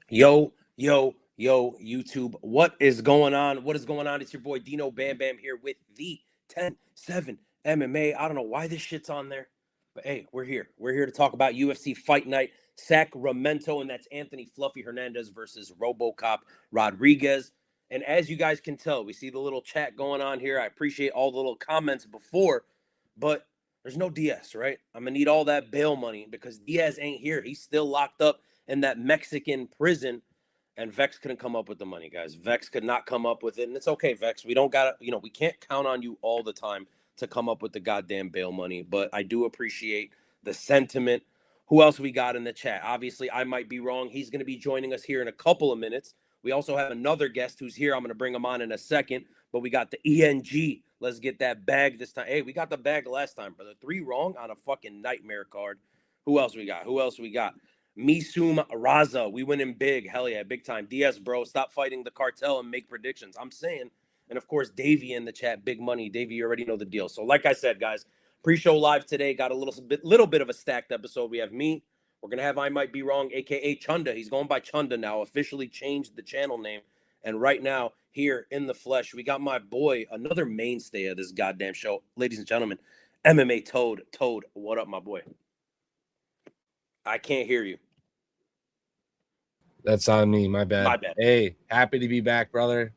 Yo, YouTube. What is going on? What is going on? It's your boy Dino Bam Bam here with the 10-7 MMA. I don't know why this shit's on there, but hey, we're here. We're here to talk about UFC Fight Night Sacramento, and that's Anthony Fluffy Hernandez versus Robocop Rodrigues. And as you guys can tell, we see the little chat going on here. I appreciate all the little comments before, but there's no Diaz, right? I'm going to need all that bail money because Diaz ain't here. He's still locked up in that Mexican prison, and Vex couldn't come up with the money, guys. Vex could not come up with it, and it's okay, Vex. We don't got to, we can't count on you all the time to come up with the goddamn bail money, but I do appreciate the sentiment. Who else we got in the chat? Obviously, I might be wrong. He's going to be joining us here in a couple of minutes. We also have another guest who's here. I'm going to bring him on in a second, but we got the ENG. Let's get that bag this time. Hey, we got the bag last time, brother. 3 wrong on a fucking nightmare card. Who else we got? Misum Raza, we win in big. Hell yeah, big time. Diaz, bro, stop fighting the cartel and make predictions. I'm saying, and of course, Davey in the chat, big money. Davey, you already know the deal. So like I said, guys, pre-show live today, got a little bit of a stacked episode. We have me. We're going to have I Might Be Wrong, a.k.a. Chunda. He's going by Chunda now, officially changed the channel name. And right now, here in the flesh, we got my boy, another mainstay of this goddamn show. Ladies and gentlemen, MMA Toad. Toad, what up, my boy? I can't hear you. That's on me. My bad. My bad. Hey, happy to be back, brother.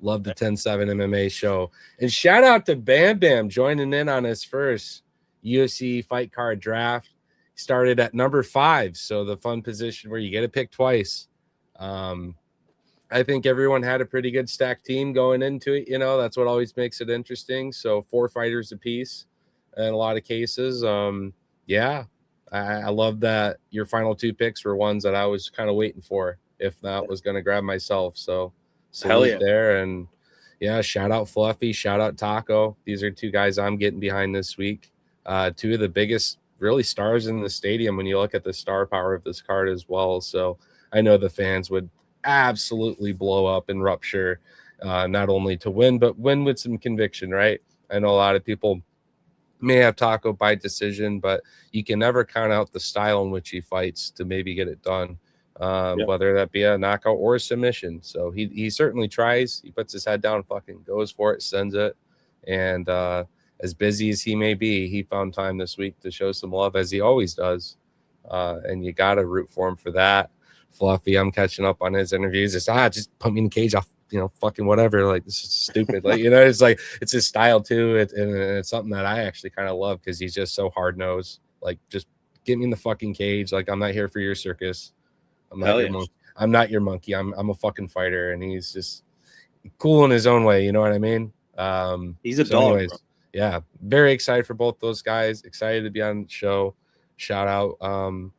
Love the 10-7 MMA show. And shout out to Bam Bam joining in on his first UFC fight card draft. Started at number 5, so the fun position where you get to pick twice. I think everyone had a pretty good stacked team going into it. That's what always makes it interesting. So 4 fighters apiece in a lot of cases. Yeah. I love that your final 2 picks were ones that I was kind of waiting for, if not was going to grab myself. So salute there. And yeah, shout out Fluffy, shout out Taco. These are 2 guys I'm getting behind this week. 2 of the biggest really stars in the stadium when you look at the star power of this card as well. So I know the fans would absolutely blow up and rupture, not only to win, but win with some conviction, right? I know a lot of people may have Taco by decision, but you can never count out the style in which he fights to maybe get it done, whether that be a knockout or a submission. So he certainly tries. He puts his head down, fucking goes for it, sends it. And as busy as he may be, he found time this week to show some love, as he always does. And you got to root for him for that. Fluffy, I'm catching up on his interviews. It's just put me in the cage. Fucking whatever. Like, this is stupid. Like, it's like, it's his style too. And it's something that I actually kind of love because he's just so hard nosed. Like, just get me in the fucking cage. Like, I'm not here for your circus. I'm not your monkey. I'm not your monkey. I'm a fucking fighter. And he's just cool in his own way. You know what I mean? He's a dog. Anyways, yeah, very excited for both those guys. Excited to be on the show. Shout out. 10-7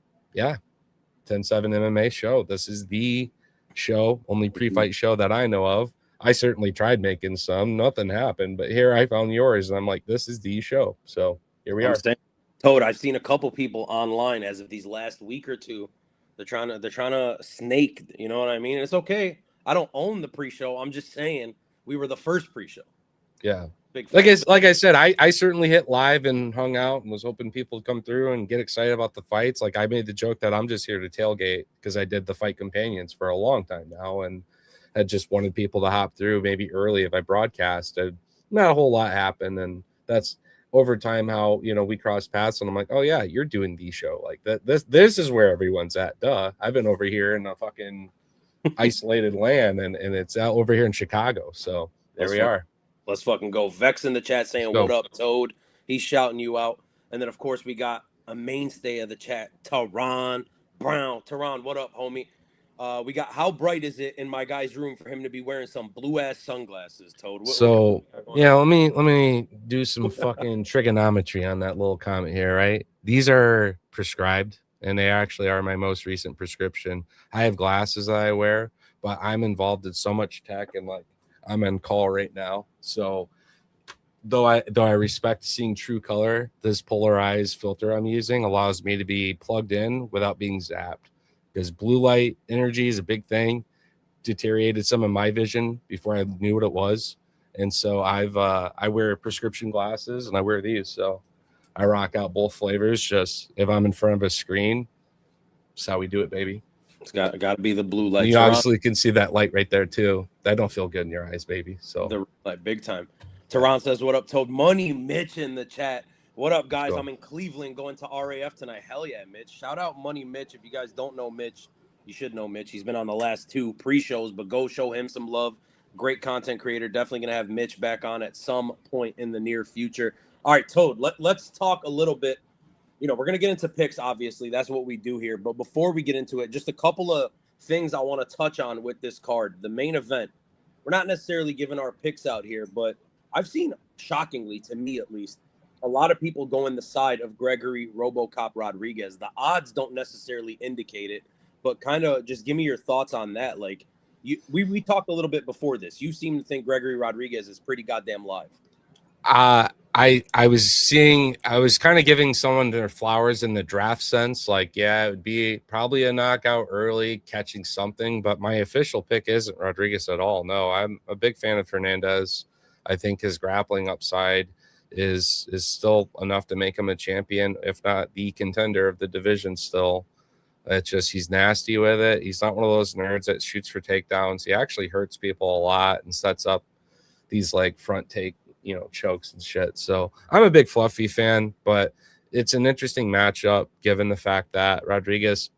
MMA show. This is the show, only pre-fight show that I know of. I certainly tried making some, nothing happened, but here I found yours, and I'm like, this is the show. So here we are. Toad, I've seen a couple people online as of these last week or two. They're trying to snake. You know what I mean? It's okay. I don't own the pre-show. I'm just saying we were the first pre-show. Yeah. Like I said, I certainly hit live and hung out and was hoping people would come through and get excited about the fights. Like, I made the joke that I'm just here to tailgate because I did the fight companions for a long time now and had just wanted people to hop through maybe early if I broadcasted. Not a whole lot happened, and that's over time how we crossed paths. And I'm like, oh yeah, you're doing the show. Like, this is where everyone's at. Duh, I've been over here in a fucking isolated land, and it's out over here in Chicago. So there we are. Let's fucking go. Vex in the chat saying, what up, Toad? He's shouting you out. And then, of course, we got a mainstay of the chat, Tehran Brown. Tehran, what up, homie? We got, how bright is it in my guy's room for him to be wearing some blue-ass sunglasses, Toad? Let me do some fucking trigonometry on that little comment here, right? These are prescribed, and they actually are my most recent prescription. I have glasses that I wear, but I'm involved in so much tech, and like, I'm on call right now. So though I respect seeing true color, this polarized filter I'm using allows me to be plugged in without being zapped, because blue light energy is a big thing. Deteriorated some of my vision before I knew what it was. And so I wear prescription glasses, and I wear these. So I rock out both flavors. Just if I'm in front of a screen, that's how we do it, baby. It's got to be the blue light. You obviously can see that light right there too. That don't feel good in your eyes, baby. So the light, big time. Tehran says, "What up, Toad? Money Mitch in the chat. What up, guys? Go. I'm in Cleveland going to RAF tonight. Hell yeah, Mitch. Shout out Money Mitch. If you guys don't know Mitch, you should know Mitch. He's been on the last 2 pre-shows, but go show him some love. Great content creator. Definitely going to have Mitch back on at some point in the near future. All right, Toad, let's talk a little bit. We're going to get into picks, obviously. That's what we do here. But before we get into it, just a couple of things I want to touch on with this card. The main event. We're not necessarily giving our picks out here, but I've seen, shockingly, to me at least, a lot of people go in the side of Gregory Robocop Rodrigues. The odds don't necessarily indicate it, but kind of just give me your thoughts on that. Like, we talked a little bit before this. You seem to think Gregory Rodrigues is pretty goddamn live. I was kind of giving someone their flowers in the draft sense. Like, yeah, it would be probably a knockout early, catching something, but my official pick isn't Rodrigues at all. No, I'm a big fan of Hernandez. I think his grappling upside is still enough to make him a champion, if not the contender of the division still. It's just he's nasty with it. He's not one of those nerds that shoots for takedowns. He actually hurts people a lot and sets up these like front take, chokes and shit. So I'm a big Fluffy fan, but it's an interesting matchup given the fact that Rodrigues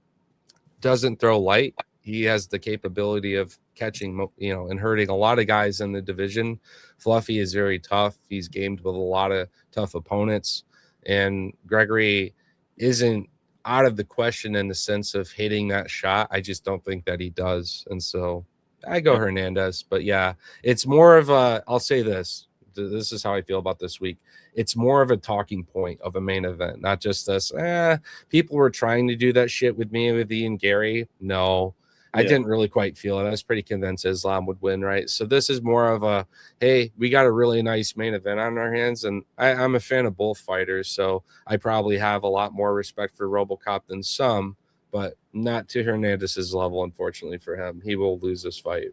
doesn't throw light. He has the capability of catching, and hurting a lot of guys in the division. Fluffy is very tough. He's gamed with a lot of tough opponents, and Gregory isn't out of the question in the sense of hitting that shot. I just don't think that he does. And so I go Hernandez, but yeah, it's more of I'll say this is how I feel about this week. It's more of a talking point of a main event, not just this. People were trying to do that shit with me with Ian Gary. No, I didn't really quite feel it. I was pretty convinced Islam would win, right? So this is more of a, hey, we got a really nice main event on our hands, and I'm a fan of both fighters, so I probably have a lot more respect for Robocop than some, but not to Hernandez's level, unfortunately for him. He will lose this fight.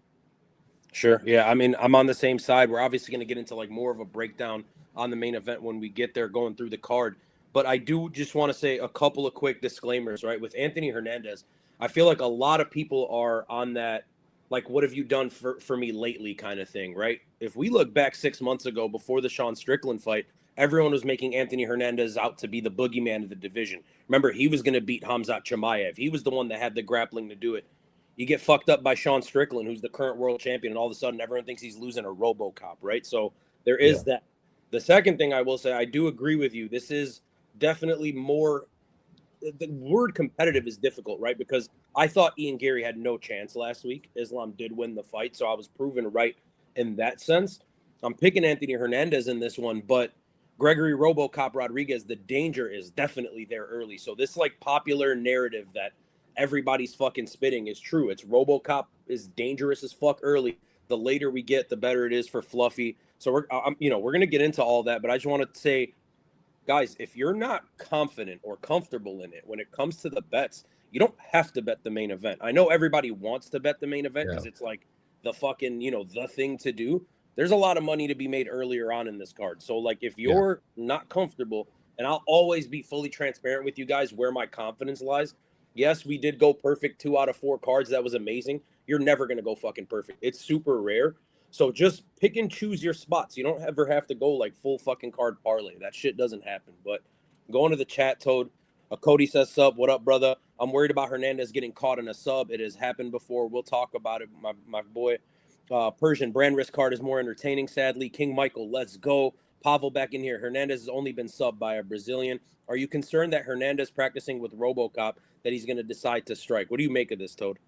Sure. Yeah. I mean, I'm on the same side. We're obviously going to get into like more of a breakdown on the main event when we get there going through the card. But I do just want to say a couple of quick disclaimers, right? With Anthony Hernandez, I feel like a lot of people are on that, like, what have you done for me lately kind of thing, right? If we look back 6 months ago before the Sean Strickland fight, everyone was making Anthony Hernandez out to be the boogeyman of the division. Remember, he was going to beat Khamzat Chimaev. He was the one that had the grappling to do it. You get fucked up by Sean Strickland, who's the current world champion, and all of a sudden everyone thinks he's losing a Robocop, right? So there is that. The second thing I will say, I do agree with you. This is definitely more – the word competitive is difficult, right? Because I thought Ian Gary had no chance last week. Islam did win the fight, so I was proven right in that sense. I'm picking Anthony Hernandez in this one, but Gregory Robocop Rodrigues, the danger is definitely there early. So this like popular narrative that – everybody's fucking spitting is true. It's Robocop is dangerous as fuck early. The later we get, the better it is for Fluffy. So we're going to get into all that, but I just want to say, guys, if you're not confident or comfortable in it when it comes to the bets, you don't have to bet the main event. I know everybody wants to bet the main event because it's like the fucking, the thing to do. There's a lot of money to be made earlier on in this card. So like if you're not comfortable, and I'll always be fully transparent with you guys where my confidence lies. Yes, we did go perfect 2 out of 4 cards. That was amazing. You're never going to go fucking perfect. It's super rare. So just pick and choose your spots. You don't ever have to go like full fucking card parlay. That shit doesn't happen. But going to the chat, Toad. Cody says, sub, what up, brother? I'm worried about Hernandez getting caught in a sub. It has happened before. We'll talk about it, my boy. Persian brand risk card is more entertaining, sadly. King Michael, let's go. Pavel back in here. Hernandez has only been subbed by a Brazilian. Are you concerned that Hernandez practicing with Robocop that he's going to decide to strike? What do you make of this, Toad?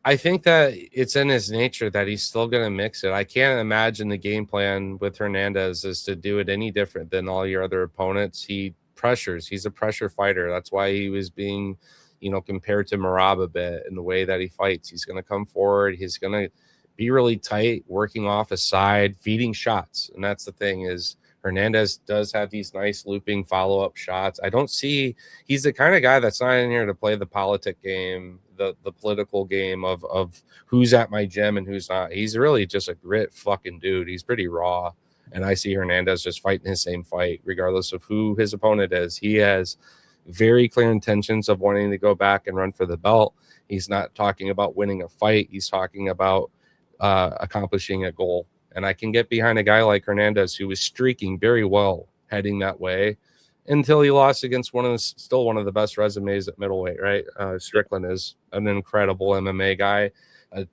I think that it's in his nature that he's still going to mix it. I can't imagine the game plan with Hernandez is to do it any different than all your other opponents. He pressures. He's a pressure fighter. That's why he was being, compared to Merab a bit in the way that he fights. He's going to come forward. He's going to be really tight, working off a side, feeding shots. And that's the thing is Hernandez does have these nice looping follow-up shots. I don't see – he's the kind of guy that's not in here to play the politic game, the political game of who's at my gym and who's not. He's really just a grit fucking dude. He's pretty raw. And I see Hernandez just fighting his same fight regardless of who his opponent is. He has very clear intentions of wanting to go back and run for the belt. He's not talking about winning a fight. He's talking about accomplishing a goal. And I can get behind a guy like Hernandez, who was streaking very well heading that way until he lost against still one of the best resumes at middleweight, right? Strickland is an incredible MMA guy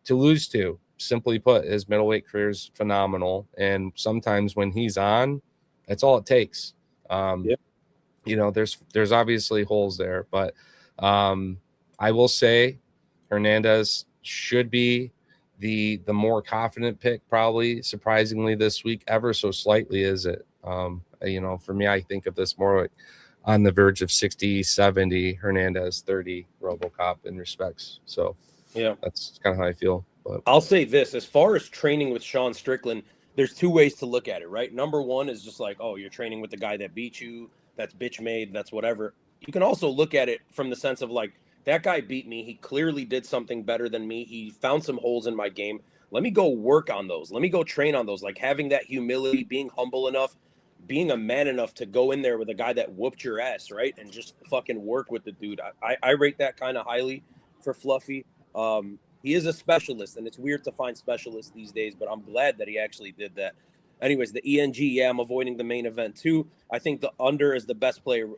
to lose to. Simply put, his middleweight career is phenomenal. And sometimes when he's on, that's all it takes. You know, there's obviously holes there, but I will say Hernandez should be the more confident pick, probably, surprisingly, this week, ever so slightly, is it? You know, for me, I think of this more like on the verge of 60, 70, Hernandez, 30, Robocop in respects. So yeah, that's kind of how I feel. But I'll say this, as far as training with Sean Strickland, there's two ways to look at it, right? Number one is just like, oh, you're training with the guy that beat you, that's bitch made, that's whatever. You can also look at it from the sense of like, that guy beat me. He clearly did something better than me. He found some holes in my game. Let me go work on those. Let me go train on those. Like having that humility, being humble enough, being a man enough to go in there with a guy that whooped your ass, right? And just fucking work with the dude. I rate that kind of highly for Fluffy. He is a specialist, and it's weird to find specialists these days, but I'm glad that he actually did that. Anyways, the ENG, yeah, I'm avoiding the main event too. I think the under is the best player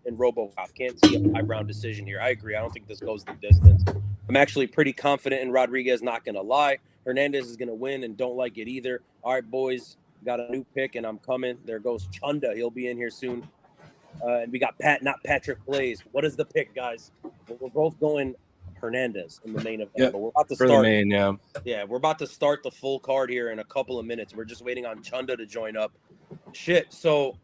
in Robocop. Can't see a 5-round decision here. I agree. I don't think this goes the distance. I'm actually pretty confident in Rodrigues, not going to lie. Hernandez is going to win and don't like it either. All right, boys, got a new pick, and I'm coming. There goes Chunda. He'll be in here soon. And we got not Patrick Blaze. What is the pick, guys? We're both going Hernandez in the main event. Yeah, but we're about to for start. the main, yeah. Yeah, we're about to start the full card here in a couple of minutes. We're just waiting on Chunda to join up. Shit. So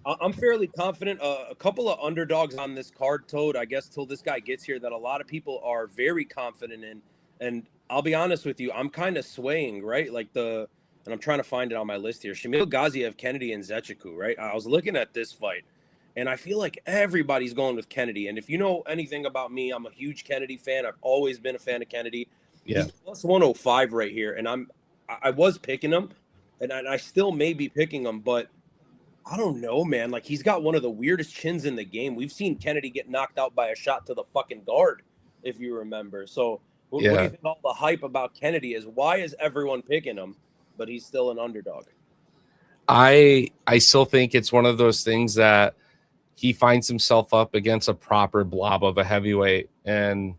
I'm fairly confident. A couple of underdogs on this card, Toad, I guess, till this guy gets here, that a lot of people are very confident in. And I'll be honest with you, I'm kind of swaying, right? Like and I'm trying to find it on my list here. Shamil Gaziev, Kennedy, and Zechiku, right? I was looking at this fight, and I feel like everybody's going with Kennedy. And if you know anything about me, I'm a huge Kennedy fan. I've always been a fan of Kennedy. Yeah. He's plus 105 right here, and I was picking him, and I still may be picking him, but I don't know, man. Like, he's got one of the weirdest chins in the game. We've seen Kennedy get knocked out by a shot to the fucking guard, if you remember. So what do you think all the hype about Kennedy is? Why is everyone picking him, but he's still an underdog? I still think it's one of those things that he finds himself up against a proper blob of a heavyweight, and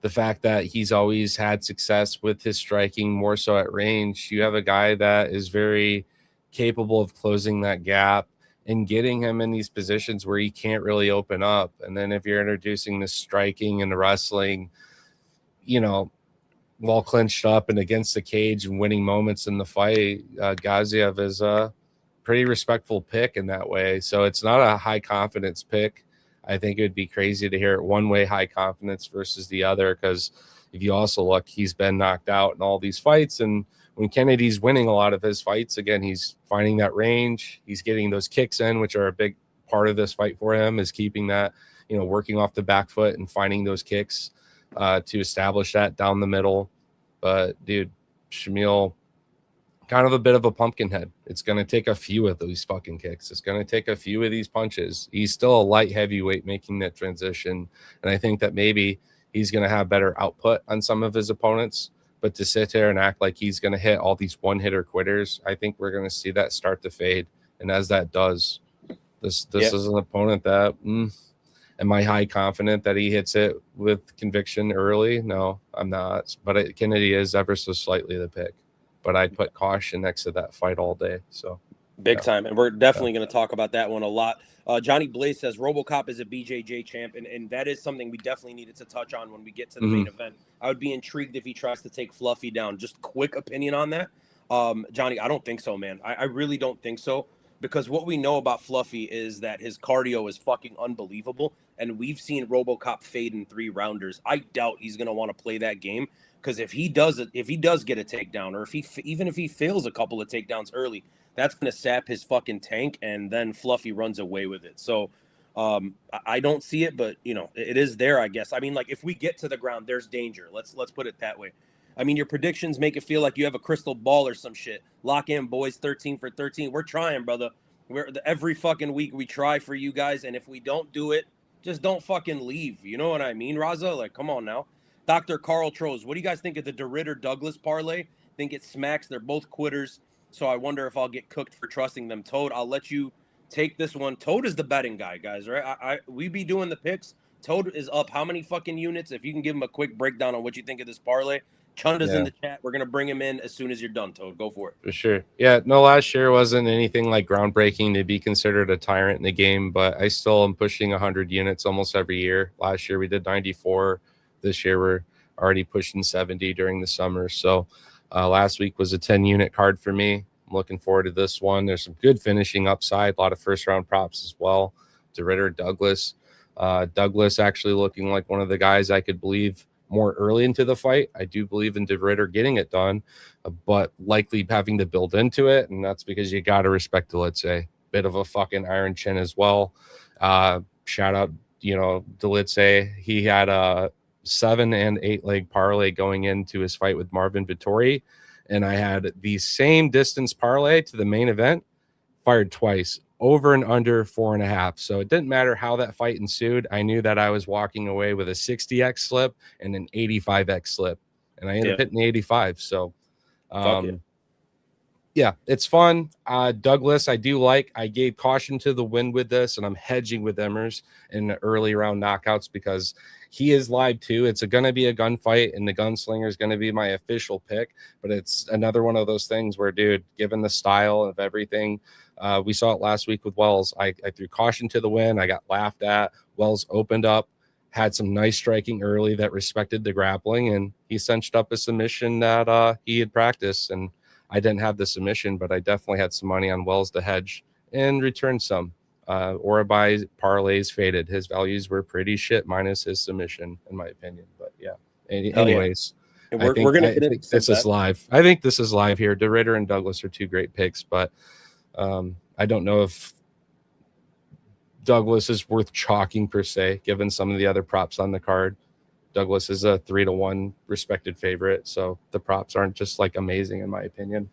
the fact that he's always had success with his striking more so at range. You have a guy that is very capable of closing that gap and getting him in these positions where he can't really open up. And then if you're introducing the striking and the wrestling, you know, while clinched up and against the cage and winning moments in the fight, Gaziev is a pretty respectful pick in that way. So it's not a high confidence pick. I think it would be crazy to hear it one way, high confidence versus the other, because if you also look, he's been knocked out in all these fights. And when Kennedy's winning a lot of his fights, again, he's finding that range. He's getting those kicks in, which are a big part of this fight for him, is keeping that, you know, working off the back foot and finding those kicks to establish that down the middle. But, dude, Shamil, kind of a bit of a pumpkin head. It's going to take a few of these fucking kicks. It's going to take a few of these punches. He's still a light heavyweight making that transition. And I think that maybe he's going to have better output on some of his opponents. But to sit there and act like he's going to hit all these one-hitter quitters, I think we're going to see that start to fade. And as that does, this is an opponent that, am I high confident that he hits it with conviction early? No, I'm not. But Kennedy is ever so slightly the pick. But I'd put caution next to that fight all day. So big time. And we're definitely going to talk about that one a lot. Johnny Blaze says Robocop is a BJJ champ, and that is something we definitely needed to touch on when we get to the main event. I would be intrigued if he tries to take Fluffy down. Just quick opinion on that. Johnny, I don't think so, man. I really don't think so, because what we know about Fluffy is that his cardio is fucking unbelievable, and we've seen Robocop fade in 3-rounders. I doubt he's going to want to play that game, because if he does get a takedown, or even if he fails a couple of takedowns early, that's going to sap his fucking tank, and then Fluffy runs away with it. So I don't see it, but, you know, it is there, I guess. I mean, like, if we get to the ground, there's danger. Let's put it that way. I mean, your predictions make it feel like you have a crystal ball or some shit. Lock in, boys, 13 for 13. We're trying, brother. Every fucking week we try for you guys, and if we don't do it, just don't fucking leave. You know what I mean, Raza? Like, come on now. Dr. Carl Troz, what do you guys think of the de Ridder Douglas parlay? Think it smacks. They're both quitters. So I wonder if I'll get cooked for trusting them. Toad, I'll let you take this one. Toad is the betting guy, guys, right? We be doing the picks. Toad is up how many fucking units? If you can give him a quick breakdown on what you think of this parlay. Chunda's in the chat. We're going to bring him in as soon as you're done, Toad. Go for it. For sure. Yeah, no, last year wasn't anything like groundbreaking to be considered a tyrant in the game, but I still am pushing 100 units almost every year. Last year we did 94. This year we're already pushing 70 during the summer. So last week was a 10-unit card for me. I'm looking forward to this one. There's some good finishing upside, a lot of first-round props as well. de Ridder, Douglas. Douglas actually looking like one of the guys I could believe more early into the fight. I do believe in de Ridder getting it done, but likely having to build into it, and that's because you got to respect Dolidze. Bit of a fucking iron chin as well. Shout out, Dolidze. He had a 7 and 8 leg parlay going into his fight with Marvin Vettori, and I had the same distance parlay to the main event, fired twice, over and under 4.5. So it didn't matter how that fight ensued. I knew that I was walking away with a 60x slip and an 85x slip, and I ended up hitting the 85. So yeah, it's fun. Douglas, I do like. I gave caution to the wind with this, and I'm hedging with Emmers in the early round knockouts because he is live too. It's going to be a gunfight, and the gunslinger is going to be my official pick. But it's another one of those things where, dude, given the style of everything, we saw it last week with Wells. I threw caution to the wind. I got laughed at. Wells opened up, had some nice striking early that respected the grappling, and he cinched up a submission that he had practiced. And I didn't have the submission, but I definitely had some money on Wells to hedge and return some. Orabai parlays faded. His values were pretty shit minus his submission, in my opinion. But yeah. Anyways, yeah. We're gonna think this is live. I think this is live here. de Ridder and Douglas are two great picks, but I don't know if Douglas is worth chalking per se, given some of the other props on the card. Douglas is a 3-1 respected favorite, so the props aren't just like amazing in my opinion.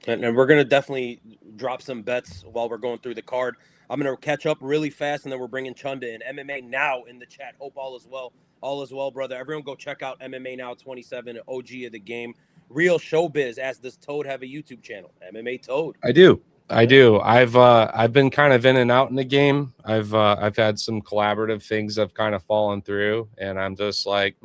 And we're gonna definitely drop some bets while we're going through the card. I'm gonna catch up really fast, and then we're bringing Chunda in. MMA Now in the chat. Hope all is well. All is well, brother. Everyone go check out MMA Now 27, OG of the game. Real Showbiz. Asked, does Toad have a YouTube channel? MMA Toad. I do. I've been kind of in and out in the game. I've had some collaborative things I've kind of fallen through, and I'm just like,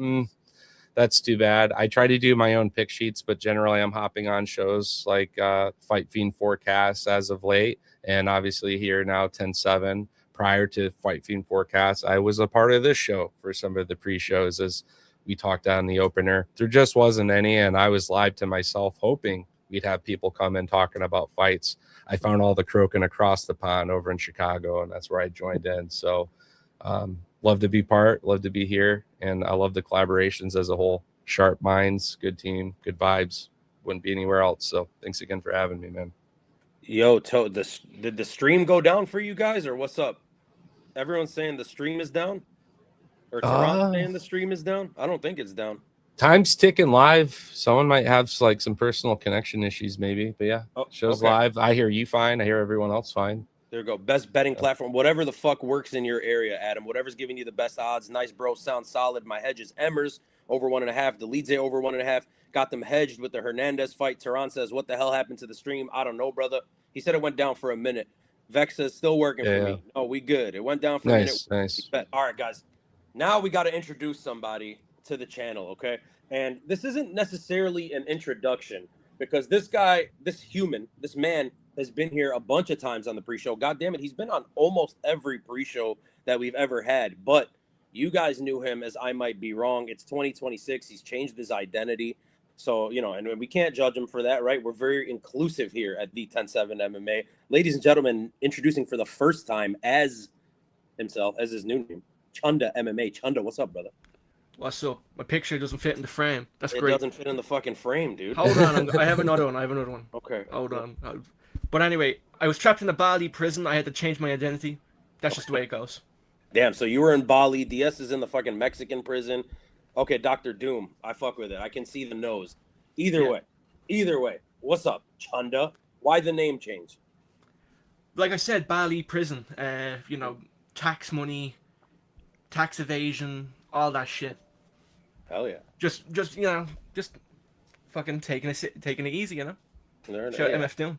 that's too bad. I try to do my own pick sheets, but generally I'm hopping on shows like Fight Fiend Forecast as of late, and obviously here now 10-7. Prior to Fight Fiend Forecast, I was a part of this show for some of the pre-shows as we talked on the opener. There just wasn't any, and I was live to myself hoping we'd have people come in talking about fights. I found all the croaking across the pond over in Chicago, and that's where I joined in. So love to be love to be here, and I love the collaborations as a whole. Sharp minds, good team, good vibes. Wouldn't be anywhere else. So thanks again for having me, man. Yo, Toad, did the stream go down for you guys, or what's up? Everyone's saying the stream is down? Or Toronto saying the stream is down? I don't think it's down. Time's ticking live. Someone might have like some personal connection issues, maybe. But yeah, show's live. I hear you fine. I hear everyone else fine. There you go. Best betting platform. Whatever the fuck works in your area, Adam. Whatever's giving you the best odds. Nice, bro. Sounds solid. My hedge is Emmers over 1.5. Dolidze over 1.5. Got them hedged with the Hernandez fight. Tehran says, what the hell happened to the stream? I don't know, brother. He said it went down for a minute. Vex says, still working for me. Oh, we good. It went down for a minute. Nice. All right, guys. Now we got to introduce somebody to the channel, okay? And this isn't necessarily an introduction because this guy, this man has been here a bunch of times on the pre-show. God damn it, he's been on almost every pre-show that we've ever had. But you guys knew him as I Might Be Wrong. It's 2026. He's changed his identity. So, and we can't judge him for that, right? We're very inclusive here at the 10-7 MMA. Ladies and gentlemen, introducing for the first time as himself, as his new name, Chunda MMA. Chunda, what's up, brother? What's up? My picture doesn't fit in the frame. That's great. It doesn't fit in the fucking frame, dude. Hold on. I have another one. Okay. Hold on. But anyway, I was trapped in a Bali prison. I had to change my identity. That's just the way it goes. Damn, so you were in Bali. DS is in the fucking Mexican prison. Okay, Dr. Doom. I fuck with it. I can see the nose. Either way. What's up, Chunda? Why the name change? Like I said, Bali prison. Tax money, tax evasion, all that shit. Hell yeah. Just just fucking taking it easy, you know. Show Hey, MF doing.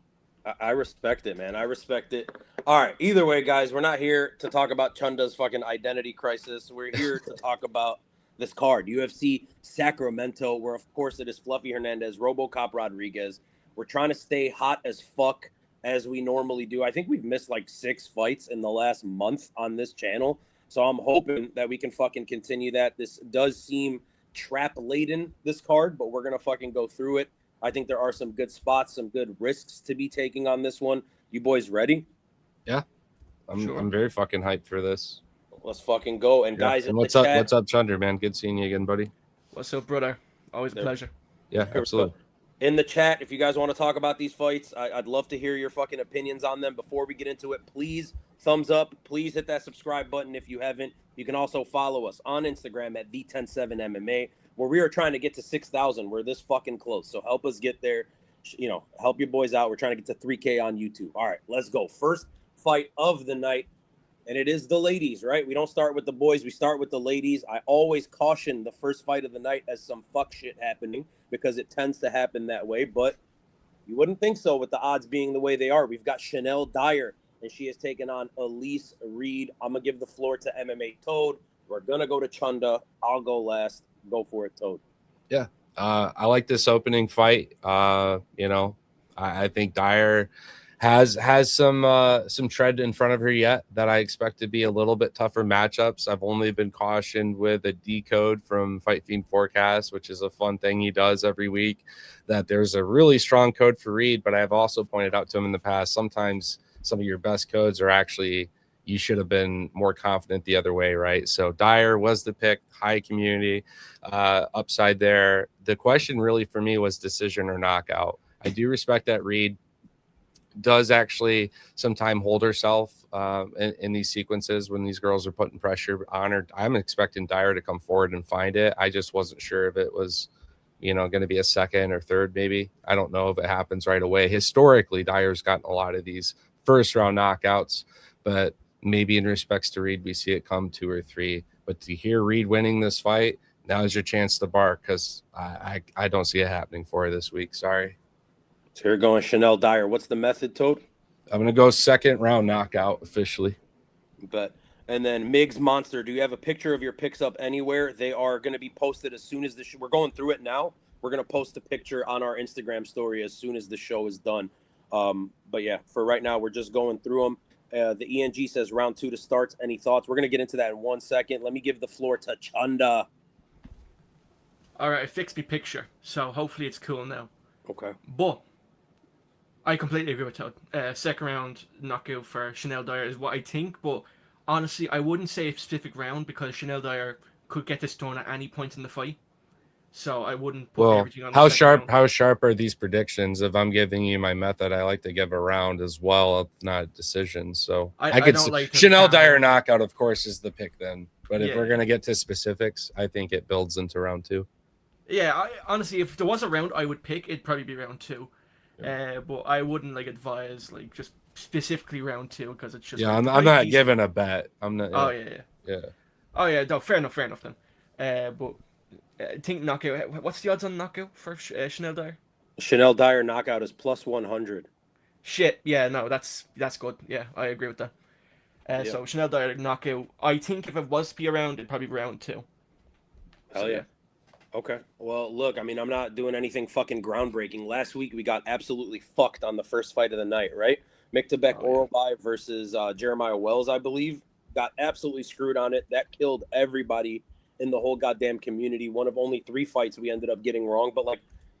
I respect it, man. I respect it. All right. Either way, guys, we're not here to talk about Chunda's fucking identity crisis. We're here to talk about this card, UFC Sacramento, where of course it is Fluffy Hernandez, Robocop Rodrigues. We're trying to stay hot as fuck as we normally do. I think we've missed like 6 fights in the last month on this channel. So I'm hoping that we can fucking continue that. This does seem trap laden, this card, but we're going to fucking go through it. I think there are some good spots, some good risks to be taking on this one. You boys ready? Yeah. I'm very fucking hyped for this. Let's fucking go. And guys, and in the chat, what's up, Chunder, man? Good seeing you again, buddy. What's up, brother? Always a pleasure. Yeah, absolutely. In the chat, if you guys want to talk about these fights, I'd love to hear your fucking opinions on them. Before we get into it, please thumbs up. Please hit that subscribe button if you haven't. You can also follow us on Instagram at the107MMA, where we are trying to get to 6,000. We're this fucking close. So help us get there. You know, help your boys out. We're trying to get to 3K on YouTube. All right, let's go. First fight of the night. And it is the ladies, right? We don't start with the boys. We start with the ladies. I always caution the first fight of the night as some fuck shit happening because it tends to happen that way. But you wouldn't think so with the odds being the way they are. We've got Chanel Dyer, and she has taken on Elise Reed. I'm going to give the floor to MMA Toad. We're going to go to Chunda. I'll go last. Go for it, Toad. Yeah. I like this opening fight. You know, I think Dyer has some tread in front of her yet that I expect to be a little bit tougher matchups. I've only been cautioned with a decode from Fight Fiend Forecast, which is a fun thing he does every week, that there's a really strong code for Reed, but I've also pointed out to him in the past, sometimes some of your best codes are actually, you should have been more confident the other way, right? So Dyer was the pick, high community, upside there. The question really for me was decision or knockout. I do respect that Reed does actually sometime hold herself in these sequences when these girls are putting pressure on her. I'm expecting Dyer to come forward and find it. I just wasn't sure if it was, you know, going to be a second or third, maybe. I don't know if it happens right away. Historically, Dyer's gotten a lot of these first round knockouts, but maybe in respects to Reed, we see it come 2 or 3. But to hear Reed winning this fight, now's your chance to bark, because I don't see it happening for her this week. Sorry. So you're going Chanel Dyer. What's the method, Toad? I'm going to go second round knockout officially. But and then Migs Monster, do you have a picture of your picks up anywhere? They are going to be posted as soon as the show. We're going through it now. We're going to post a picture on our Instagram story as soon as the show is done. But yeah, for right now, we're just going through them. The ENG says round 2 to start. Any thoughts? We're going to get into that in 1 second. Let me give the floor to Chunda. All right, I fixed my picture, so hopefully it's cool now. Okay. But I completely agree with Todd. Second round knockout for Chanel Dyer is what I think, but honestly, I wouldn't say a specific round because Chanel Dyer could get this done at any point in the fight. So I wouldn't put everything on the second round. How sharp are these predictions? If I'm giving you my method, I like to give a round as well, not decisions. So I could don't like Chanel Dyer knockout, of course, is the pick then. But if Yeah. we're gonna get to specifics, I think it builds into round 2. Yeah, honestly, if there was a round I would pick, it'd probably be round 2. But I wouldn't advise just specifically round 2 because it's just I'm not giving a bet. I'm not. Oh yeah. Oh yeah, no, fair enough then. But I think knockout. What's the odds on knockout for Chanel Dyer? Chanel Dyer knockout is plus 100. Shit, yeah, no, that's good. Yeah, I agree with that. So Chanel Dyer knockout. I think if it was to be around, it'd probably be round 2. Hell yeah. Okay. Well, look, I mean, I'm not doing anything fucking groundbreaking. Last week, we got absolutely fucked on the first fight of the night, right? Miktabek Orolbai versus Jeremiah Wells, I believe. Got absolutely screwed on it. That killed everybody in the whole goddamn community. One of only 3 fights we ended up getting wrong. But,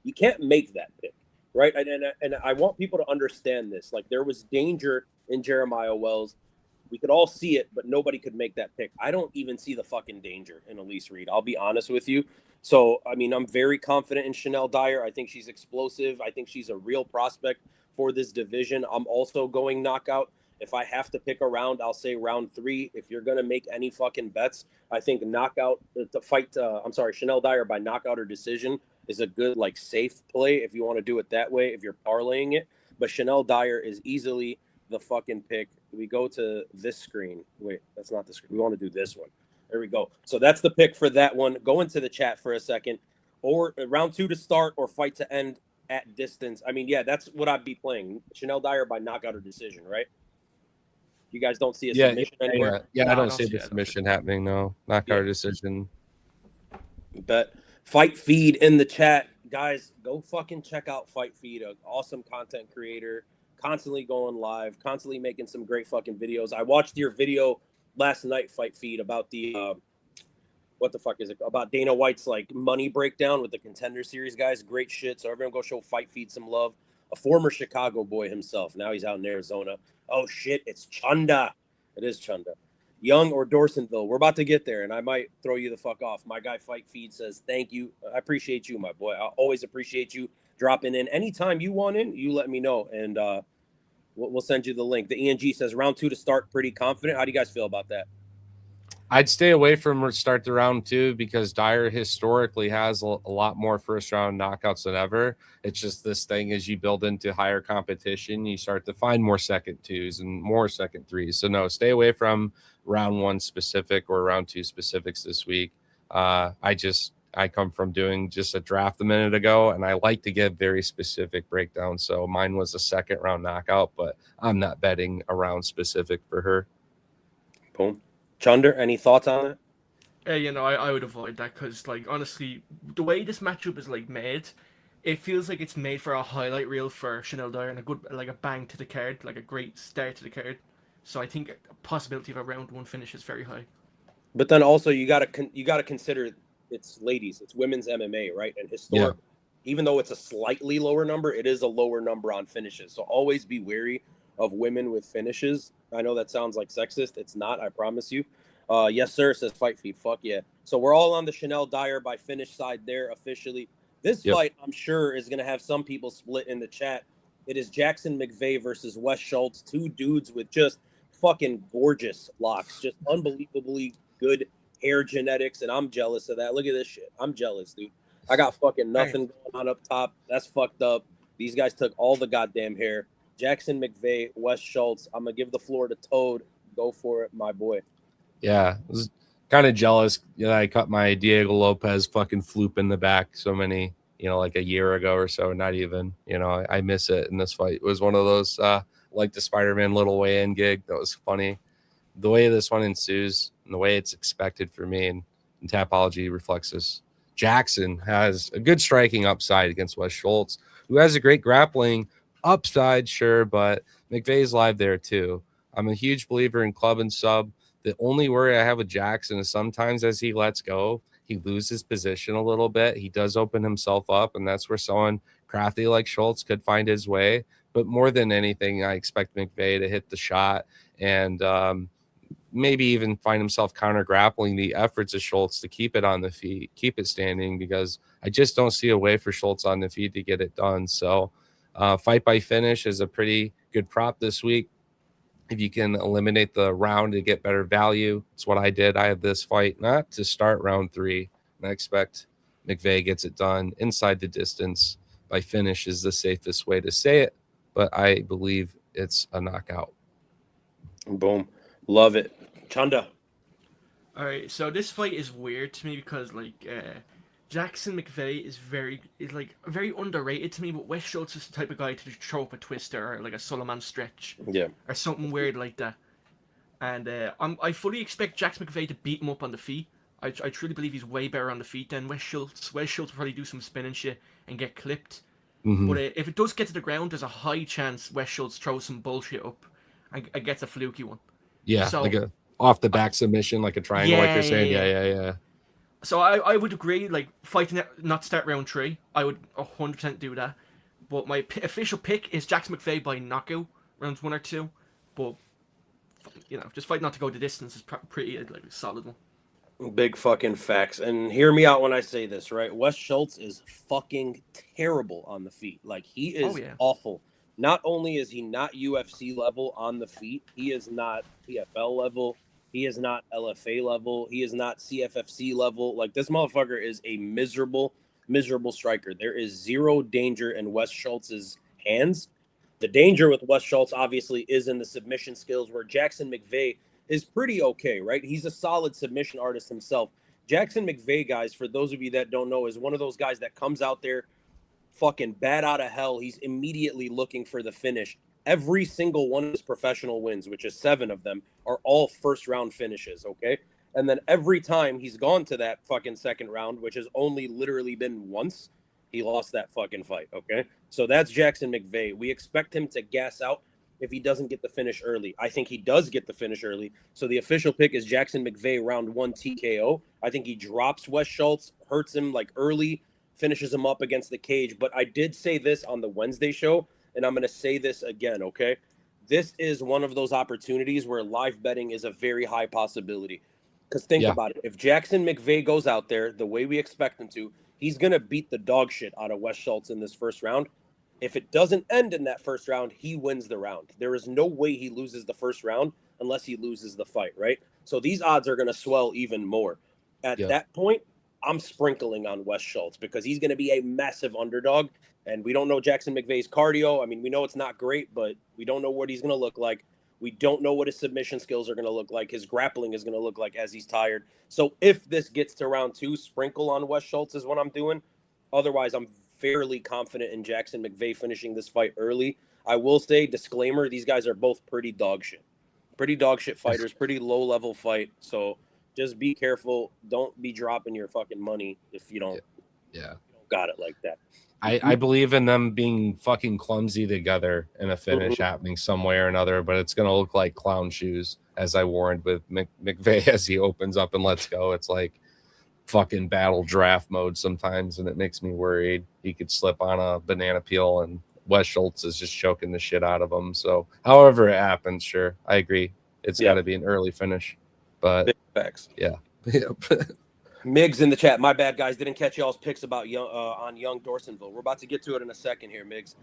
you can't make that pick, right? And I want people to understand this. There was danger in Jeremiah Wells. We could all see it, but nobody could make that pick. I don't even see the fucking danger in Elise Reed. I'll be honest with you. So, I mean, I'm very confident in Chanel Dyer. I think she's explosive. I think she's a real prospect for this division. I'm also going knockout. If I have to pick a round, I'll say round 3. If you're going to make any fucking bets, I think knockout, Chanel Dyer by knockout or decision is a good, safe play if you want to do it that way, if you're parlaying it. But Chanel Dyer is easily the fucking pick. We go to this screen. Wait, that's not the screen. We want to do this one. There we go. So that's the pick for that one. Go into the chat for a second. Or round 2 to start or fight to end at distance. I mean, yeah, that's what I'd be playing. Chanel Dyer by knockout or decision, right? You guys don't see a submission anywhere? Yeah, No, I I don't don't see see the it. submission happening, no. Knockout decision. But Fight Feed in the chat. Guys, go fucking check out Fight Feed, an awesome content creator, constantly going live, constantly making some great fucking videos. I watched your video last night, Fight Feed, about the what the fuck is it about Dana White's like money breakdown with the Contender Series, guys. Great shit. So everyone go show Fight Feed some love. A former Chicago boy himself. Now he's out in Arizona. Oh shit, it's Chunda. It is Chunda. Young or Dorsonville. We're about to get there, and I might throw you the fuck off. My guy Fight Feed says thank you. I appreciate you, my boy. I always appreciate you dropping in. Anytime you want in, you let me know, and we'll send you the link. The ENG says round 2 to start. Pretty confident. How do you guys feel about that? I'd stay away from start to round 2 because Dyer historically has a lot more first round knockouts than ever. It's just this thing as you build into higher competition, you start to find more second 2s and more second 3s. So no, stay away from round 1 specific or round 2 specifics this week. I come from doing just a draft a minute ago, and I like to give very specific breakdowns. So mine was a second round knockout, but I'm not betting a round specific for her. Boom. Chunder, any thoughts on that? I would avoid that because, like, honestly, the way this matchup is like made, it feels like it's made for a highlight reel for Chanel Dyer and a good, like, a bang to the card, like a great start to the card. So I think the possibility of a round 1 finish is very high. But then also you gotta consider it's ladies, it's women's MMA, right? And historically, even though it's a slightly lower number, it is a lower number on finishes. So always be wary of women with finishes. I know that sounds like sexist. It's not, I promise you. Yes, sir, says Fight Feed. Fuck yeah. So we're all on the Chanel Dyer by finish side there officially. This fight, I'm sure, is going to have some people split in the chat. It is Jackson McVeigh versus Wes Schultz, two dudes with just fucking gorgeous locks, just unbelievably good hair genetics, and I'm jealous of that. Look at this shit. I'm jealous, dude. I got fucking nothing going on up top. That's fucked up. These guys took all the goddamn hair. Jackson McVeigh, Wes Schultz. I'm going to give the floor to Toad. Go for it, my boy. Yeah, I was kind of jealous. I cut my Diego Lopez fucking floop in the back so many, like a year ago or so. Not even, I miss it. And this fight was one of those, like the Spider-Man little weigh-in gig. That was funny. The way this one ensues and the way it's expected for me, and Tapology reflects this. Jackson has a good striking upside against Wes Schultz, who has a great grappling upside, sure, but McVeigh's live there too. I'm a huge believer in club and sub. The only worry I have with Jackson is sometimes as he lets go, he loses position a little bit. He does open himself up, and that's where someone crafty like Schultz could find his way. But more than anything, I expect McVeigh to hit the shot and maybe even find himself counter grappling the efforts of Schultz to keep it on the feet, keep it standing, because I just don't see a way for Schultz on the feet to get it done. So fight by finish is a pretty good prop this week. If you can eliminate the round to get better value, it's what I did. I have this fight not to start round 3, and I expect McVeigh gets it done inside the distance. By finish is the safest way to say it, but I believe it's a knockout. Boom. Love it. Chanda. All right, so this fight is weird to me because, like, Jackson McVeigh is very underrated to me, but Wes Schultz is the type of guy to just throw up a twister or like a Solomon stretch, or something weird like that. And I fully expect Jackson McVeigh to beat him up on the feet. I truly believe he's way better on the feet than Wes Schultz. Wes Schultz will probably do some spinning shit and get clipped. Mm-hmm. But if it does get to the ground, there's a high chance Wes Schultz throws some bullshit up and gets a fluky one. Yeah, so, like a off the back submission, like a triangle, like you're saying. Yeah. So I would agree, like, fighting not start round 3. I would 100% do that. But my official pick is Jackson McVeigh by knockout, rounds 1 or 2. But, just fight not to go the distance is pretty, like, a solid one. Big fucking facts. And hear me out when I say this, right? Wes Schultz is fucking terrible on the feet. Like, he is awful. Not only is he not UFC level on the feet, he is not PFL level. He is not LFA level. He is not CFFC level. Like, this motherfucker is a miserable, miserable striker. There is zero danger in Wes Schultz's hands. The danger with Wes Schultz, obviously, is in the submission skills, where Jackson McVeigh is pretty okay, right? He's a solid submission artist himself. Jackson McVeigh, guys, for those of you that don't know, is one of those guys that comes out there fucking bad out of hell. He's immediately looking for the finish. Every single one of his professional wins, which is 7 of them, are all first round finishes, okay? And then every time he's gone to that fucking second round, which has only literally been once, he lost that fucking fight, okay? So that's Jackson McVeigh. We expect him to gas out if he doesn't get the finish early. I think he does get the finish early. So the official pick is Jackson McVeigh round 1 TKO. I think he drops Wes Schultz, hurts him like early, finishes him up against the cage. But I did say this on the Wednesday show, and I'm going to say this again, okay? This is one of those opportunities where live betting is a very high possibility. Because think about it. If Jackson McVeigh goes out there the way we expect him to, he's going to beat the dog shit out of Wes Schultz in this first round. If it doesn't end in that first round, he wins the round. There is no way he loses the first round unless he loses the fight, right? So these odds are going to swell even more. At that point, I'm sprinkling on Wes Schultz because he's going to be a massive underdog. And we don't know Jackson McVeigh's cardio. I mean, we know it's not great, but we don't know what he's going to look like. We don't know what his submission skills are going to look like. His grappling is going to look like as he's tired. So if this gets to round 2, sprinkle on Wes Schultz is what I'm doing. Otherwise, I'm fairly confident in Jackson McVeigh finishing this fight early. I will say, disclaimer, these guys are both pretty dog shit. Pretty dog shit fighters, pretty low-level fight. So just be careful. Don't be dropping your fucking money if you don't, got it like that. I believe in them being fucking clumsy together in a finish happening some way or another, but it's going to look like clown shoes, as I warned with McVeigh as he opens up and lets go. It's like fucking battle draft mode sometimes, and it makes me worried. He could slip on a banana peel, and Wes Schultz is just choking the shit out of him. So however it happens, sure, I agree. It's got to be an early finish. But big facts. Yeah. Migs in the chat. My bad, guys. Didn't catch y'all's picks about Young Dorsonville. We're about to get to it in a second here, Migs.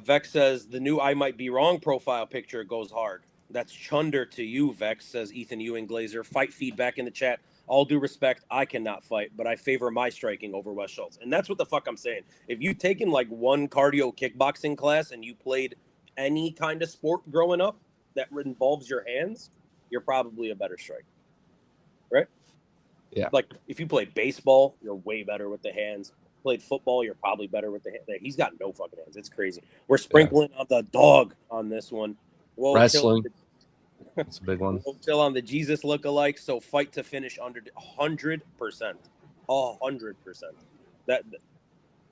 Vex says the new I Might Be Wrong profile picture goes hard. That's chunder to you, Vex, says Ethan Ewing Glazer. Fight feedback in the chat. All due respect, I cannot fight, but I favor my striking over Wes Schultz. And that's what the fuck I'm saying. If you've taken like one cardio kickboxing class and you played any kind of sport growing up that involves your hands, you're probably a better striker. Right? Yeah. Like if you played baseball, you're way better with the hands. Played football, you're probably better with the hands. He's got no fucking hands. It's crazy. We're sprinkling on the dog on this one. Well, wrestling. That's a big one. We'll chill on the Jesus lookalike. So fight to finish under 100%. 100%. That.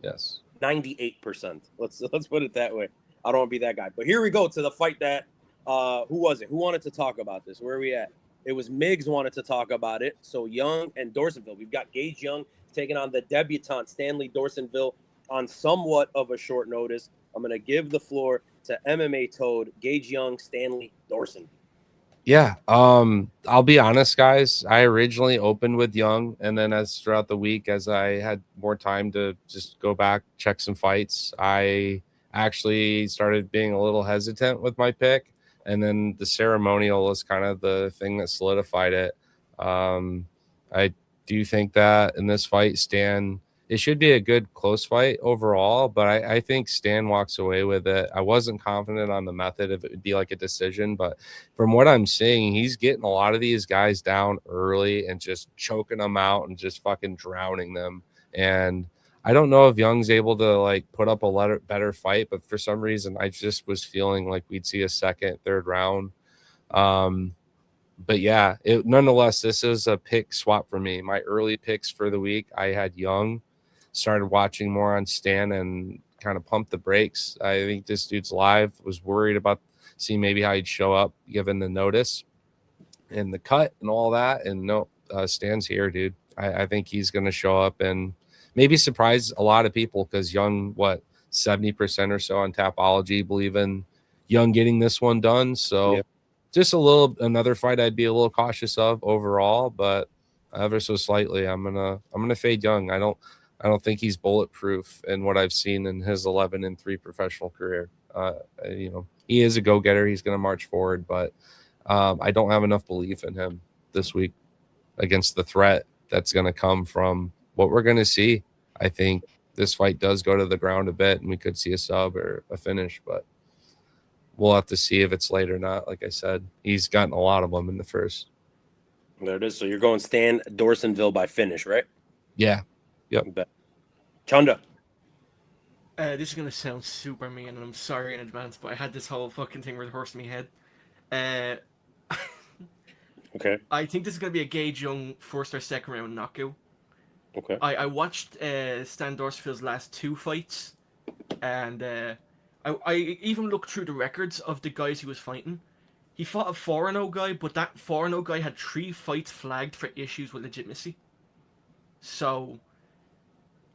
Yes. 98%. Let's put it that way. I don't want to be that guy. But here we go to the fight that who was it? Who wanted to talk about this? Where are we at? It was Miggs wanted to talk about it. So Young and Dorsonville. We've got Gage Young taking on the debutante Stanley Dorsonville on somewhat of a short notice. I'm going to give the floor to MMA Toad, Gage Young, Stanley Dorsonville. Yeah. I'll be honest, guys. I originally opened with Young, and then as throughout the week, as I had more time to just go back, check some fights, I actually started being a little hesitant with my pick. And then the ceremonial was kind of the thing that solidified it. I do think that in this fight, Stan, it should be a good close fight overall, but I think Stan walks away with it. I wasn't confident on the method if it would be like a decision, but from what I'm seeing, he's getting a lot of these guys down early and just choking them out and just fucking drowning them. And I don't know if Young's able to like put up a better fight, but for some reason I just was feeling like we'd see a second, third round. But yeah, nonetheless, this is a pick swap for me. My early picks for the week, I had Young, started watching more on Stan and kind of pumped the brakes. I think this dude's live. Was worried about seeing maybe how he'd show up given the notice and the cut and all that. And no, Stan's here, dude. I think he's going to show up and maybe surprise a lot of people because Young, 70% or so on Tapology believe in Young getting this one done. So just another fight I'd be a little cautious of overall, but ever so slightly, I'm gonna fade Young. I don't think he's bulletproof in what I've seen in his 11-3 professional career. He is a go-getter. He's going to march forward, but I don't have enough belief in him this week against the threat that's going to come from what we're going to see. I think this fight does go to the ground a bit, and we could see a sub or a finish, but we'll have to see if it's late or not. Like I said, he's gotten a lot of them in the first. There it is. So you're going Stan Dorsonville by finish, right? Yeah. Yep. You bet. Chanda. This is gonna sound super mean, and I'm sorry in advance, but I had this whole fucking thing rehearsed in my head. Uh, Okay. I think this is gonna be a Gage Young first or second round knockout. Okay. I watched Stan Dorsonville's last 2 fights, and I even looked through the records of the guys he was fighting. He fought a 4-0 guy, but that 4-0 guy had 3 fights flagged for issues with legitimacy. So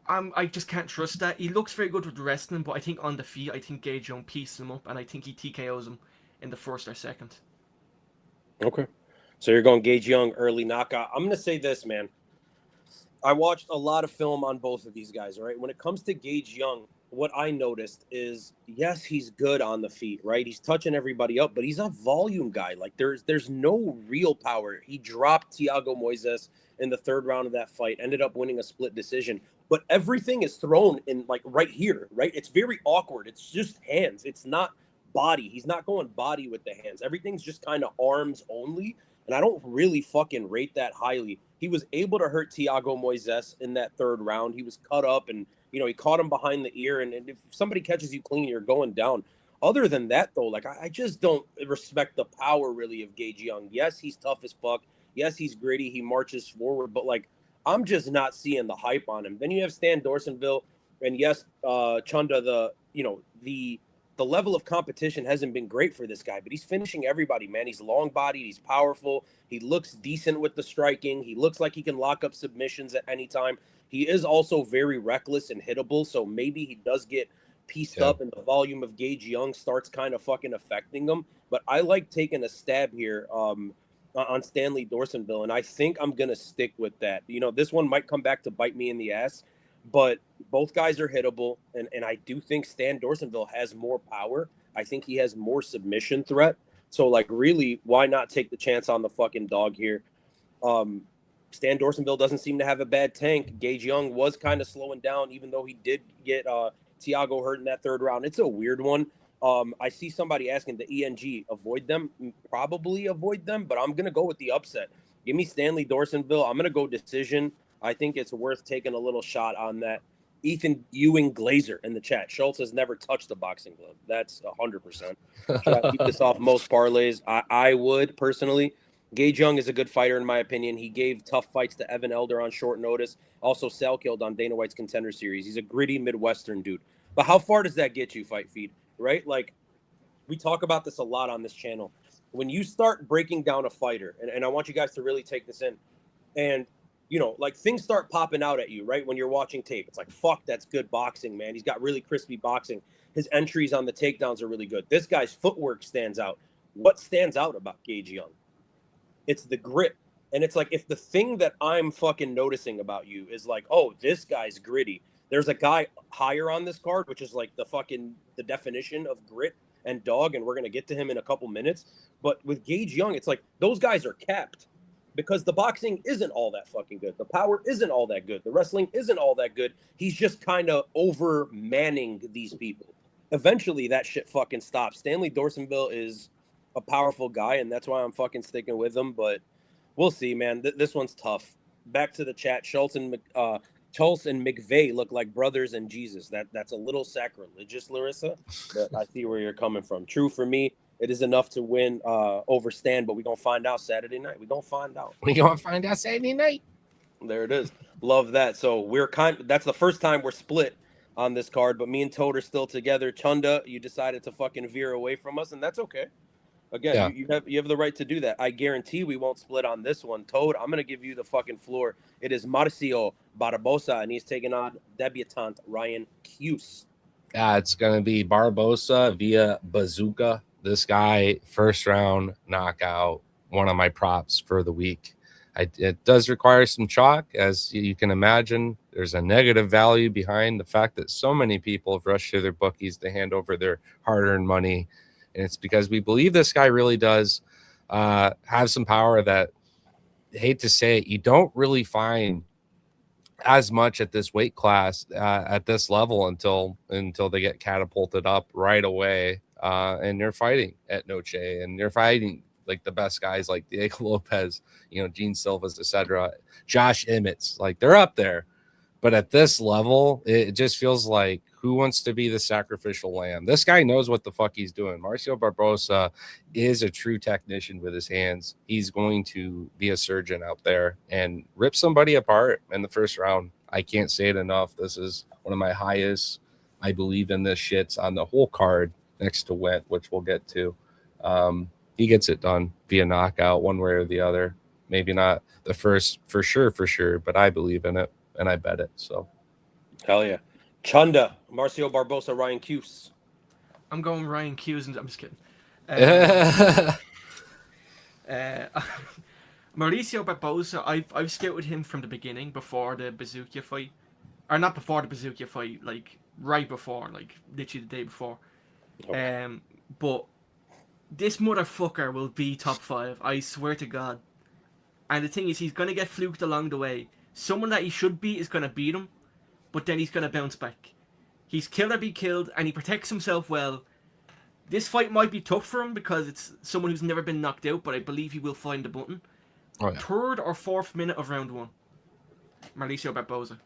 I just can't trust that. He looks very good with the wrestling, but I think on the feet, I think Gage Young pieces him up, and I think he TKOs him in the first or second. Okay. So you're going Gage Young early knockout. I'm gonna say this, man. I watched a lot of film on both of these guys, right? When it comes to Gage Young, what I noticed is, yes, he's good on the feet, right? He's touching everybody up, but he's a volume guy. Like there's no real power. He dropped Thiago Moises in the 3rd round of that fight, ended up winning a split decision. But everything is thrown in like right here, right? It's very awkward. It's just hands. It's not body. He's not going body with the hands. Everything's just kind of arms only. And I don't really fucking rate that highly. He was able to hurt Thiago Moises in that 3rd round. He was cut up and, you know, he caught him behind the ear. And if somebody catches you clean, you're going down. Other than that, though, like I just don't respect the power really of Gage Young. Yes, he's tough as fuck. Yes, he's gritty. He marches forward. But like, I'm just not seeing the hype on him. Then you have Stan Dorsonville. And yes, Chunda, the level of competition hasn't been great for this guy, but he's finishing everybody, man. He's long-bodied. He's powerful. He looks decent with the striking. He looks like he can lock up submissions at any time. He is also very reckless and hittable, so maybe he does get pieced up and the volume of Gage Young starts kind of fucking affecting him. But I like taking a stab here on Stanley Dorsonville, and I think I'm going to stick with that. You know, this one might come back to bite me in the ass, but both guys are hittable, and I do think Stan Dorsonville has more power. I think he has more submission threat. So, like, really, why not take the chance on the fucking dog here? Stan Dorsonville doesn't seem to have a bad tank. Gage Young was kind of slowing down, even though he did get Thiago hurt in that 3rd round. It's a weird one. I see somebody asking the ENG, avoid them? Probably avoid them, but I'm going to go with the upset. Give me Stanley Dorsonville. I'm going to go decision. I think it's worth taking a little shot on that. Ethan Ewing Glazer in the chat. Schultz has never touched a boxing glove. That's 100%. Should I keep this off most parlays? I would, personally. Gage Young is a good fighter, in my opinion. He gave tough fights to Evan Elder on short notice. Also, Sal killed on Dana White's Contender Series. He's a gritty Midwestern dude. But how far does that get you, Fight Feed? Right? Like, we talk about this a lot on this channel. When you start breaking down a fighter, and I want you guys to really take this in, and you know, like things start popping out at you, right? When you're watching tape, it's like, fuck, that's good boxing, man. He's got really crispy boxing. His entries on the takedowns are really good. This guy's footwork stands out. What stands out about Gage Young? It's the grip. And it's like, if the thing that I'm fucking noticing about you is like, oh, this guy's gritty. There's a guy higher on this card, which is like the definition of grit and dog. And we're going to get to him in a couple minutes. But with Gage Young, it's like those guys are capped. Because the boxing isn't all that fucking good. The power isn't all that good. The wrestling isn't all that good. He's just kind of over-manning these people. Eventually, that shit fucking stops. Stanley Dorsonville is a powerful guy, and that's why I'm fucking sticking with him. But we'll see, man. This one's tough. Back to the chat. Schultz and McVeigh look like brothers and Jesus. That's a little sacrilegious, Larissa. But I see where you're coming from. True for me. It is enough to win over Stan, but we're going to find out Saturday night. We're going to find out. We're going to find out Saturday night. There it is. Love that. So that's the first time we're split on this card, but me and Toad are still together. Chunda, you decided to fucking veer away from us, and that's okay. Again, yeah. you have the right to do that. I guarantee we won't split on this one. Toad, I'm going to give you the fucking floor. It is Marcio Barbosa, and he's taking on debutant Ryan Cuse. Yeah, it's going to be Barbosa via Bazooka. This guy, first round knockout, one of my props for the week. It does require some chalk, as you can imagine. There's a negative value behind the fact that so many people have rushed to their bookies to hand over their hard-earned money. And it's because we believe this guy really does have some power that, I hate to say it, you don't really find as much at this weight class at this level until they get catapulted up right away. and you're fighting at Noche, and you're fighting like the best guys like Diego Lopez, Gene Silvas, etc. Josh Emmett's, like they're up there. But at this level, it just feels like who wants to be the sacrificial lamb? This guy knows what the fuck he's doing. Marcio Barbosa is a true technician with his hands. He's going to be a surgeon out there and rip somebody apart in the first round. I can't say it enough. This is one of my highest, I believe in this shits on the whole card next to Went, which we'll get to. He gets it done via knockout one way or the other. Maybe not the first for sure, but I believe in it. And I bet it. So, hell yeah. Chunda, Marcio Barbosa, Ryan Cuse. I'm going Ryan Cuse, and I'm just kidding. Mauricio Barbosa, I've scouted him from the beginning, before the Bazooka fight, or not before the Bazooka fight, like right before, like literally the day before. Okay. But this motherfucker will be top 5. I swear to God. And the thing is, he's gonna get fluked along the way. Someone that he should beat is going to beat him, but then he's going to bounce back. He's kill or be killed, and he protects himself well. This fight might be tough for him because it's someone who's never been knocked out, but I believe he will find the button. Oh, yeah. 3rd or 4th minute of round 1. Mauricio Barbosa.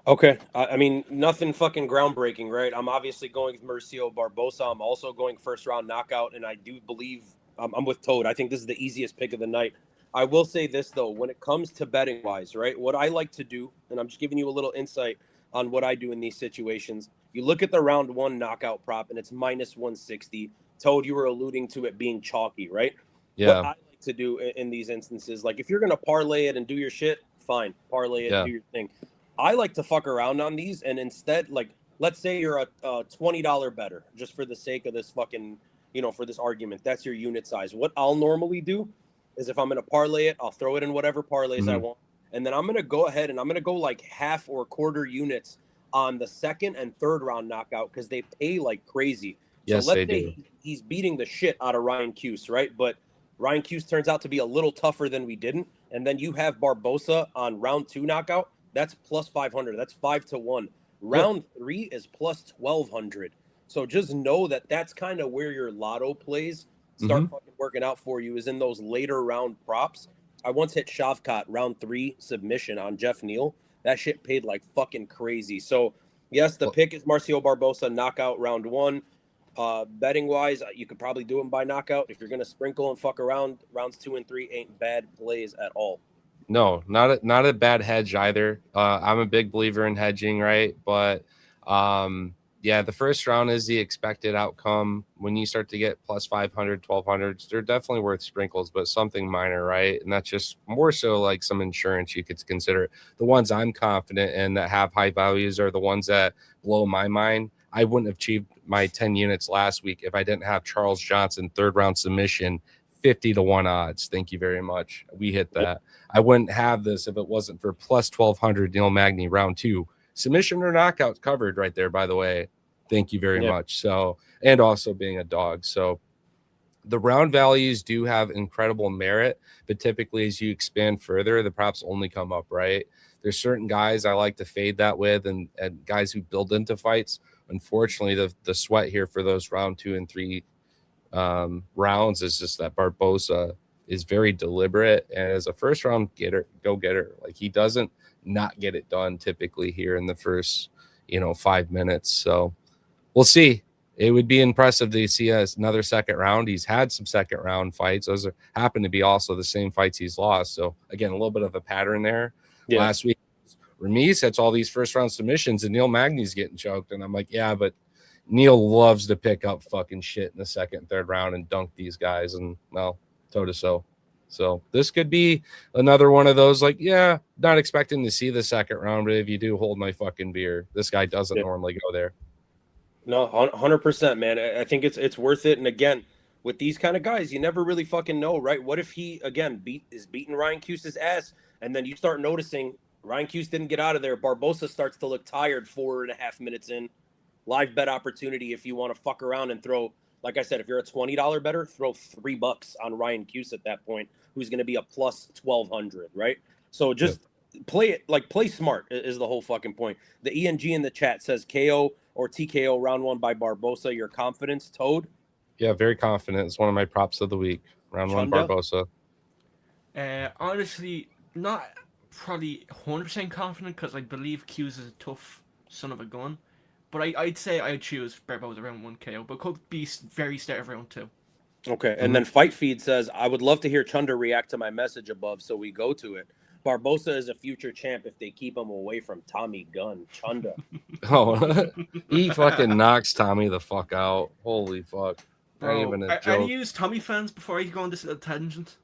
Okay. I mean, nothing fucking groundbreaking, right? I'm obviously going with Mauricio Barbosa. I'm also going first round knockout, and I do believe I'm with Toad. I think this is the easiest pick of the night. I will say this, though, when it comes to betting wise, right, what I like to do, and I'm just giving you a little insight on what I do in these situations. You look at the round 1 knockout prop, and it's minus 160. Toad, you were alluding to it being chalky, right? Yeah. What I like to do in these instances, like if you're going to parlay it and do your shit, fine. Parlay it, do your thing. I like to fuck around on these, and instead, like, let's say you're a $20 better, just for the sake of this fucking, for this argument. That's your unit size. What I'll normally do is if I'm going to parlay it, I'll throw it in whatever parlays I want. And then I'm going to go ahead and I'm going to go like half or quarter units on the 2nd and 3rd round knockout because they pay like crazy. Yes, so let's say he's beating the shit out of Ryan Cuse, right? But Ryan Cuse turns out to be a little tougher than we didn't. And then you have Barbosa on round 2 knockout. That's plus 500. That's 5-1. Round 3 is plus 1,200. So just know that that's kind of where your lotto plays start fucking working out for you, is in those later round props. I once hit Shavkat round 3 submission on Jeff Neal. That shit paid like fucking crazy. So yes, the pick is Marcio Barbosa knockout round 1. Betting wise, you could probably do him by knockout. If you're gonna sprinkle and fuck around, rounds 2 and 3 ain't bad plays at all. No, not a bad hedge either. I'm a big believer in hedging, right? But yeah, the first round is the expected outcome. When you start to get plus 500, 1,200, they're definitely worth sprinkles, but something minor, right? And that's just more so like some insurance you could consider. The ones I'm confident in that have high values are the ones that blow my mind. I wouldn't have achieved my 10 units last week if I didn't have Charles Johnson 3rd round submission, 50-1 odds. Thank you very much. We hit that. I wouldn't have this if it wasn't for plus 1,200 Neil Magny round 2. Submission or knockout covered right there, by the way. Thank you very much. So, and also being a dog. So the round values do have incredible merit, but typically as you expand further, the props only come up, right? There's certain guys I like to fade that with, and guys who build into fights. Unfortunately, the sweat here for those round 2 and 3 rounds is just that Barbosa is very deliberate, and as a first round go-getter, like he doesn't not get it done typically here in the first 5 minutes. So we'll see. It would be impressive to see another second round. He's had some second round fights. Those happen to be also the same fights he's lost. So again, a little bit of a pattern there. Last week Ramirez hits all these first round submissions and Neil Magny's getting choked, and I'm like, yeah, but Neil loves to pick up fucking shit in the 2nd and 3rd round and dunk these guys, and well, toe to toe. So this could be another one of those, like, yeah, not expecting to see the 2nd round, but if you do, hold my fucking beer. This guy doesn't normally go there. No, 100%, man. I think it's worth it. And again, with these kind of guys, you never really fucking know, right? What if he, again, beating Ryan Cuse's ass, and then you start noticing Ryan Cuse didn't get out of there. Barbosa starts to look tired 4.5 minutes in. Live bet opportunity if you want to fuck around and throw, like I said, if you're a $20 better, throw $3 on Ryan Cuse at that point, who's going to be a plus 1,200, right? So just play it, like play smart is the whole fucking point. The ENG in the chat says KO or TKO round 1 by Barbosa. Your confidence, Toad? Yeah, very confident. It's one of my props of the week. Round 1 Chunda? Barbosa. Honestly, not probably 100% confident because I believe Q's is a tough son of a gun. But I'd say I'd choose Barbosa round 1 KO, but could be very start of round 2. Okay, and then Fight Feed says, I would love to hear Chunda react to my message above, so we go to it. Barbosa is a future champ if they keep him away from Tommy Gunn. Chunda. Oh, he fucking knocks Tommy the fuck out. Holy fuck. Not Bro, even a are joke. you Tommy fans before I go on this little tangent?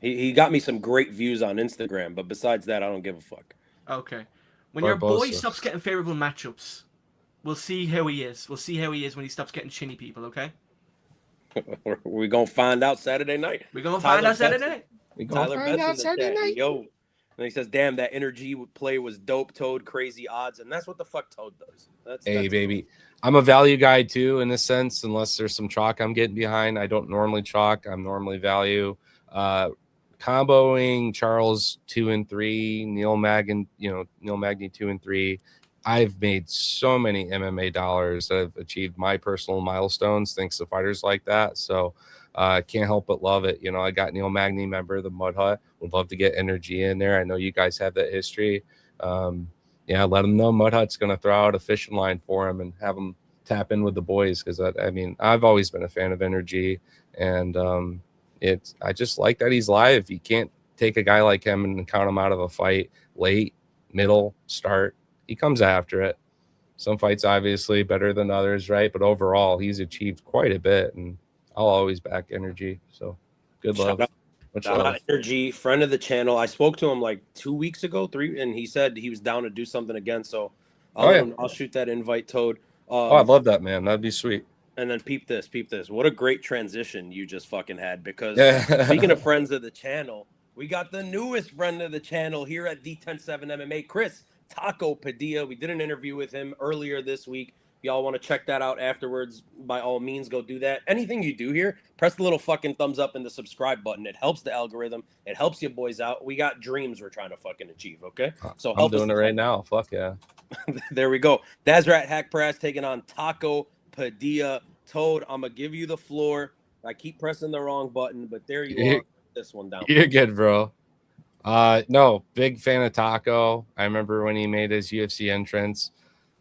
He got me some great views on Instagram, but besides that, I don't give a fuck. Okay. When your boy Barbosa. stops getting favorable matchups, we'll see how he is. We'll see how he is when he stops getting chinny people, okay? We're going to find out Saturday night. We're going to find out Saturday night. Tyler Betts in the chat. Yo. And he says, damn, that energy play was dope, Toad. Crazy odds. And that's what the fuck Toad does. That's baby. I'm a value guy, too, in a sense, unless there's some chalk I'm getting behind. I don't normally chalk. I'm normally value. Comboing Charles 2 and 3, Neil Magny 2 and 3. I've made so many MMA dollars that have achieved my personal milestones thanks to fighters like that. So I can't help but love it. I got Neil Magny, member of the Mud Hut. Would love to get energy in there. I know you guys have that history. Let him know Mud Hut's going to throw out a fishing line for him and have him tap in with the boys. Because I've always been a fan of energy, and I just like that he's live. You can't take a guy like him and count him out of a fight late, middle, start. He comes after it. Some fights obviously better than others, right? But overall, he's achieved quite a bit, and I'll always back energy. So good love. Shout out Energy, friend of the channel. I spoke to him like 2 weeks ago, and he said he was down to do something again. So I'll shoot that invite, Toad. I'd love that, man. That'd be sweet. And then peep this. What a great transition you just fucking had. Because speaking of friends of the channel, we got the newest friend of the channel here at the 10-7 MMA, Chris Taco Padilla. We did an interview with him earlier this week. If y'all want to check that out afterwards, by all means, go do that. Anything you do here, press the little fucking thumbs up and the subscribe button. It helps the algorithm. It helps you boys out. We got dreams we're trying to fucking achieve, okay? So I'm doing it right now. Fuck yeah. There we go. Nasrat Haqparast taking on Taco Padilla. Toad, I'm going to give you the floor. I keep pressing the wrong button, but there you are. This one down. You're good, bro. No, big fan of Taco. I remember when he made his UFC entrance.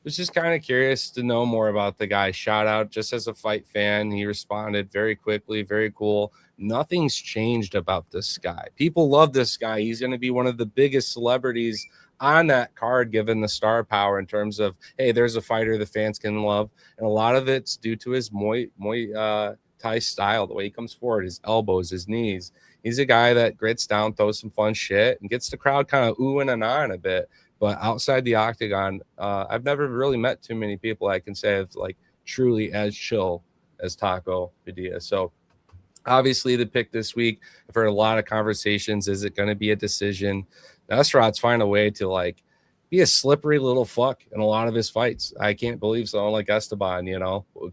Was just kind of curious to know more about the guy. Shout out just as a fight fan. He responded very quickly, very cool. Nothing's changed about this guy. People love this guy. He's going to be one of the biggest celebrities on that card, given the star power in terms of, hey, there's a fighter the fans can love. And a lot of it's due to his Muay Thai style, the way he comes forward, his elbows, his knees. He's a guy that grits down, throws some fun shit, and gets the crowd kind of oohing and ahhing a bit. But outside the octagon, I've never really met too many people I can say have like truly as chill as Taco Padilla. So obviously the pick this week, I've heard a lot of conversations. Is it going to be a decision? Nasrat's find a way to like be a slippery little fuck in a lot of his fights. I can't believe someone like Esteban,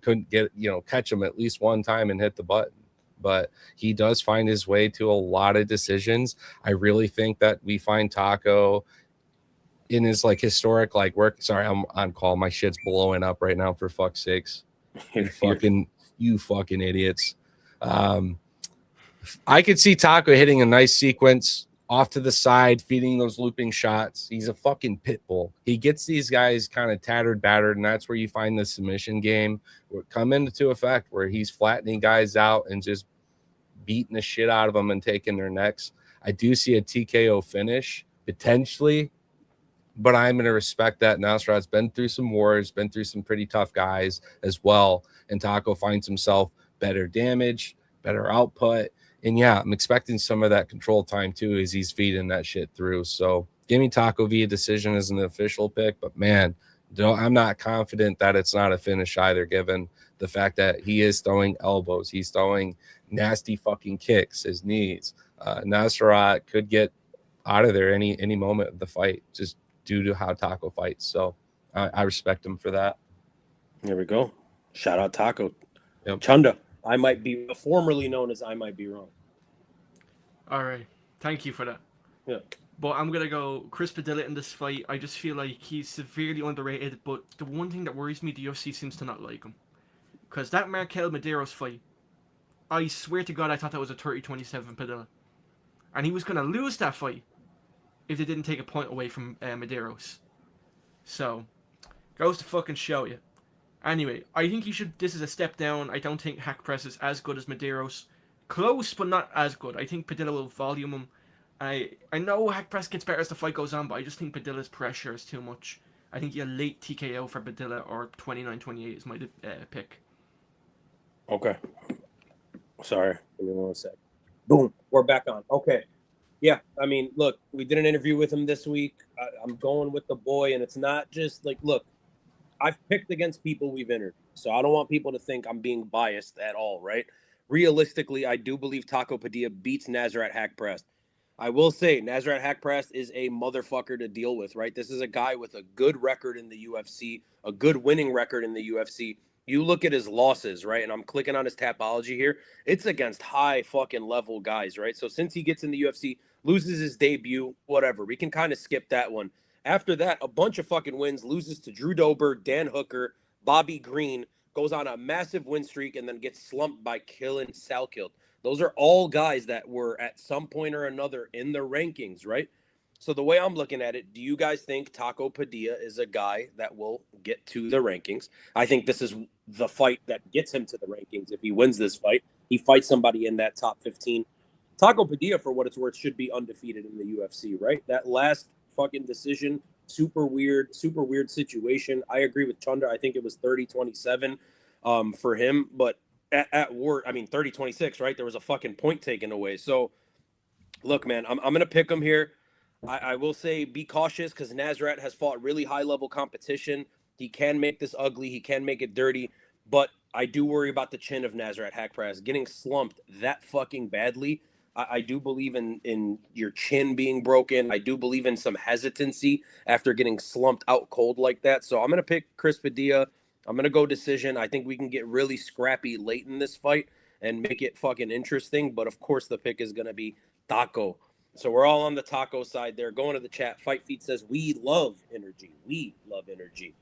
couldn't get, catch him at least one time and hit the button. But he does find his way to a lot of decisions. I really think that we find Taco in his like historic like work. Sorry, I'm on call. My shit's blowing up right now, for fuck's sakes. You fucking idiots. I could see Taco hitting a nice sequence off to the side, feeding those looping shots. He's a fucking pit bull. He gets these guys kind of tattered, battered, and that's where you find the submission game come into effect, where he's flattening guys out and just beating the shit out of them and taking their necks. I do see a TKO finish potentially, but I'm going to respect that. Nasrat's been through some wars, been through some pretty tough guys as well, and Taco finds himself better damage, better output. And yeah, I'm expecting some of that control time too as he's feeding that shit through. So give me Taco via decision as an official pick, but man, I'm not confident that it's not a finish either, given the fact that he is throwing elbows. He's throwing nasty fucking kicks, his knees. Nasrat could get out of there any moment of the fight just due to how Taco fights. So I respect him for that. There we go. Shout out Taco. Yep. Chunda. I might be formerly known as I might be wrong. All right. Thank you for that. Yeah. But I'm going to go Chris Padilla in this fight. I just feel like he's severely underrated, but the one thing that worries me, the UFC seems to not like him. Because that Markel Medeiros fight, I swear to God, I thought that was a 30-27 Padilla. And he was going to lose that fight if they didn't take a point away from Medeiros. So, goes to fucking show you. Anyway, I think this is a step down. I don't think Haqparast is as good as Medeiros. Close, but not as good. I think Padilla will volume him. I know Haqparast gets better as the fight goes on, but I just think Padilla's pressure is too much. I think a late TKO for Padilla or 29-28 is my pick. Okay. Sorry. Give me 1 sec. Boom. We're back on. Okay. Yeah. I mean, look, we did an interview with him this week. I'm going with the boy, and it's not just like, look, I've picked against people we've interviewed, so I don't want people to think I'm being biased at all, right? Realistically, I do believe Taco Padilla beats Nasrat Haqparast. I will say Nasrat Haqparast is a motherfucker to deal with, right? This is a guy with a good record in the UFC, a good winning record in the UFC. You look at his losses, right? And I'm clicking on his Tapology here. It's against high fucking level guys, right? So since he gets in the UFC, loses his debut, whatever, we can kind of skip that one. After that, a bunch of fucking wins, loses to Drew Dober, Dan Hooker, Bobby Green, goes on a massive win streak, and then gets slumped by Killen Salkild. Those are all guys that were at some point or another in the rankings, right? So the way I'm looking at it, do you guys think Taco Padilla is a guy that will get to the rankings? I think this is the fight that gets him to the rankings. If he wins this fight, he fights somebody in that top 15. Taco Padilla, for what it's worth, should be undefeated in the UFC, right? That last fucking decision, super weird situation. I agree with Chunda. I think it was 30-27 for him, but at work, I mean 30-26, right? There was a fucking point taken away. So look, man, I'm gonna pick him here. I will say be cautious because Nasrat has fought really high level competition. He can make this ugly, he can make it dirty, but I do worry about the chin of Nasrat Haqparast getting slumped that fucking badly. I do believe in your chin being broken. I do believe in some hesitancy after getting slumped out cold like that. So I'm going to pick Chris Padilla. I'm going to go decision. I think we can get really scrappy late in this fight and make it fucking interesting. But of course, the pick is going to be Taco. So we're all on the Taco side there. Going to the chat. Fight Feet says, we love energy. We love energy.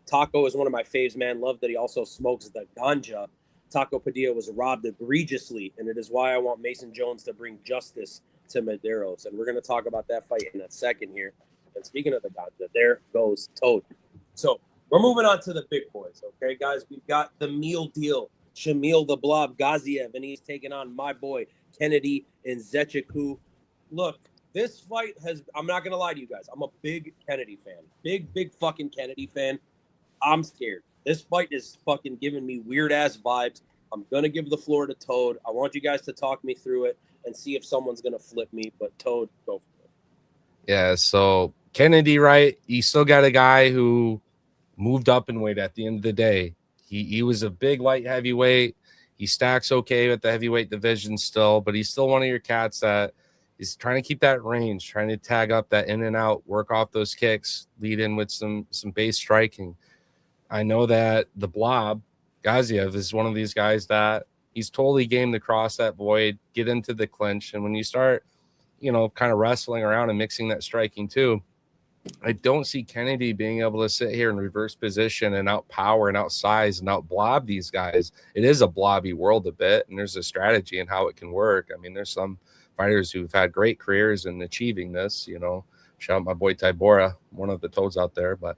Taco is one of my faves, man. Love that he also smokes the ganja. Taco Padilla was robbed egregiously, and it is why I want Mason Jones to bring justice to Medeiros. And we're going to talk about that fight in a second here. And speaking of the ganja, there goes Toad. So we're moving on to the big boys, okay, guys? We've got the meal deal, Shamil the Blob Gaziev, and he's taking on my boy Kennedy Nzechukwu. Look, this fight has – I'm not going to lie to you guys. I'm a big Kennedy fan. Big fucking Kennedy fan. I'm scared. This fight is fucking giving me weird-ass vibes. I'm going to give the floor to Toad. I want you guys to talk me through it and see if someone's going to flip me. But Toad, go for it. Yeah, so Kennedy, right? You still got a guy who moved up in weight at the end of the day. He was a big light heavyweight. He stacks okay with the heavyweight division still, but he's still one of your cats that is trying to keep that range, trying to tag up that in and out, work off those kicks, lead in with some base striking. I know that the Blob, Gaziev, is one of these guys that he's totally game to cross that void, get into the clinch. And when you start, kind of wrestling around and mixing that striking too, I don't see Kennedy being able to sit here in reverse position and outpower and outsize and outblob these guys. It is a blobby world a bit, and there's a strategy in how it can work. I mean, there's some fighters who've had great careers in achieving this, shout out my boy Tybora, one of the Toads out there. But,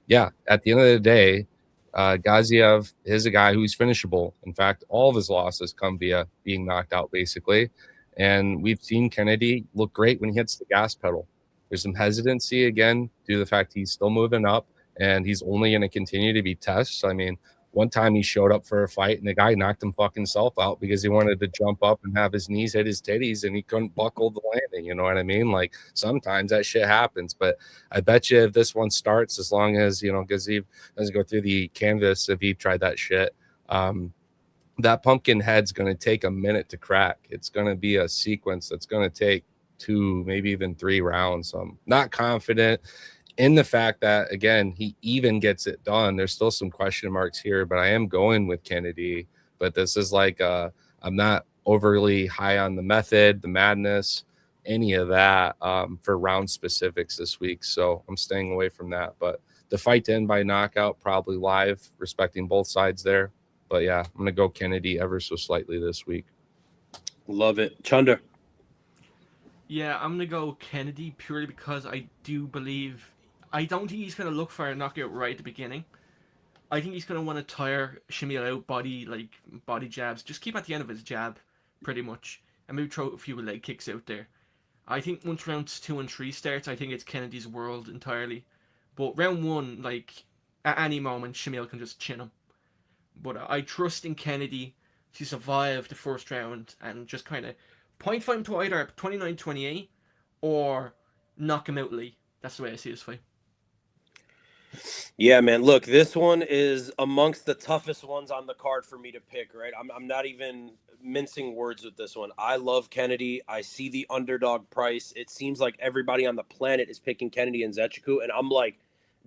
yeah, at the end of the day, Gaziev is a guy who's finishable. In fact, all of his losses come via being knocked out, basically. And we've seen Kennedy look great when he hits the gas pedal. There's some hesitancy, again, due to the fact he's still moving up, and he's only going to continue to be tests. I mean, one time he showed up for a fight, and the guy knocked him fucking self out because he wanted to jump up and have his knees hit his titties, and he couldn't buckle the landing. You know what I mean? Like, sometimes that shit happens. But I bet you if this one starts, as long as, Gaziev doesn't go through the canvas, if he tried that shit, that pumpkin head's going to take a minute to crack. It's going to be a sequence that's going to take 2, maybe even 3 rounds. So I'm not confident in the fact that, again, he even gets it done. There's still some question marks here, but I am going with Kennedy. But this is like, I'm not overly high on the method, the madness. any of that for round specifics this week. So I'm staying away from that. But the fight to end by knockout, probably live, respecting both sides there. But yeah, I'm going to go Kennedy ever so slightly this week. Love it. Chunder. Yeah, I'm gonna go Kennedy purely because I do believe I don't think he's gonna look for a knockout right at the beginning. I think he's gonna want to tire Shamil out, body jabs. Just keep at the end of his jab, pretty much, and maybe throw a few leg kicks out there. I think once rounds 2 and 3 starts, I think it's Kennedy's world entirely. But round 1, like at any moment, Shamil can just chin him. But I trust in Kennedy to survive the first round and just kind of point fight him to either 29-28 or knock him out late. That's the way I see this fight. Yeah, man. Look, this one is amongst the toughest ones on the card for me to pick, right? I'm not even mincing words with this one. I love Kennedy. I see the underdog price. It seems like everybody on the planet is picking Kennedy and Zechiku, and I'm like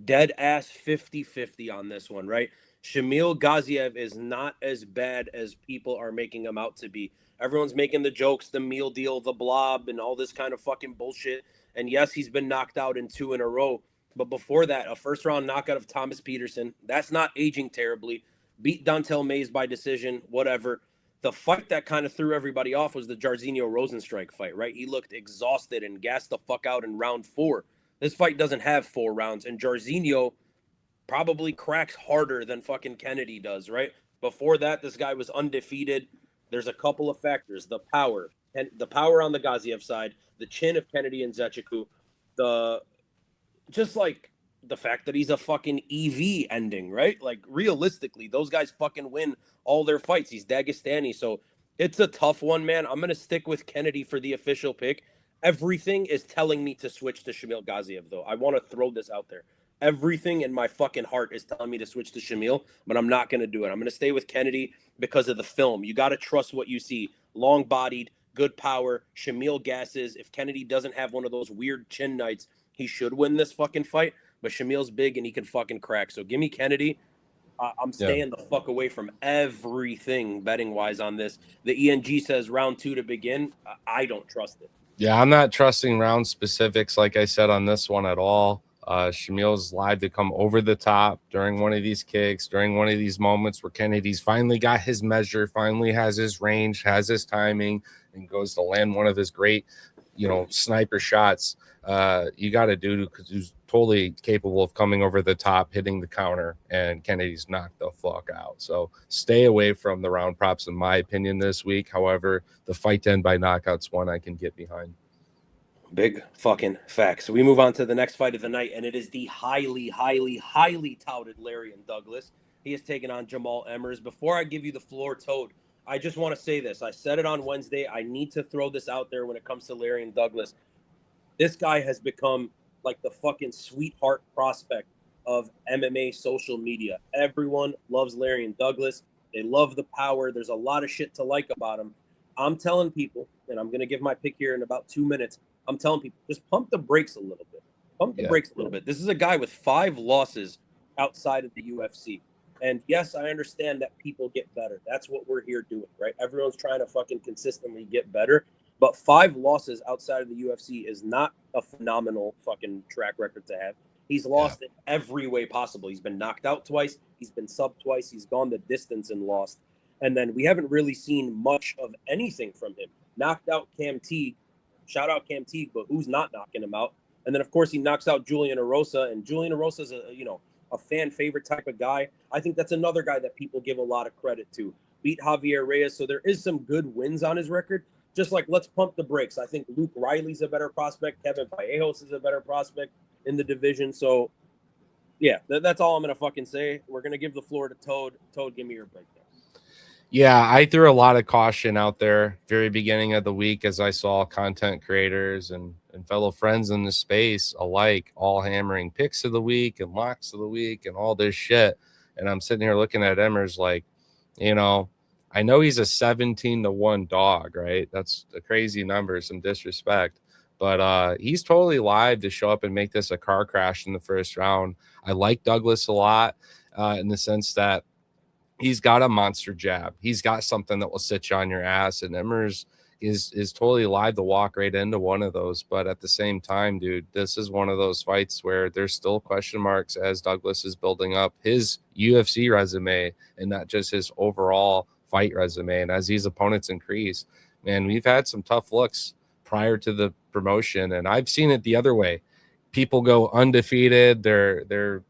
dead ass 50-50 on this one, right? Shamil Gaziev is not as bad as people are making him out to be. Everyone's making the jokes, the meal deal, the blob, and all this kind of fucking bullshit. And yes, he's been knocked out in 2 in a row. But before that, a first-round knockout of Thomas Peterson. That's not aging terribly. Beat Dontel Mays by decision, whatever. The fight that kind of threw everybody off was the Jairzinho Rosenstrike fight, right? He looked exhausted and gassed the fuck out in round 4. This fight doesn't have 4 rounds, and Jairzinho probably cracks harder than fucking Kennedy does, right? Before that, this guy was undefeated. There's a couple of factors. The power on the Gaziev side, the chin of Kennedy and Zechiku, just like the fact that he's a fucking EV ending, right? Like realistically, those guys fucking win all their fights. He's Dagestani. So it's a tough one, man. I'm going to stick with Kennedy for the official pick. Everything is telling me to switch to Shamil Gaziev, though. I want to throw this out there. Everything in my fucking heart is telling me to switch to Shamil, but I'm not going to do it. I'm going to stay with Kennedy because of the film. You got to trust what you see. Long-bodied, good power, Shamil gasses. If Kennedy doesn't have one of those weird chin nights, he should win this fucking fight. But Shamil's big and he can fucking crack. So give me Kennedy. I'm staying the fuck away from everything betting-wise on this. The ENG says round 2 to begin. I don't trust it. Yeah, I'm not trusting round specifics, like I said, on this one at all. Shamil's live to come over the top during one of these kicks, during one of these moments where Kennedy's finally got his measure, finally has his range, has his timing, and goes to land one of his great, sniper shots. You got a dude who's totally capable of coming over the top, hitting the counter, and Kennedy's knocked the fuck out. So stay away from the round props, in my opinion, this week. However, the fight to end by knockouts one I can get behind. Big fucking facts. So we move on to the next fight of the night, and it is the highly, highly, highly touted Larian Douglas. He is taking on Jamal Emmers. Before I give you the floor, Toad, I just want to say this. I said it on Wednesday. I need to throw this out there when it comes to Larian Douglas. This guy has become like the fucking sweetheart prospect of MMA social media. Everyone loves Larian Douglas. They love the power. There's a lot of shit to like about him. I'm telling people, and I'm going to give my pick here in about 2 minutes. I'm telling people, just pump the brakes a little bit. Pump the brakes a little bit. This is a guy with 5 losses outside of the UFC. And yes, I understand that people get better. That's what we're here doing, right? Everyone's trying to fucking consistently get better. But 5 losses outside of the UFC is not a phenomenal fucking track record to have. He's lost in every way possible. He's been knocked out twice. He's been subbed twice. He's gone the distance and lost. And then we haven't really seen much of anything from him. Knocked out Cam Teague. Shout out Cam Teague, but who's not knocking him out? And then, of course, he knocks out Julian Erosa. And Julian Erosa is a fan favorite type of guy. I think that's another guy that people give a lot of credit to. Beat Javier Reyes. So there is some good wins on his record. Just like, let's pump the brakes. I think Luke Riley's a better prospect. Kevin Vallejos is a better prospect in the division. So, yeah, that's all I'm going to fucking say. We're going to give the floor to Toad. Toad, give me your breakdown. Yeah, I threw a lot of caution out there very beginning of the week as I saw content creators and fellow friends in the space alike all hammering picks of the week and locks of the week and all this shit. And I'm sitting here looking at Emmers like, I know he's a 17-1 dog, right? That's a crazy number, some disrespect. But he's totally live to show up and make this a car crash in the first round. I like Douglas a lot in the sense that he's got a monster jab. He's got something that will sit you on your ass. And Emmers is totally alive to walk right into one of those. But at the same time, dude, this is one of those fights where there's still question marks as Douglas is building up his UFC resume and not just his overall fight resume. And as these opponents increase, man, we've had some tough looks prior to the promotion, and I've seen it the other way. People go undefeated, they're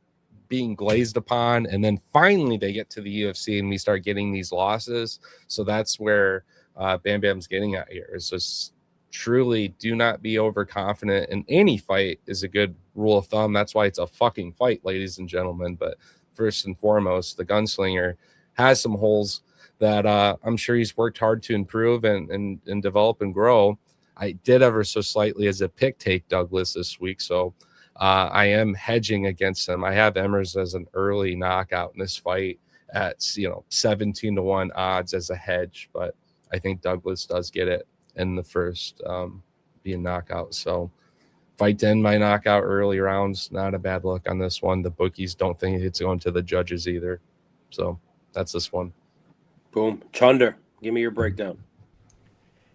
being glazed upon, and then finally they get to the UFC and we start getting these losses. So that's where Bam Bam's getting at here. Is just truly do not be overconfident in any fight is a good rule of thumb. That's why it's a fucking fight, ladies and gentlemen. But first and foremost, the gunslinger has some holes that I'm sure he's worked hard to improve and develop and grow. I did ever so slightly as a pick take Douglas this week, so I am hedging against him. I have Emmers as an early knockout in this fight at 17-1 odds as a hedge, but I think Douglas does get it in the first being knockout. So fight to end my knockout early rounds, not a bad look on this one. The bookies don't think it's going to the judges either. So that's this one. Boom. Chunder, give me your breakdown.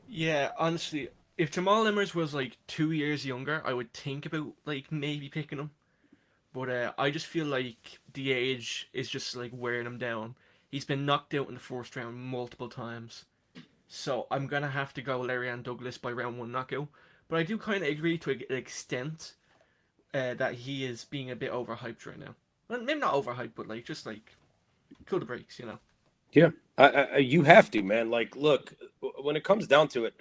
Yeah, honestly, if Jamal Emmers was like 2 years younger, I would think about like maybe picking him. But I just feel like the age is just like wearing him down. He's been knocked out in the first round multiple times. So I'm going to have to go Larian Douglas by round 1 knockout. But I do kind of agree to an extent that he is being a bit overhyped right now. Well, maybe not overhyped, but like just like cool the breaks, you know. Yeah, you have to, man. Like, look, when it comes down to it,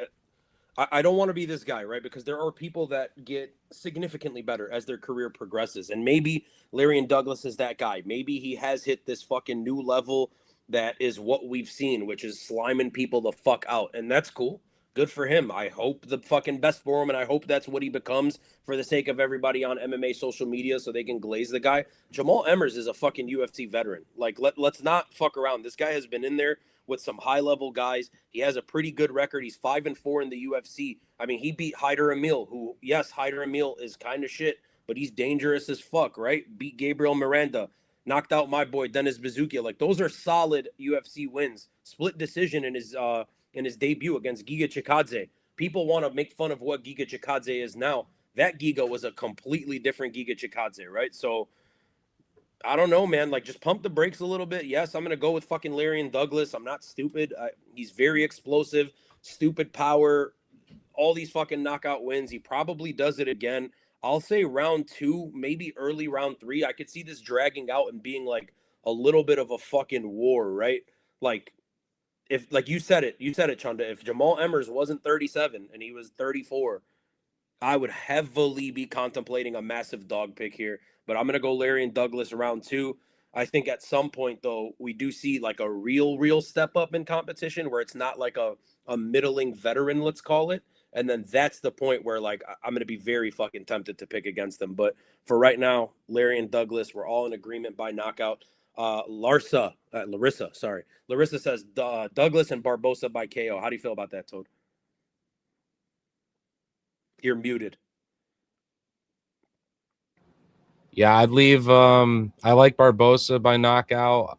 I don't want to be this guy, right? Because there are people that get significantly better as their career progresses. And maybe Larian Douglas is that guy. Maybe he has hit this fucking new level that is what we've seen, which is sliming people the fuck out. And that's cool. Good for him. I hope the fucking best for him, and I hope that's what he becomes for the sake of everybody on MMA social media so they can glaze the guy. Jamal Emmers is a fucking UFC veteran. Like, let's not fuck around. This guy has been in there with some high-level guys. He has a pretty good record. He's 5-4 in the UFC. I mean, he beat Haider Emil, who, yes, Haider Emil is kind of shit, but he's dangerous as fuck, right? Beat Gabriel Miranda. Knocked out my boy, Dennis Bazukia. Like, those are solid UFC wins. Split decision in his debut against Giga Chikadze. People want to make fun of what Giga Chikadze is now. That Giga was a completely different Giga Chikadze, right? So, I don't know, man. Like, just pump the brakes a little bit. Yes, I'm going to go with fucking Larian Douglas. I'm not stupid. He's very explosive, stupid power, all these fucking knockout wins. He probably does it again. I'll say round 2, maybe early round 3. I could see this dragging out and being like a little bit of a fucking war, right? Like, if, like you said it, Chunda, if Jamal Emmers wasn't 37 and he was 34, I would heavily be contemplating a massive dog pick here. But I'm going to go Larian Douglas round 2. I think at some point, though, we do see like a real step up in competition where it's not like a middling veteran, let's call it. And then that's the point where, like, I'm going to be very fucking tempted to pick against them. But for right now, Larian Douglas, we're all in agreement by knockout. Larissa says Douglas and Barbosa by KO. How do you feel about that, Toad? You're muted. Yeah, I'd leave. I like Barbosa by knockout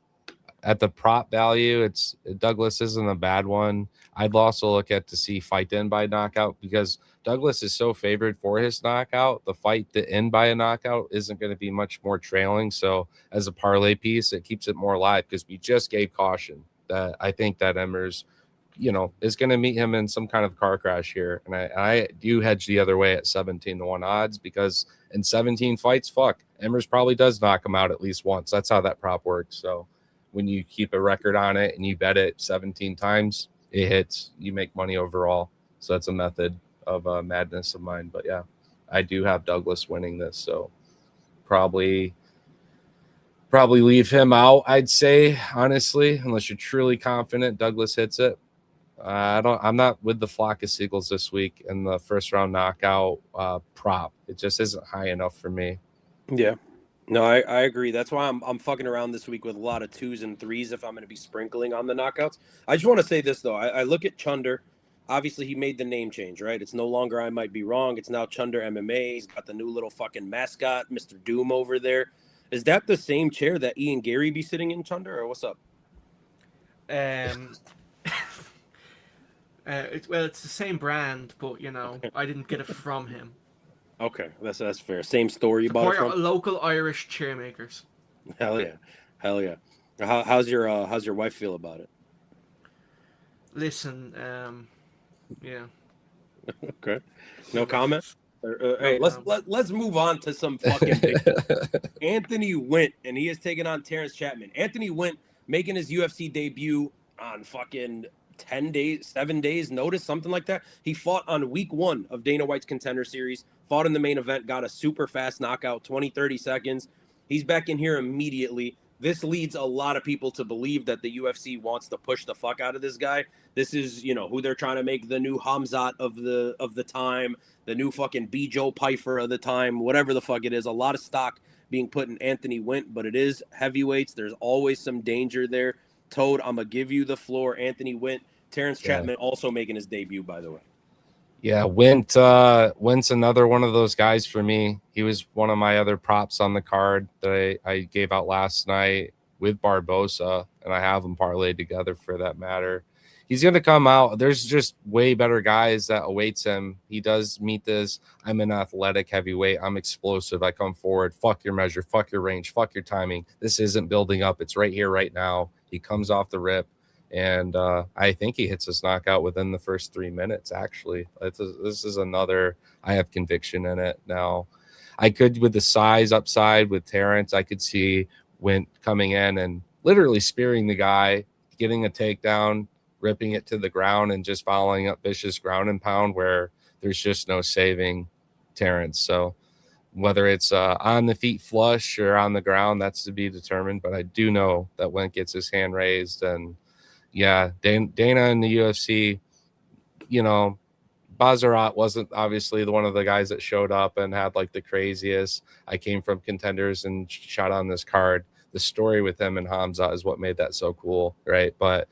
at the prop value. Douglas isn't a bad one. I'd also look at to see fight in by knockout because Douglas is so favored for his knockout. The fight to end by a knockout isn't going to be much more trailing. So as a parlay piece, it keeps it more alive because we just gave caution that I think that Emmers, is going to meet him in some kind of car crash here. And I do hedge the other way at 17-1 odds because in 17 fights, Emmers probably does knock him out at least once. That's how that prop works. So when you keep a record on it and you bet it 17 times, it hits, you make money overall. So that's a method of madness of mine. But yeah, I do have Douglas winning this. So probably leave him out, I'd say, honestly, unless you're truly confident Douglas hits it. I'm not with the flock of seagulls this week in the first round knockout prop. It just isn't high enough for me. Yeah. No, I agree. That's why I'm fucking around this week with a lot of 2s and 3s if I'm going to be sprinkling on the knockouts. I just want to say this, though. I look at Chunder. Obviously, he made the name change, right? It's no longer I Might Be Wrong. It's now Chunder MMA. He's got the new little fucking mascot, Mr. Doom, over there. Is that the same chair that Ian Gary be sitting in, Chunder, or what's up? It's the same brand, but I didn't get it from him. Okay, that's fair. Same store you bought it Support from? local Irish chair makers. Hell yeah, hell yeah. How's your wife feel about it? Listen, yeah, Okay, no comment. no Hey, let's comment. let's move on to some fucking baseball. Anthony Wint, and he is taking on Terrence Chapman. Anthony Wint making his UFC debut on fucking 10 days, 7 days notice, something like that. He fought on week 1 of Dana White's Contender Series, fought in the main event, got a super fast knockout, 20, 30 seconds. He's back in here immediately. This leads a lot of people to believe that the UFC wants to push the fuck out of this guy. This is, who they're trying to make the new Hamzat of the time, the new fucking B. Joe Pyfer of the time, whatever the fuck it is. A lot of stock being put in Anthony Wint, but it is heavyweights. There's always some danger there. Toad, I'm going to give you the floor. Anthony Wint, Terrence Chapman also making his debut, by the way. Yeah, Wint's another one of those guys for me. He was one of my other props on the card that I gave out last night with Barbosa, and I have them parlayed together for that matter. He's going to come out. There's just way better guys that awaits him. He does meet this. I'm an athletic heavyweight. I'm explosive. I come forward. Fuck your measure. Fuck your range. Fuck your timing. This isn't building up. It's right here, right now. He comes off the rip. And I think he hits his knockout within the first 3 minutes, actually. This is another, I have conviction in it. Now, I could, with the size upside with Terrence, I could see Wint coming in and literally spearing the guy, getting a takedown, ripping it to the ground, and just following up vicious ground and pound where there's just no saving Terrence. So whether it's on the feet flush or on the ground, that's to be determined. But I do know that Wint gets his hand raised, and yeah, Dana in the UFC, Bazarat wasn't obviously one of the guys that showed up and had like the craziest. I came from Contenders and shot on this card. The story with him and Hamza is what made that so cool, right? But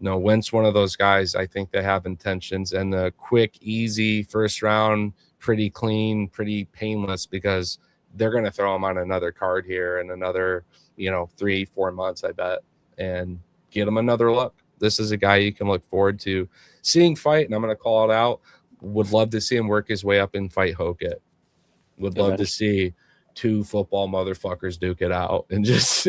no, Wint's one of those guys. I think they have intentions, and the quick, easy first round, pretty clean, pretty painless, because they're going to throw him on another card here in another, 3-4 months, I bet, and get him another look. This is a guy you can look forward to seeing fight, and I'm going to call it out. Would love to see him work his way up and fight Hokit. Would love to see two football motherfuckers duke it out and just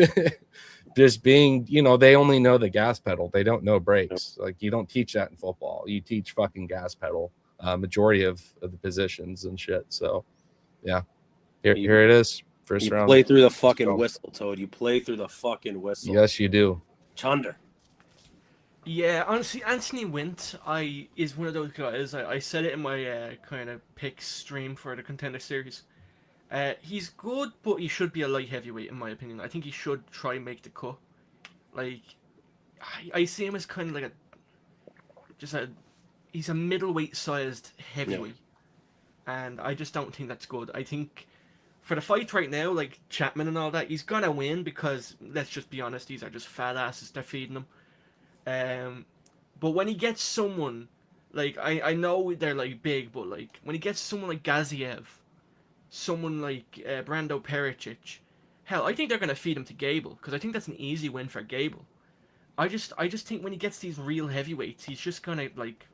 being, they only know the gas pedal. They don't know brakes. Like, you don't teach that in football. You teach fucking gas pedal, majority of the positions and shit. So, yeah, here it is. First round. Play through the fucking whistle, Toad. You play through the fucking whistle. Yes, you do. Chunder. Yeah, honestly, Anthony Wint is one of those guys. I said it in my kind of picks stream for the Contender Series. He's good, but he should be a light heavyweight, in my opinion. I think he should try and make the cut. Like, I see him as kind of like he's a middleweight sized heavyweight. Yeah. And I just don't think that's good. I think for the fight right now, like Chapman and all that, he's gonna win because, let's just be honest, these are just fat asses they're feeding him. But when he gets someone, like, I know they're like big, but like when he gets someone like Gaziev, someone like Brando Pericic, hell, I think they're gonna feed him to Gable, because I think that's an easy win for Gable. I just think when he gets these real heavyweights, he's just gonna like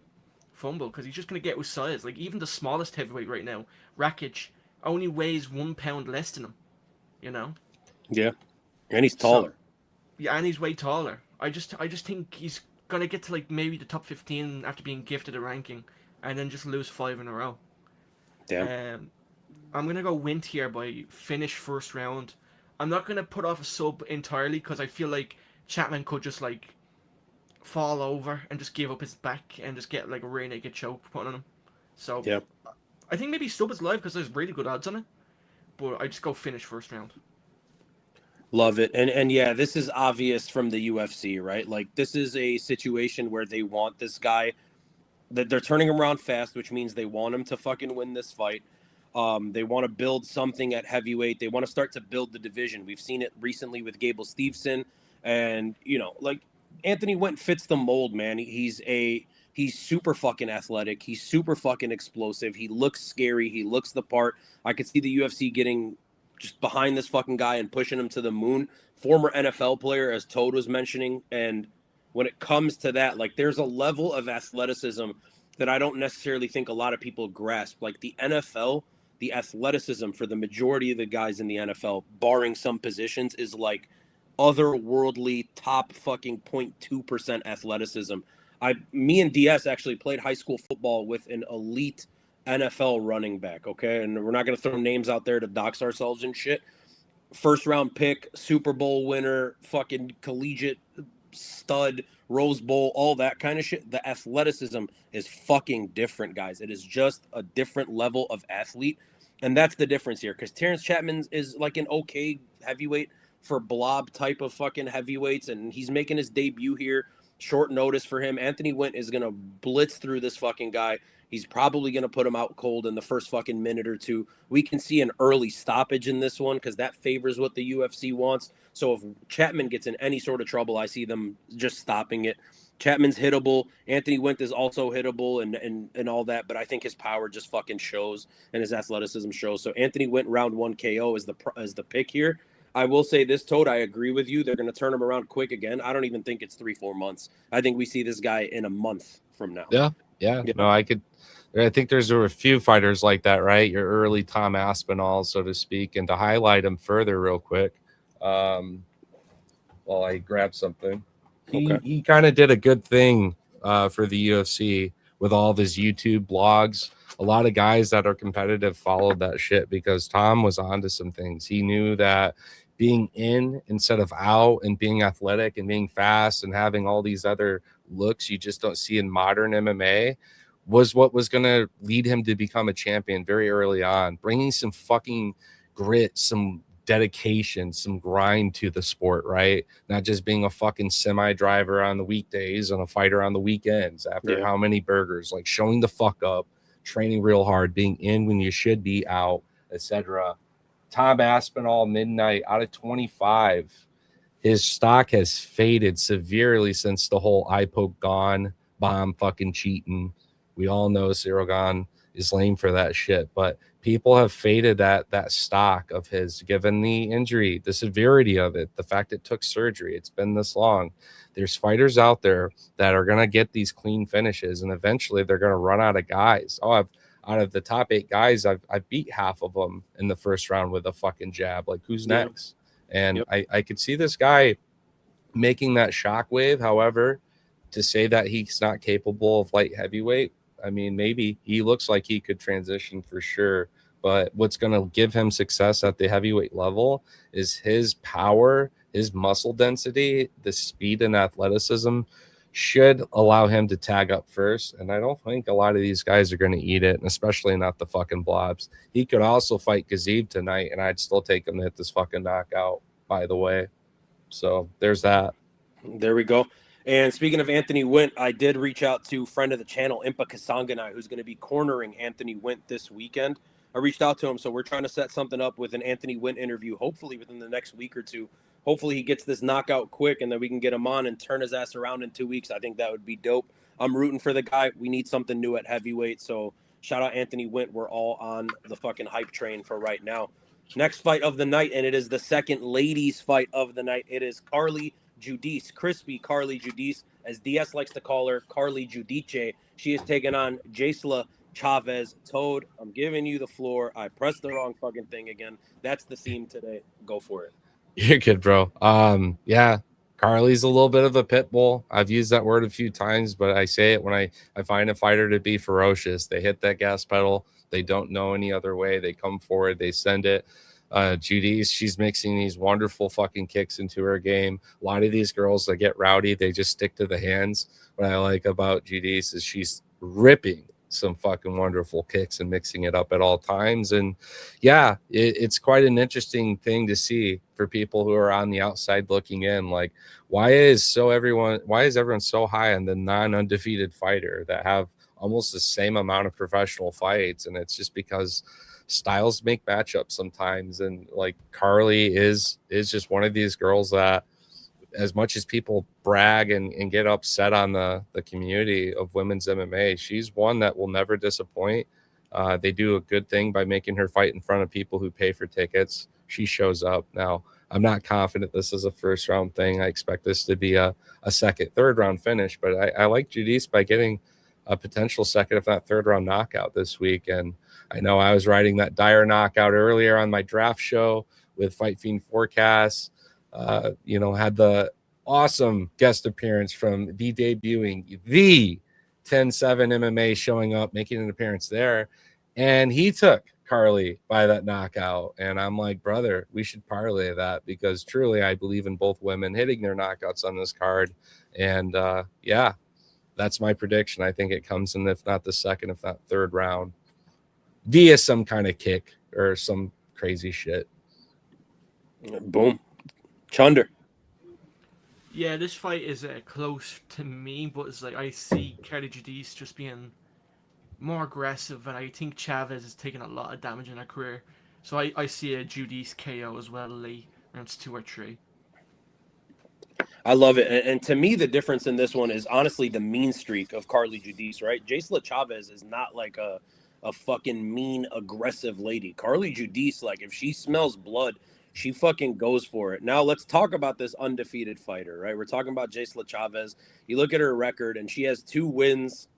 fumble, because he's just gonna get with size. Like, even the smallest heavyweight right now, Rakic, only weighs 1 pound less than him. Yeah, and he's taller. So, yeah, and he's way taller. I just think he's gonna get to like maybe the top 15 after being gifted a ranking, and then just lose 5 in a row. Damn. I'm gonna go Wint here by finish first round. I'm not gonna put off a sub entirely, because I feel like Chapman could just like fall over and just give up his back and just get like a rear naked choke put on him. So yeah, I think maybe sub is live because there's really good odds on it. But I just go finish first round. Love it. And yeah, this is obvious from the UFC, right? Like, this is a situation where they want this guy, that they're turning him around fast, which means they want him to fucking win this fight. They want to build something at heavyweight. They want to start to build the division. We've seen it recently with Gable Steveson, and like, Anthony Wint fits the mold, man. He's super fucking athletic. He's super fucking explosive. He looks scary. He looks the part. I could see the UFC getting just behind this fucking guy and pushing him to the moon. Former NFL player, as Toad was mentioning, and when it comes to that, like there's a level of athleticism that I don't necessarily think a lot of people grasp. Like the NFL, the athleticism for the majority of the guys in the NFL, barring some positions, is like otherworldly top fucking 0.2% athleticism. Me and DS actually played high school football with an elite NFL running back, okay? And we're not going to throw names out there to dox ourselves and shit. First round pick, Super Bowl winner, fucking collegiate stud, Rose Bowl, all that kind of shit. The athleticism is fucking different, guys. It is just a different level of athlete. And that's the difference here. Because Terrence Chapman is like an okay heavyweight for blob type of fucking heavyweights. And he's making his debut here. Short notice for him. Anthony Wint is going to blitz through this fucking guy. He's probably going to put him out cold in the first fucking minute or two. We can see an early stoppage in this one because that favors what the UFC wants. So if Chapman gets in any sort of trouble, I see them just stopping it. Chapman's hittable. Anthony Wint is also hittable and all that, but I think his power just fucking shows and his athleticism shows. So Anthony Wint round 1 KO is the pick here. I will say this, Toad, I agree with you. They're going to turn him around quick again. I don't even think it's 3-4 months. I think we see this guy in a month from now. Yeah. No, I think there's a few fighters like that, right? Your early Tom Aspinall, so to speak. And to highlight him further real quick, while I grab something, he kind of did a good thing for the UFC with all of his YouTube blogs. A lot of guys that are competitive followed that shit because Tom was onto some things. He knew that being in instead of out and being athletic and being fast and having all these other looks you just don't see in modern MMA was what was going to lead him to become a champion very early on, bringing some fucking grit, some dedication, some grind to the sport, right? Not just being a fucking semi driver on the weekdays and a fighter on the weekends after how many burgers, like showing the fuck up, training real hard, being in when you should be out, etc. Tom Aspinall, midnight out of 25. His stock has faded severely since the whole I poke gone bomb fucking cheating. We all know Cyril Gahn is lame for that shit, but people have faded that stock of his given the injury, the severity of it, the fact it took surgery. It's been this long. There's fighters out there that are going to get these clean finishes, and eventually they're going to run out of guys. Out of the top 8 guys, I've beat half of them in the first round with a fucking jab. Like, who's next? And I could see this guy making that shockwave. However, to say that he's not capable of light heavyweight, I mean, maybe he looks like he could transition for sure. But what's going to give him success at the heavyweight level is his power, his muscle density, the speed and athleticism should allow him to tag up first. And I don't think a lot of these guys are going to eat it, and especially not the fucking blobs. He could also fight Gazib tonight, and I'd still take him to hit this fucking knockout, by the way. So there's that. There we go. And speaking of Anthony Wint, I did reach out to friend of the channel, Impa Kasanganai, who's going to be cornering Anthony Wint this weekend. I reached out to him, so we're trying to set something up with an Anthony Wint interview, hopefully within the next week or two. Hopefully he gets this knockout quick, and then we can get him on and turn his ass around in 2 weeks. I think that would be dope. I'm rooting for the guy. We need something new at heavyweight, so shout out Anthony Wint. We're all on the fucking hype train for right now. Next fight of the night, and it is the second ladies' fight of the night. It is Carly Judice, crispy Carly Judice, as DS likes to call her, Carly Judice. She is taking on Jaisla Chavez. Toad, I'm giving you the floor. I pressed the wrong fucking thing again. That's the theme today. Go for it. You're good, bro. Yeah, Carly's a little bit of a pit bull. I've used that word a few times, but I say it when I find a fighter to be ferocious. They hit that gas pedal. They don't know any other way. They come forward. They send it. Judice, she's mixing these wonderful fucking kicks into her game. A lot of these girls that get rowdy, they just stick to the hands. What I like about Judice is she's ripping some fucking wonderful kicks and mixing it up at all times. And yeah, it's quite an interesting thing to see for people who are on the outside looking in. Like, why is everyone so high on the non-undefeated fighter that have almost the same amount of professional fights? And it's just because styles make matchups sometimes. And like, Carly is just one of these girls that, as much as people brag and get upset on the community of women's MMA, she's one that will never disappoint. They do a good thing by making her fight in front of people who pay for tickets. She shows up. Now, I'm not confident this is a first round thing. I expect this to be a second, third round finish, but I like Giudice by getting a potential second, if not third round knockout this week. And I know I was writing that Dyer knockout earlier on my draft show with Fight Fiend Forecast. Had the awesome guest appearance from the debuting, the 10-7 MMA showing up, making an appearance there. And he took Carly by that knockout. And I'm like, brother, we should parlay that, because truly I believe in both women hitting their knockouts on this card. And yeah, that's my prediction. I think it comes in, if not the second, if not third round, via some kind of kick or some crazy shit. Boom. Chunder. Yeah, this fight is close to me, but it's like I see Carly Giudice just being more aggressive, and I think Chavez is taking a lot of damage in her career. So I see a Giudice KO as well, late rounds 2 or 3. I love it. And to me, the difference in this one is honestly the mean streak of Carly Giudice, right? Jaisla Chavez is not like a fucking mean, aggressive lady. Carly Giudice, like, if she smells blood, she fucking goes for it. Now, let's talk about this undefeated fighter, right? We're talking about Jaisla Chavez. You look at her record, and she has 2 wins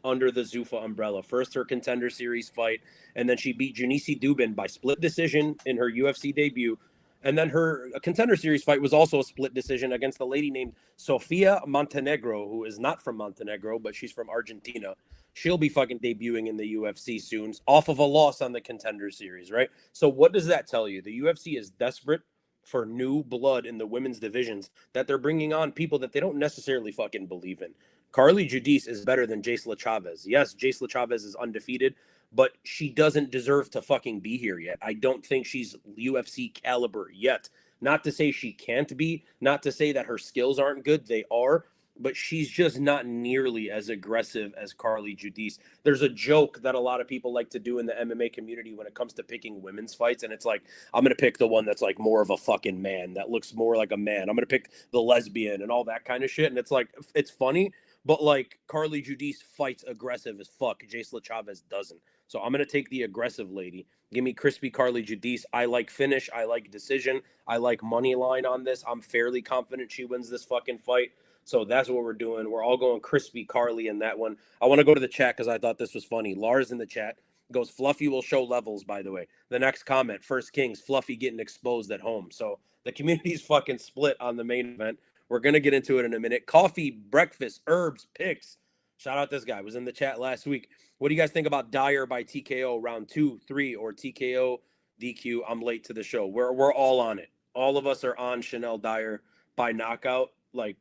under the Zuffa umbrella. First, her Contender Series fight, and then she beat Junice Dubin by split decision in her UFC debut. And then her Contender Series fight was also a split decision against a lady named Sofia Montenegro, who is not from Montenegro, but she's from Argentina. She'll be fucking debuting in the UFC soon, off of a loss on the Contender Series, right? So what does that tell you? The UFC is desperate for new blood in the women's divisions, that they're bringing on people that they don't necessarily fucking believe in. Carly Giudice is better than Jaisla Chavez. Yes, Jaisla Chavez is undefeated, but she doesn't deserve to fucking be here yet. I don't think she's UFC caliber yet. Not to say she can't be, not to say that her skills aren't good. They are, but she's just not nearly as aggressive as Carly Giudice. There's a joke that a lot of people like to do in the MMA community when it comes to picking women's fights, and it's like, I'm going to pick the one that's like more of a fucking man, that looks more like a man. I'm going to pick the lesbian and all that kind of shit, and it's like, it's funny, but like, Carly Giudice fights aggressive as fuck. Jaisla Chavez doesn't. So I'm going to take the aggressive lady. Give me crispy Carly Giudice. I like finish. I like decision. I like money line on this. I'm fairly confident she wins this fucking fight. So that's what we're doing. We're all going crispy Carly in that one. I want to go to the chat because I thought this was funny. Lars in the chat goes, Fluffy will show levels, by the way. The next comment, First Kings, Fluffy getting exposed at home. So the community's fucking split on the main event. We're going to get into it in a minute. Coffee, breakfast, herbs, picks. Shout out this guy. Was in the chat last week. What do you guys think about Dyer by TKO round 2, 3, or TKO DQ? I'm late to the show. We're all on it. All of us are on Chanel Dyer by knockout, like,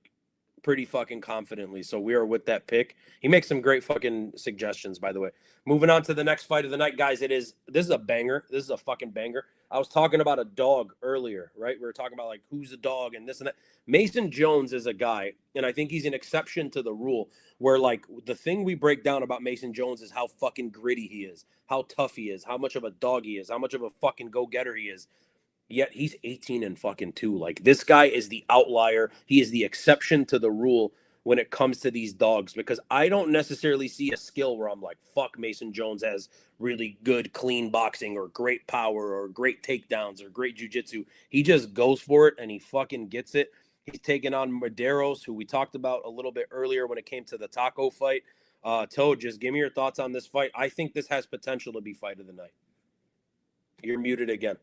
pretty fucking confidently. So we are with that pick. He makes some great fucking suggestions, by the way. Moving on to the next fight of the night, guys. This is a banger. This is a fucking banger. I was talking about a dog earlier, right? We were talking about like who's the dog and this and that. Mason Jones is a guy, and I think he's an exception to the rule, where like the thing we break down about Mason Jones is how fucking gritty he is, how tough he is, how much of a dog he is, how much of a fucking go-getter he is. Yet he's 18-2. Like, this guy is the outlier. He is the exception to the rule when it comes to these dogs, because I don't necessarily see a skill where I'm like, fuck, Mason Jones has really good, clean boxing or great power or great takedowns or great jiu-jitsu. He just goes for it and he fucking gets it. He's taking on Medeiros, who we talked about a little bit earlier when it came to the taco fight. Toad, just give me your thoughts on this fight. I think this has potential to be fight of the night. You're muted again.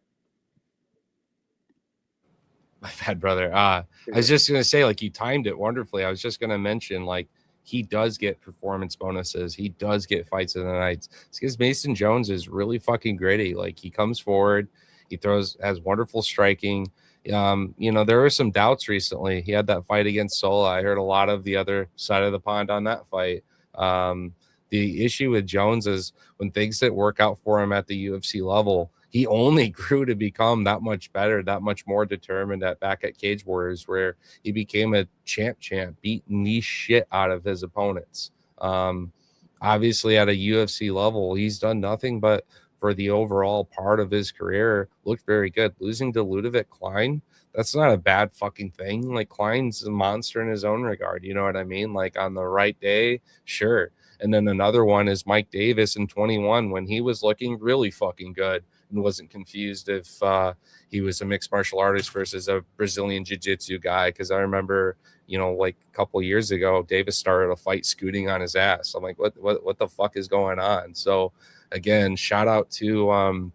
My bad, brother. I was just going to say, like, you timed it wonderfully. I was just going to mention, like, he does get performance bonuses. He does get fights of the nights. It's because Mason Jones is really fucking gritty. Like, he comes forward, he has wonderful striking. There were some doubts recently. He had that fight against Sola. I heard a lot of the other side of the pond on that fight. The issue with Jones is when things didn't work out for him at the UFC level, he only grew to become that much better, that much more determined back at Cage Warriors, where he became a champ, beating the shit out of his opponents. Obviously, at a UFC level, he's done nothing but, for the overall part of his career, looked very good. Losing to Ludovic Klein, that's not a bad fucking thing. Like, Klein's a monster in his own regard. You know what I mean? Like, on the right day, sure. And then another one is Mike Davis in 21 when he was looking really fucking good and wasn't confused if he was a mixed martial artist versus a Brazilian jiu-jitsu guy. Because I remember, like a couple years ago, Davis started a fight scooting on his ass. I'm like, what the fuck is going on? So again, shout out to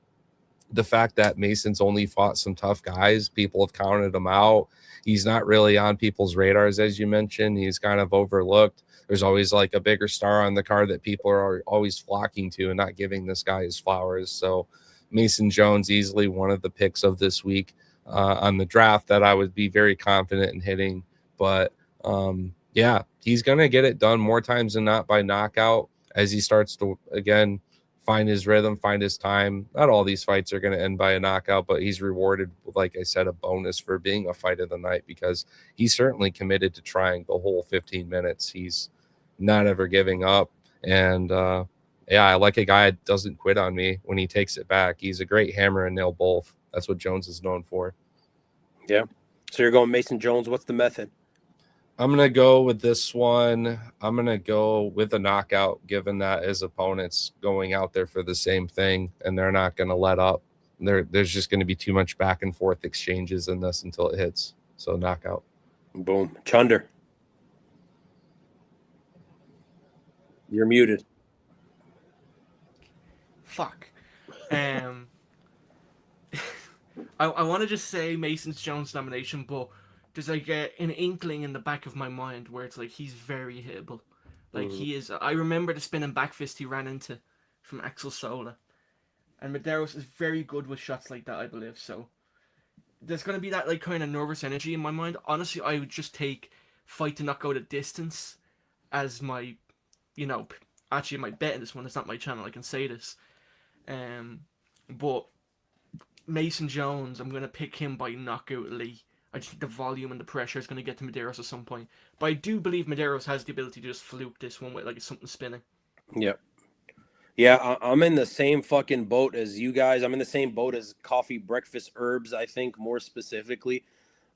the fact that Mason's only fought some tough guys. People have counted him out. He's not really on people's radars, as you mentioned. He's kind of overlooked. There's always like a bigger star on the card that people are always flocking to and not giving this guy his flowers. So Mason Jones, easily one of the picks of this week on the draft that I would be very confident in hitting. But yeah, he's going to get it done more times than not by knockout as he starts to, again, find his rhythm, find his time. Not all these fights are going to end by a knockout, but he's rewarded with, like I said, a bonus for being a fight of the night because he's certainly committed to trying the whole 15 minutes. He's not ever giving up. And yeah, I like a guy that doesn't quit on me when he takes it back. He's a great hammer and nail both. That's what Jones is known for. Yeah. So you're going Mason Jones. What's the method? I'm going to go with this one. I'm going to go with a knockout, given that his opponent's going out there for the same thing, and they're not going to let up. There's just going to be too much back and forth exchanges in this until it hits. So knockout. Boom. Chunder. You're muted. Fuck. I want to just say Mason Jones nomination, but there's like an inkling in the back of my mind where it's like he's very hittable. Like he is. I remember the spinning back fist he ran into from Axel Sola. And Medeiros is very good with shots like that, I believe. So there's going to be that like kind of nervous energy in my mind. Honestly, I would just take fight to not go the distance as my, actually my bet in this one. It's not my channel, I can say this. But Mason Jones, I'm going to pick him by knockout Lee. I just think the volume and the pressure is going to get to Medeiros at some point. But I do believe Medeiros has the ability to just fluke this one with like something spinning. Yep. Yeah, I'm in the same fucking boat as you guys. I'm in the same boat as Coffee Breakfast Herbs, I think, more specifically.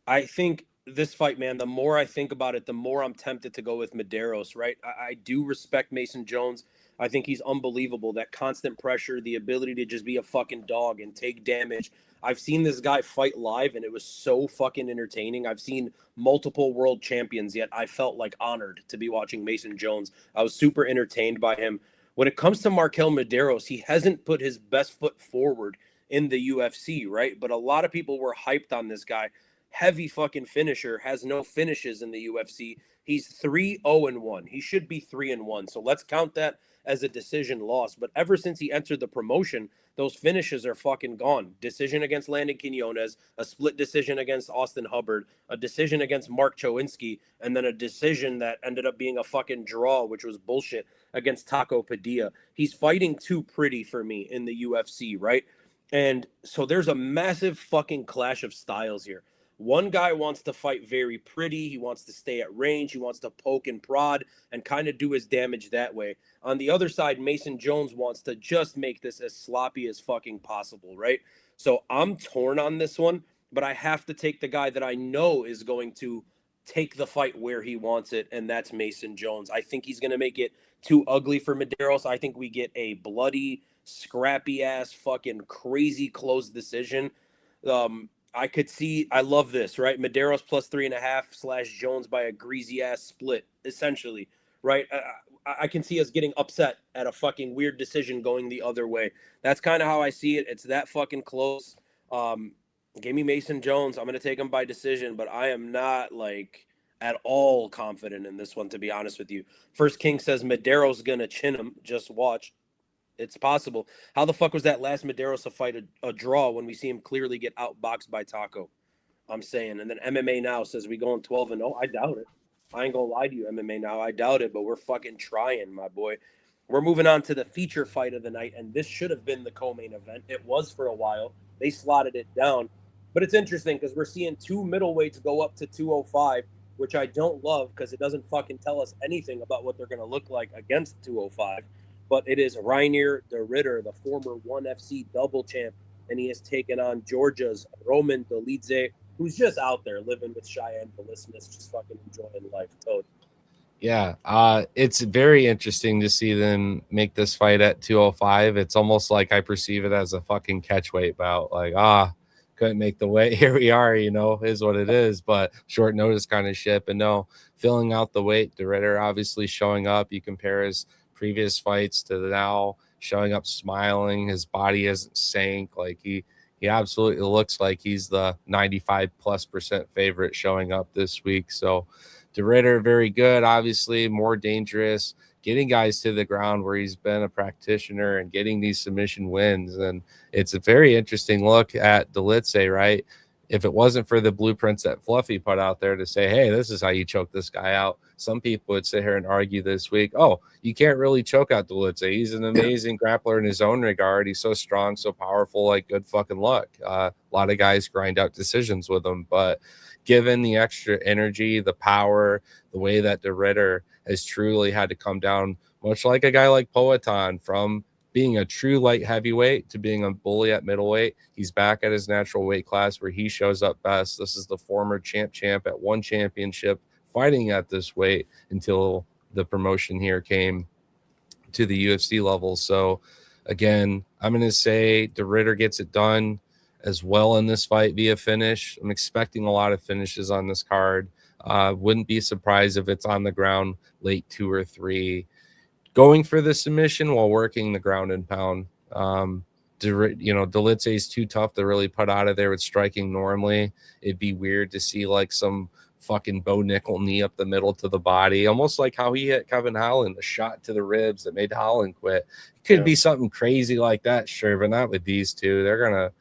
I think this fight, man, the more I think about it, the more I'm tempted to go with Medeiros, right? I do respect Mason Jones. I think he's unbelievable. That constant pressure, the ability to just be a fucking dog and take damage. I've seen this guy fight live, and it was so fucking entertaining. I've seen multiple world champions, yet I felt like honored to be watching Mason Jones. I was super entertained by him. When it comes to Markel Medeiros, he hasn't put his best foot forward in the UFC, right? But a lot of people were hyped on this guy. Heavy fucking finisher, has no finishes in the UFC. He's 3-0-1. He should be 3-1. So let's count that as a decision loss. But ever since he entered the promotion, those finishes are fucking gone. Decision against Landon Quinones, a split decision against Austin Hubbard, a decision against Mark Chowinski, and then a decision that ended up being a fucking draw, which was bullshit, against Taco Padilla. He's fighting too pretty for me in the UFC, right? And so there's a massive fucking clash of styles here. One guy wants to fight very pretty. He wants to stay at range. He wants to poke and prod and kind of do his damage that way. On the other side, Mason Jones wants to just make this as sloppy as fucking possible, right? So I'm torn on this one, but I have to take the guy that I know is going to take the fight where he wants it, and that's Mason Jones. I think he's going to make it too ugly for Medeiros. I think we get a bloody, scrappy-ass, fucking crazy close decision. I could see, I love this, right? Medeiros plus 3.5 / Jones by a greasy ass split, essentially, right? I can see us getting upset at a fucking weird decision going the other way. That's kind of how I see it. It's that fucking close. Give me Mason Jones. I'm going to take him by decision, but I am not like at all confident in this one, to be honest with you. First King says Medeiros going to chin him. Just watch. It's possible. How the fuck was that last Medeiros fight a draw when we see him clearly get outboxed by Taco? I'm saying. And then MMA Now says we going 12-0. I doubt it. I ain't gonna lie to you, MMA Now. I doubt it, but we're fucking trying, my boy. We're moving on to the feature fight of the night, and this should have been the co-main event. It was for a while. They slotted it down. But it's interesting because we're seeing two middleweights go up to 205, which I don't love because it doesn't fucking tell us anything about what they're going to look like against 205. But it is Reinier de Ridder, the former ONE FC double champ, and he has taken on Georgia's Roman Dolidze, who's just out there living with Cheyenne Felicitous, just fucking enjoying life. Toad. Yeah, it's very interesting to see them make this fight at 205. It's almost like I perceive it as a fucking catchweight bout. Like, couldn't make the weight. Here we are, is what it is, but short notice kind of shit. But no, filling out the weight. De Ridder obviously showing up. You compare his previous fights to now, showing up smiling. His body isn't sank. Like he absolutely looks like he's the 95+% favorite showing up this week. So De Ridder, very good, obviously more dangerous, getting guys to the ground where he's been a practitioner and getting these submission wins. And it's a very interesting look at Dolidze, right? If it wasn't for the blueprints that Fluffy put out there to say, hey, this is how you choke this guy out, some people would sit here and argue this week, oh, you can't really choke out Dolidze. He's an amazing grappler in his own regard. He's so strong, so powerful, like good fucking luck. A lot of guys grind out decisions with him, but given the extra energy, the power, the way that De Ridder has truly had to come down, much like a guy like Poatan, from being a true light heavyweight to being a bully at middleweight. He's back at his natural weight class where he shows up best. This is the former champ at one championship, fighting at this weight until the promotion here came to the UFC level. So again, I'm going to say De Ridder gets it done as well in this fight via finish. I'm expecting a lot of finishes on this card. Wouldn't be surprised if it's on the ground late 2 or 3, going for the submission while working the ground and pound. Dolidze is too tough to really put out of there with striking normally. It'd be weird to see like some fucking Bo Nickel knee up the middle to the body, almost like how he hit Kevin Holland, a shot to the ribs that made Holland quit. It could be something crazy like that, sure, but not with these two. They're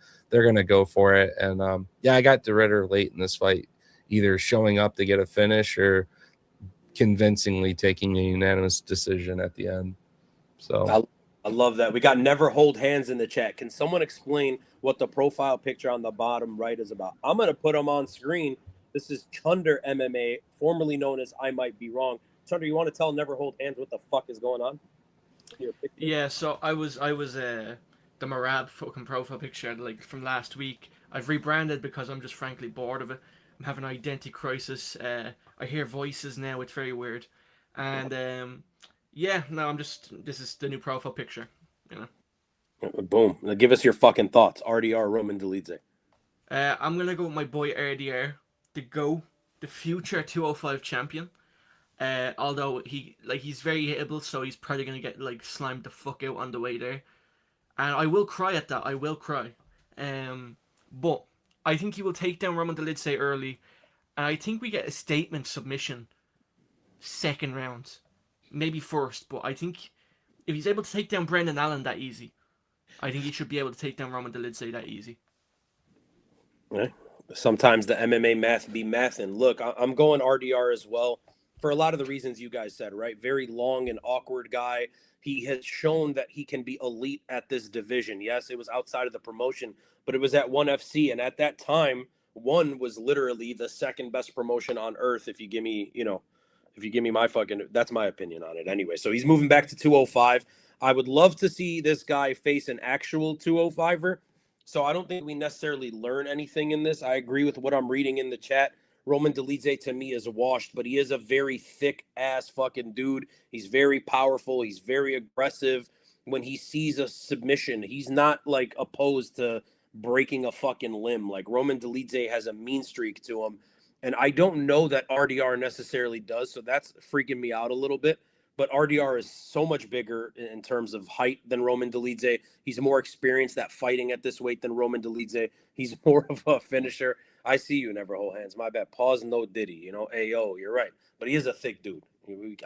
gonna go for it. And I got De Ridder late in this fight, either showing up to get a finish or convincingly taking a unanimous decision at the end. So I love that. We got Never Hold Hands in the chat. Can someone explain what the profile picture on the bottom right is about? I'm going to put them on screen. This is Chunder MMA, formerly known as I Might Be Wrong. Chunder, you want to tell Never Hold Hands what the fuck is going on? Yeah, so I was the Marab fucking profile picture like from last week. I've rebranded because I'm just frankly bored of it. I'm having an identity crisis. I hear voices now. It's very weird. And this is the new profile picture. Boom. Now give us your fucking thoughts. RDR Roman Dolidze. I'm gonna go with my boy RDR, the future 205 champion. Although he's very hittable, so he's probably gonna get like slimed the fuck out on the way there. And I will cry at that. I will cry. But I think he will take down Roman Dolidze early, and I think we get a statement submission second round, maybe first. But I think if he's able to take down Brendan Allen that easy, I think he should be able to take down Roman Dolidze that easy. Yeah. Sometimes the MMA math be math, and look, I'm going RDR as well for a lot of the reasons you guys said, right? Very long and awkward guy. He has shown that he can be elite at this division. Yes, it was outside of the promotion, but it was at ONE FC, and at that time, ONE was literally the second best promotion on earth. If you give me, my fucking, that's my opinion on it anyway. So he's moving back to 205. I would love to see this guy face an actual 205er. So I don't think we necessarily learn anything in this. I agree with what I'm reading in the chat. Roman Dolidze to me is washed, but he is a very thick ass fucking dude. He's very powerful. He's very aggressive. When he sees a submission, he's not like opposed to breaking a fucking limb. Like Roman Dolidze has a mean streak to him. And I don't know that RDR necessarily does. So that's freaking me out a little bit. But RDR is so much bigger in terms of height than Roman Dolidze. He's more experienced at fighting at this weight than Roman Dolidze. He's more of a finisher. I see you, Never Hold Hands. My bad. Pause, no Diddy. Ayo, you're right. But he is a thick dude.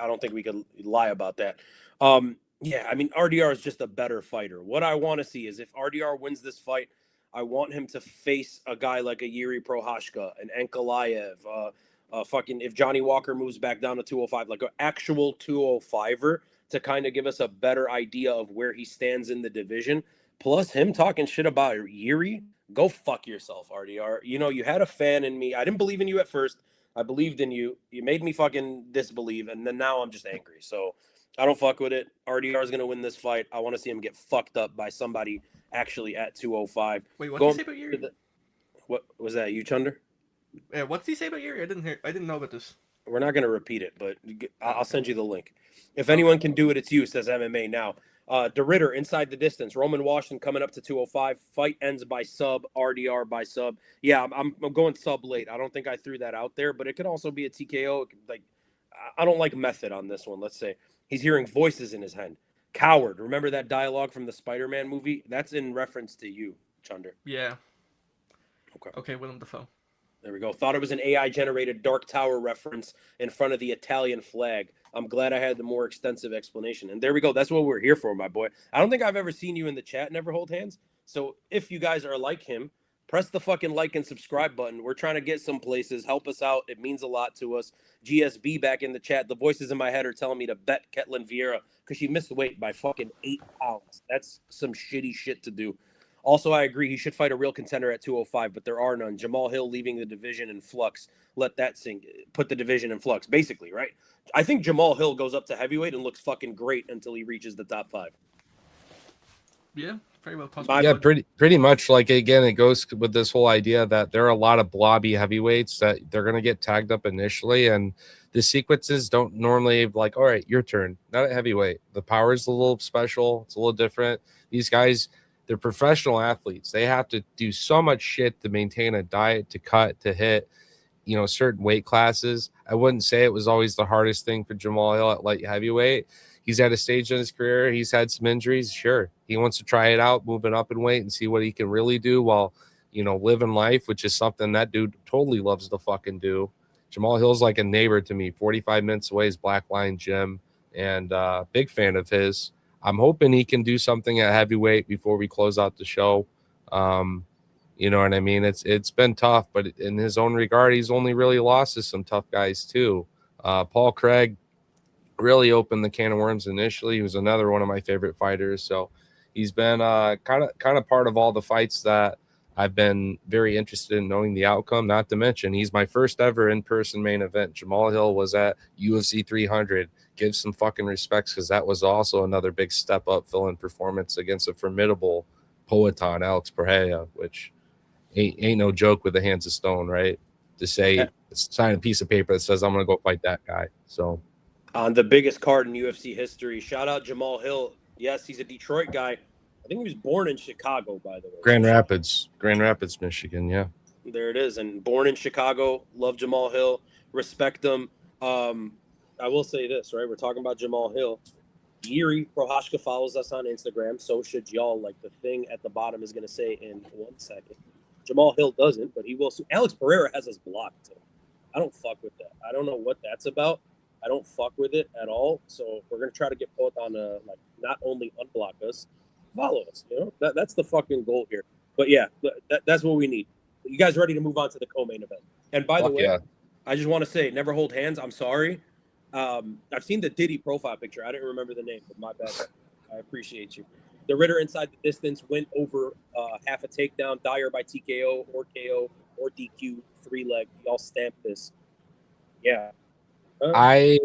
I don't think we could lie about that. RDR is just a better fighter. What I want to see is if RDR wins this fight, I want him to face a guy like a Yuri Prohashka, an Ankalaev, if Johnny Walker moves back down to 205, like an actual 205er to kind of give us a better idea of where he stands in the division. Plus him talking shit about Yuri. Go fuck yourself, RDR. You had a fan in me. I didn't believe in you at first. I believed in you. You made me fucking disbelieve, and then now I'm just angry. So I don't fuck with it. RDR is going to win this fight. I want to see him get fucked up by somebody actually at 205. Wait, what did you say about Yuri? What was that, you, Chunder? What did he say about Yuri? I didn't know about this. We're not going to repeat it, but I'll send you the link. If anyone can do it, it's you, says MMA now. De Ridder, inside the distance. Roman Washington coming up to 205. Fight ends by sub. RDR by sub. Yeah, I'm going sub late. I don't think I threw that out there, but it could also be a TKO. Like, I don't like method on this one. Let's say he's hearing voices in his head. Coward. Remember that dialogue from the Spider-Man movie? That's in reference to you, Chunder. Yeah. Okay, Willem Dafoe. There we go. Thought it was an AI-generated Dark Tower reference in front of the Italian flag. I'm glad I had the more extensive explanation. And there we go. That's what we're here for, my boy. I don't think I've ever seen you in the chat never hold hands. So if you guys are like him, press the fucking like and subscribe button. We're trying to get some places. Help us out. It means a lot to us. GSB back in the chat. The voices in my head are telling me to bet Ketlin Vieira because she missed weight by fucking 8 pounds. That's some shitty shit to do. Also, I agree. He should fight a real contender at 205, but there are none. Jamal Hill leaving the division in flux. Let that sink. Put the division in flux, basically, right? I think Jamal Hill goes up to heavyweight and looks fucking great until he reaches the top 5. Yeah, very well possible. Yeah, pretty much. Like, again, it goes with this whole idea that there are a lot of blobby heavyweights that they're going to get tagged up initially, and the sequences don't normally like, all right, your turn. Not at heavyweight. The power is a little special. It's a little different. These guys, they're professional athletes. They have to do so much shit to maintain a diet, to cut, to hit, certain weight classes. I wouldn't say it was always the hardest thing for Jamal Hill at light heavyweight. He's at a stage in his career. He's had some injuries. Sure. He wants to try it out, moving up in weight and see what he can really do while, living life, which is something that dude totally loves to fucking do. Jamal Hill's like a neighbor to me. 45 minutes away is Black Lion Gym, and big fan of his. I'm hoping he can do something at heavyweight before we close out the show. You know what I mean? It's been tough, but in his own regard, he's only really lost to some tough guys too. Paul Craig really opened the can of worms initially. He was another one of my favorite fighters. So he's been kind of part of all the fights that I've been very interested in knowing the outcome. Not to mention, he's my first ever in-person main event. Jamal Hill was at UFC 300. Give some fucking respects because that was also another big step up fill-in performance against a formidable Poetan, Alex Pereira, which ain't no joke with the hands of stone, right? To say, sign a piece of paper that says I'm going to go fight that guy. So on the biggest card in UFC history, shout out Jamal Hill. Yes, he's a Detroit guy. I think he was born in Chicago, by the way. Grand Rapids, Michigan. Yeah. There it is. And born in Chicago. Love Jamal Hill. Respect him. I will say this, right? We're talking about Jamal Hill. Yuri Prohashka follows us on Instagram. So should y'all. Like the thing at the bottom is going to say in 1 second. Jamal Hill doesn't, but he will. Alex Pereira has us blocked. So I don't fuck with that. I don't know what that's about. I don't fuck with it at all. So we're going to try to get both on not only unblock us, follow us. That's the fucking goal here. But yeah, that's what we need. You guys ready to move on to the co-main event? And by the way, yeah. I just want to say, never hold hands. I'm sorry. I've seen the Diddy profile picture. I didn't remember the name, but my bad. I appreciate you. The Ridder inside the distance went over half a takedown. Dyer by TKO or KO or DQ 3-leg. Y'all stamp this. Yeah. I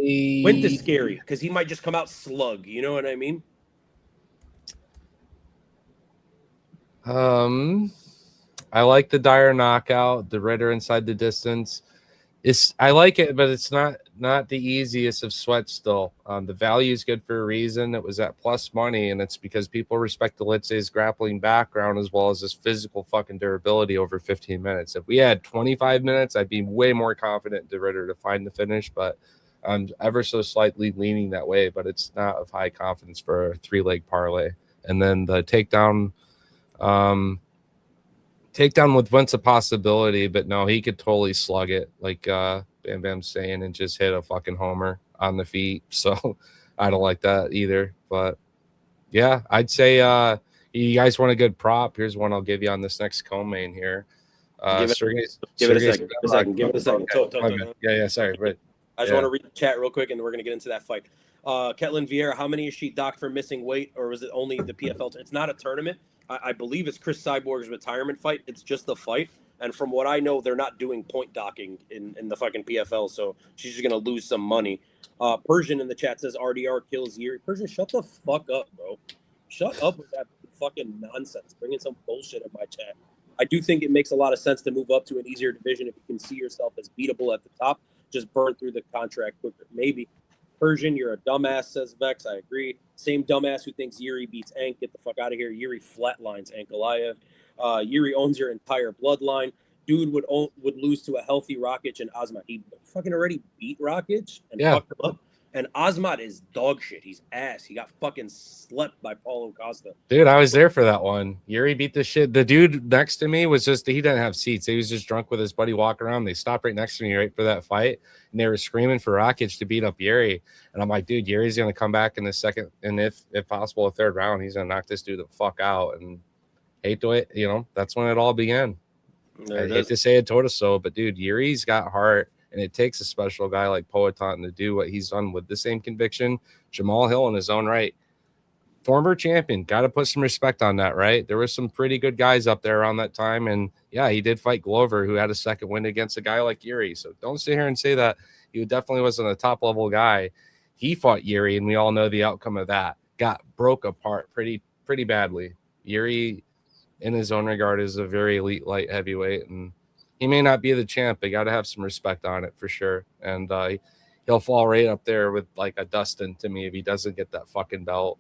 went to scary because he might just come out slug. You know what I mean? I like the Dyer knockout. The Ridder inside the distance. I like it, but it's not the easiest of sweats still. The value is good for a reason. It was at plus money, and it's because people respect Dolidze's grappling background as well as his physical fucking durability over 15 minutes. If we had 25 minutes, I'd be way more confident in Ridder to find the finish, but I'm ever so slightly leaning that way, but it's not of high confidence for a 3-leg parlay. And then the takedown with Wentz a possibility, but no, he could totally slug it like Bam Bam's saying and just hit a fucking homer on the feet. So I don't like that either. But yeah, I'd say you guys want a good prop. Here's one I'll give you on this next co-main here. Give it a second. Yeah, sorry. But I just want to read the chat real quick, and we're going to get into that fight. Ketlin Vieira, how many is she docked for missing weight, or was it only the PFL? It's not a tournament. I believe it's Chris Cyborg's retirement fight. It's just the fight. And from what I know, they're not doing point docking in the fucking PFL, so she's just going to lose some money. Persian in the chat says RDR kills Yuri. Persian, shut the fuck up, bro. Shut up with that fucking nonsense. Bringing some bullshit in my chat. I do think it makes a lot of sense to move up to an easier division if you can see yourself as beatable at the top. just burn through the contract quicker. Maybe. Persian, you're a dumbass, says Vex. I agree. Same dumbass who thinks Yuri beats Ank. Get the fuck out of here. Yuri flatlines Ankalaev. Yuri owns your entire bloodline. Dude would lose to a healthy Rakic and Azmat. He fucking already beat Rakic and fucked him up. And Azmat is dog shit. He's ass. He got fucking slept by Paulo Costa. Dude, I was there for that one. Yuri beat the shit. The dude next to me was just, he didn't have seats. He was just drunk with his buddy walking around. They stopped right next to me right for that fight. And they were screaming for Rakic to beat up Yuri. And I'm like, dude, Yuri's going to come back in the second. And if possible, a third round, he's going to knock this dude the fuck out. And hate to it, that's when it all began. I hate to say it so, but dude, Yuri's got heart. And it takes a special guy like Poatan to do what he's done with the same conviction. Jamal Hill in his own right. Former champion. Got to put some respect on that, right? There were some pretty good guys up there around that time. And yeah, he did fight Glover, who had a second win against a guy like Yuri. So don't sit here and say that he definitely wasn't a top level guy. He fought Yuri, and we all know the outcome of that. Got broke apart pretty badly. Yuri, in his own regard, is a very elite light heavyweight, and he may not be the champ, but got to have some respect on it for sure. And he'll fall right up there with like a Dustin to me if he doesn't get that fucking belt.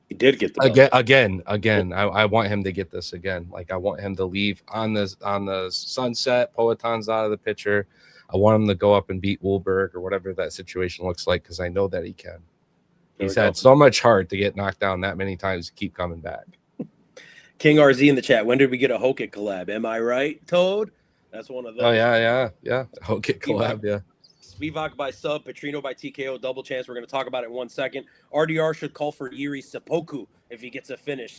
He did get the belt. Again. I want him to get this again. Like I want him to leave on the sunset. Poatan's out of the picture. I want him to go up and beat Wolberg or whatever that situation looks like, because I know that he can. He's had so much heart to get knocked down that many times to keep coming back. King RZ in the chat. When did we get a Hokit collab? Am I right, Toad? That's one of those. Oh, yeah. Hokit collab, yeah. Spivac by sub, Petrino by TKO, double chance. We're going to talk about it in 1 second. RDR should call for Yuri Seppuku if he gets a finish.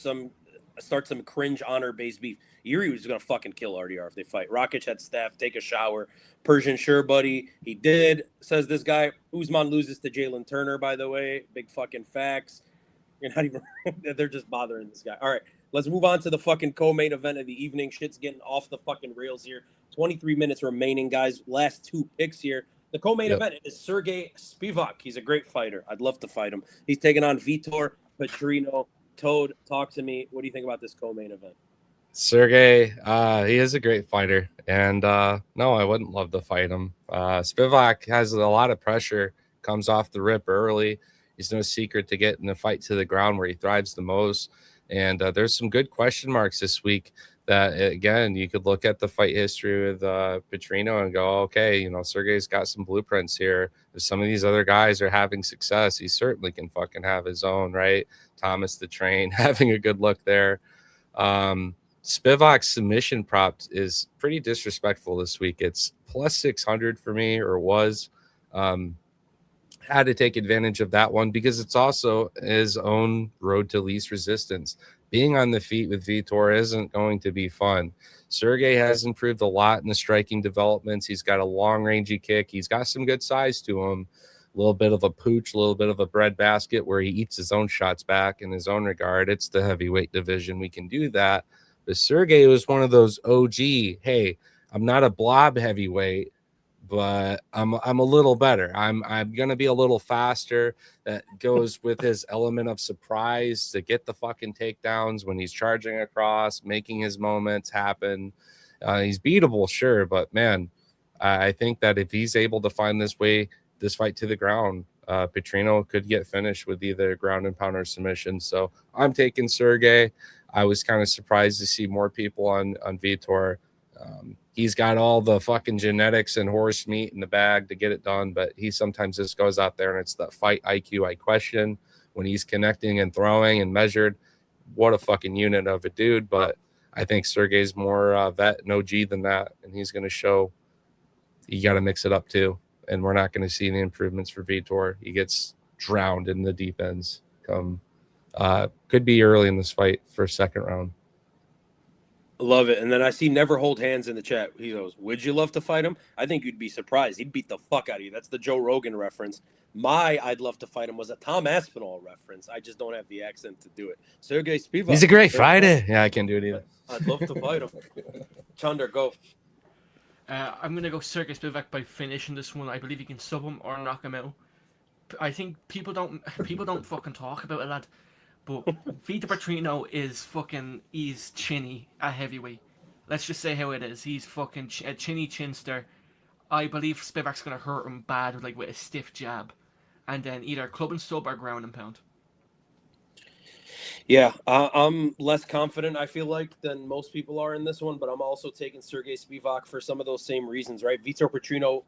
Start some cringe honor-based beef. Yuri was going to fucking kill RDR if they fight. Rakic had staff, take a shower. Persian, sure, buddy. He did, says this guy. Usman loses to Jalen Turner, by the way. Big fucking facts. You're not even – they're just bothering this guy. All right. Let's move on to the fucking co-main event of the evening. Shit's getting off the fucking rails here. 23 minutes remaining, guys. Last two picks here. The co-main event is Serghei Spivac. He's a great fighter. I'd love to fight him. He's taking on Vitor Petrino. Toad, talk to me. What do you think about this co-main event? Serghei, he is a great fighter. And no, I wouldn't love to fight him. Spivac has a lot of pressure, comes off the rip early. He's no secret to getting the fight to the ground where he thrives the most. And there's some good question marks this week that, again, you could look at the fight history with Petrino and go, okay, Serghei's got some blueprints here. If some of these other guys are having success, he certainly can fucking have his own, right? Thomas the Train having a good look there. Spivak's submission prop is pretty disrespectful this week. It's plus 600 for me, or was. Had to take advantage of that one because it's also his own road to least resistance. Being on the feet with Vitor isn't going to be fun. Serghei has improved a lot in the striking developments. He's got a long rangey kick. He's got some good size to him. A little bit of a pooch, a little bit of a breadbasket where he eats his own shots back in his own regard. It's the heavyweight division. We can do that. But Serghei was one of those OG, hey, I'm not a blob heavyweight, but I'm a little better. I'm gonna be a little faster. That goes with his element of surprise to get the fucking takedowns when he's charging across, making his moments happen. He's beatable, sure, but man, I think that if he's able to find this fight to the ground, Petrino could get finished with either ground and pound or submission. So I'm taking Serghei. I was kind of surprised to see more people on Vitor. He's got all the fucking genetics and horse meat in the bag to get it done, but he sometimes just goes out there and it's that fight IQ I question when he's connecting and throwing and measured. What a fucking unit of a dude, but I think Serghei's more vet and OG than that, and he's going to show you got to mix it up too, and we're not going to see any improvements for Vitor. He gets drowned in the deep ends. Could be early in this fight for second round. Love it. And then I see Never Hold Hands in the chat. He goes, would you love to fight him? I think you'd be surprised. He'd beat the fuck out of you. That's the Joe Rogan reference. My I'd love to fight him was a Tom Aspinall reference. I just don't have the accent to do it. Serghei Spivac. He's a great fighter. Yeah, I can't do it either. I'd love to fight him. Chunder, go. I'm going to go Serghei Spivac by finishing this one. I believe he can sub him or knock him out. I think people don't fucking talk about it, lad. But Vitor Petrino he's chinny at heavyweight. Let's just say how it is. He's fucking a chinny chinster. I believe Spivac's going to hurt him bad with a stiff jab. And then either club and sub or ground and pound. Yeah, I'm less confident, I feel like, than most people are in this one, but I'm also taking Serghei Spivac for some of those same reasons, right? Vitor Petrino,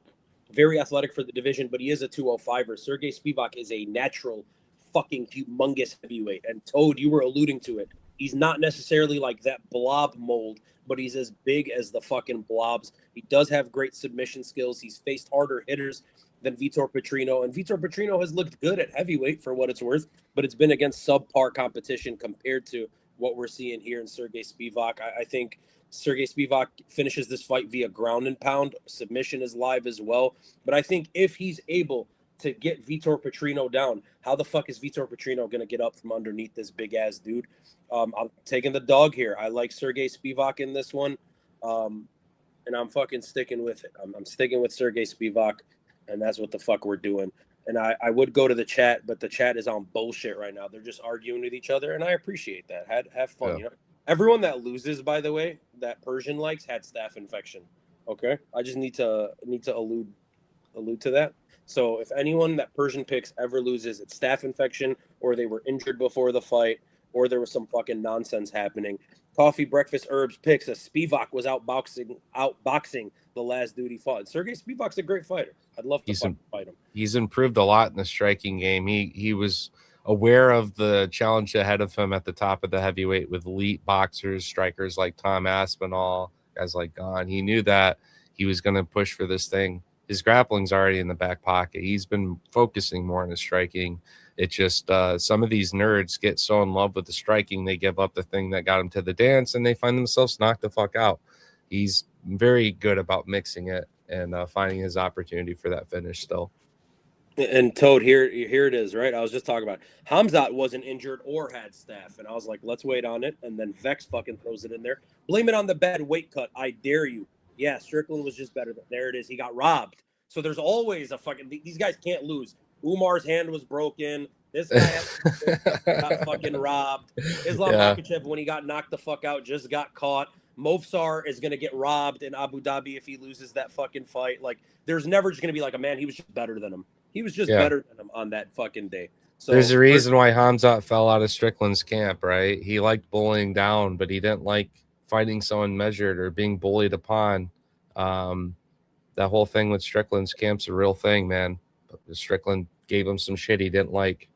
very athletic for the division, but he is a 205er. Serghei Spivac is a natural fucking humongous heavyweight. And Toad, you were alluding to it. He's not necessarily like that blob mold, but he's as big as the fucking blobs. He does have great submission skills. He's faced harder hitters than Vitor Petrino. And Vitor Petrino has looked good at heavyweight for what it's worth, but it's been against subpar competition compared to what we're seeing here in Serghei Spivac. I think Serghei Spivac finishes this fight via ground and pound. Submission is live as well. But I think if he's able to get Vitor Petrino down, how the fuck is Vitor Petrino going to get up from underneath this big-ass dude? I'm taking the dog here. I like Serghei Spivac in this one, and I'm fucking sticking with it. I'm sticking with Serghei Spivac, and that's what the fuck we're doing. And I would go to the chat, but the chat is on bullshit right now. They're just arguing with each other, and I appreciate that. Have fun, Yeah. you know. Everyone that loses, by the way, that Persian likes had staph infection. Okay, I just need to allude to that. So if anyone that Persian picks ever loses, it's staph infection, or they were injured before the fight, or there was some fucking nonsense happening. Coffee, breakfast, herbs picks. Spivac was outboxing the last dude he fought. Serghei Spivac's a great fighter. I'd love to fight him. He's improved a lot in the striking game. He was aware of the challenge ahead of him at the top of the heavyweight with elite boxers, strikers like Tom Aspinall, guys like Gane. He knew that he was going to push for this thing. His grappling's already in the back pocket. He's been focusing more on his striking. It's just some of these nerds get so in love with the striking, they give up the thing that got them to the dance, and they find themselves knocked the fuck out. He's very good about mixing it and finding his opportunity for that finish still. And Toad, here it is, right? I was just talking about it. Hamzat wasn't injured or had staph, and I was like, let's wait on it. And then Vex fucking throws it in there. Blame it on the bad weight cut. I dare you. Yeah, Strickland was just better. There it is. He got robbed. So there's always a fucking – these guys can't lose. Umar's hand was broken. This guy got fucking robbed. Islam Makhachev, when he got knocked the fuck out, just got caught. Movsar is going to get robbed in Abu Dhabi if he loses that fucking fight. Like, there's never just going to be like, man, he was just better than him. He was just better than him on that fucking day. So there's a reason why Hamzat fell out of Strickland's camp, right? He liked bullying down, but he didn't like fighting someone measured or being bullied upon. That whole thing with Strickland's camp's a real thing, man. Strickland gave him some shit he didn't like.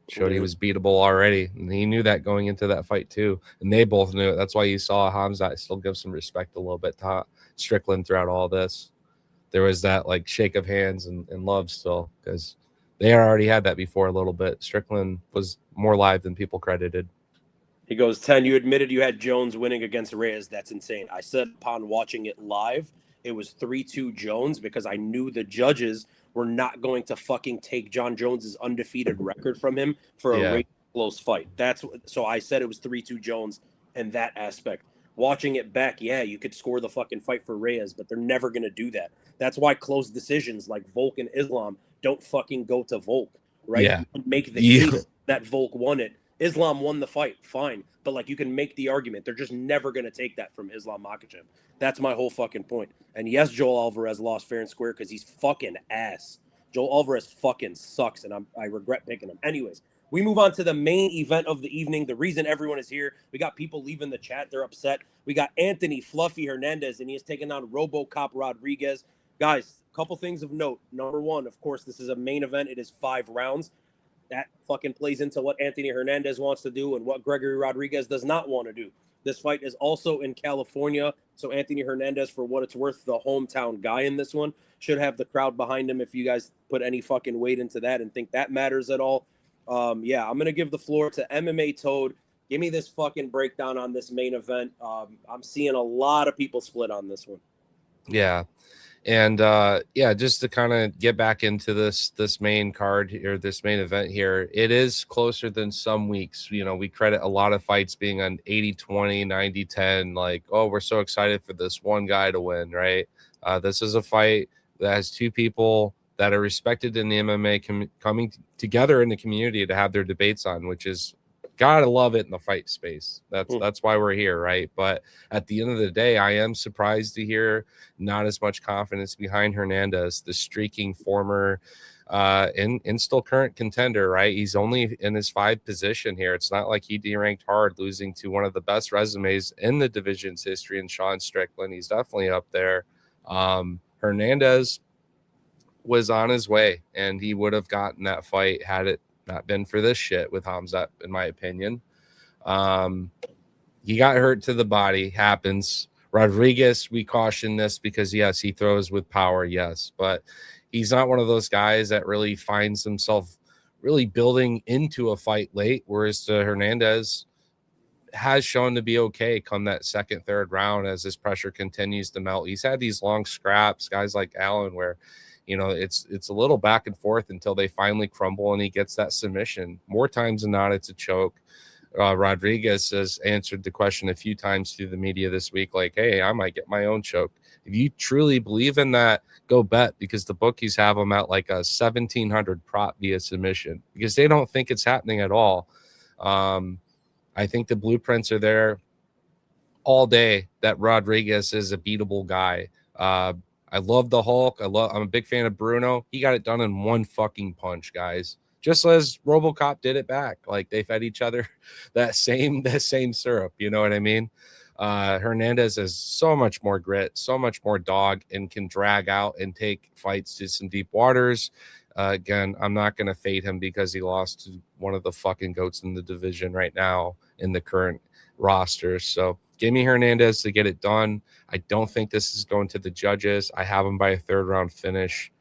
Showed he was beatable already, and he knew that going into that fight too, and they both knew it. That's why you saw Hamzat still give some respect a little bit to Strickland throughout all this. There was that like shake of hands and love still, because they already had that before a little bit. Strickland was more live than people credited. He goes, 10, you admitted you had Jones winning against Reyes. That's insane. I said upon watching it live, it was 3-2 Jones, because I knew the judges were not going to fucking take John Jones's undefeated record from him for a close fight. So I said it was 3-2 Jones in that aspect. Watching it back, yeah, you could score the fucking fight for Reyes, but they're never going to do that. That's why close decisions like Volk and Islam don't fucking go to Volk, right? Yeah. You can make the case that Volk won it. Islam won the fight, fine. But, like, you can make the argument. They're just never going to take that from Islam Makhachev. That's my whole fucking point. And, yes, Joel Alvarez lost fair and square because he's fucking ass. Joel Alvarez fucking sucks, and I regret picking him. Anyways, we move on to the main event of the evening. The reason everyone is here, we got people leaving the chat. They're upset. We got Anthony Fluffy Hernandez, and he is taking on Robocop Rodrigues. Guys, a couple things of note. Number one, of course, this is a main event. It is 5 rounds. That fucking plays into what Anthony Hernandez wants to do and what Gregory Rodrigues does not want to do. This fight is also in California, so Anthony Hernandez, for what it's worth, the hometown guy in this one, should have the crowd behind him if you guys put any fucking weight into that and think that matters at all. I'm going to give the floor to MMA Toad. Give me this fucking breakdown on this main event. I'm seeing a lot of people split on this one. Yeah. And just to kind of get back into this main card or this main event here, it is closer than some weeks. You know, we credit a lot of fights being on 80-20, 90-10, like, oh, we're so excited for this one guy to win, right? This is a fight that has two people that are respected in the MMA coming together in the community to have their debates on, which is Gotta love it in the fight space. That's why we're here, right? But at the end of the day, I am surprised to hear not as much confidence behind Hernandez, the streaking former and still current contender, right? He's only in his 5th position here. It's not like he deranked hard, losing to one of the best resumes in the division's history in Sean Strickland. He's definitely up there. Hernandez was on his way, and he would have gotten that fight had it not been for this shit with Hamzat, in my opinion. He got hurt to the body, happens. Rodrigues, we caution this because, yes, he throws with power, yes, but he's not one of those guys that really finds himself really building into a fight late, whereas Hernandez has shown to be okay come that 2nd, 3rd round as this pressure continues to melt. He's had these long scraps, guys like Allen, where it's a little back and forth until they finally crumble and he gets that submission. More times than not, it's a choke. Rodrigues has answered the question a few times through the media this week, like, hey, I might get my own choke. If you truly believe in that, go bet, because the bookies have them at like a 1,700 prop via submission because they don't think it's happening at all. I think the blueprints are there all day that Rodrigues is a beatable guy. I love the Hulk. I'm a big fan of Bruno. He got it done in one fucking punch, guys. Just as Robocop did it back. Like they fed each other that same syrup. You know what I mean? Hernandez has so much more grit, so much more dog, and can drag out and take fights to some deep waters. Again, I'm not going to fade him because he lost to one of the fucking goats in the division right now in the current roster. So give me Hernandez to get it done. I don't think this is going to the judges. I have him by a 3rd round finish,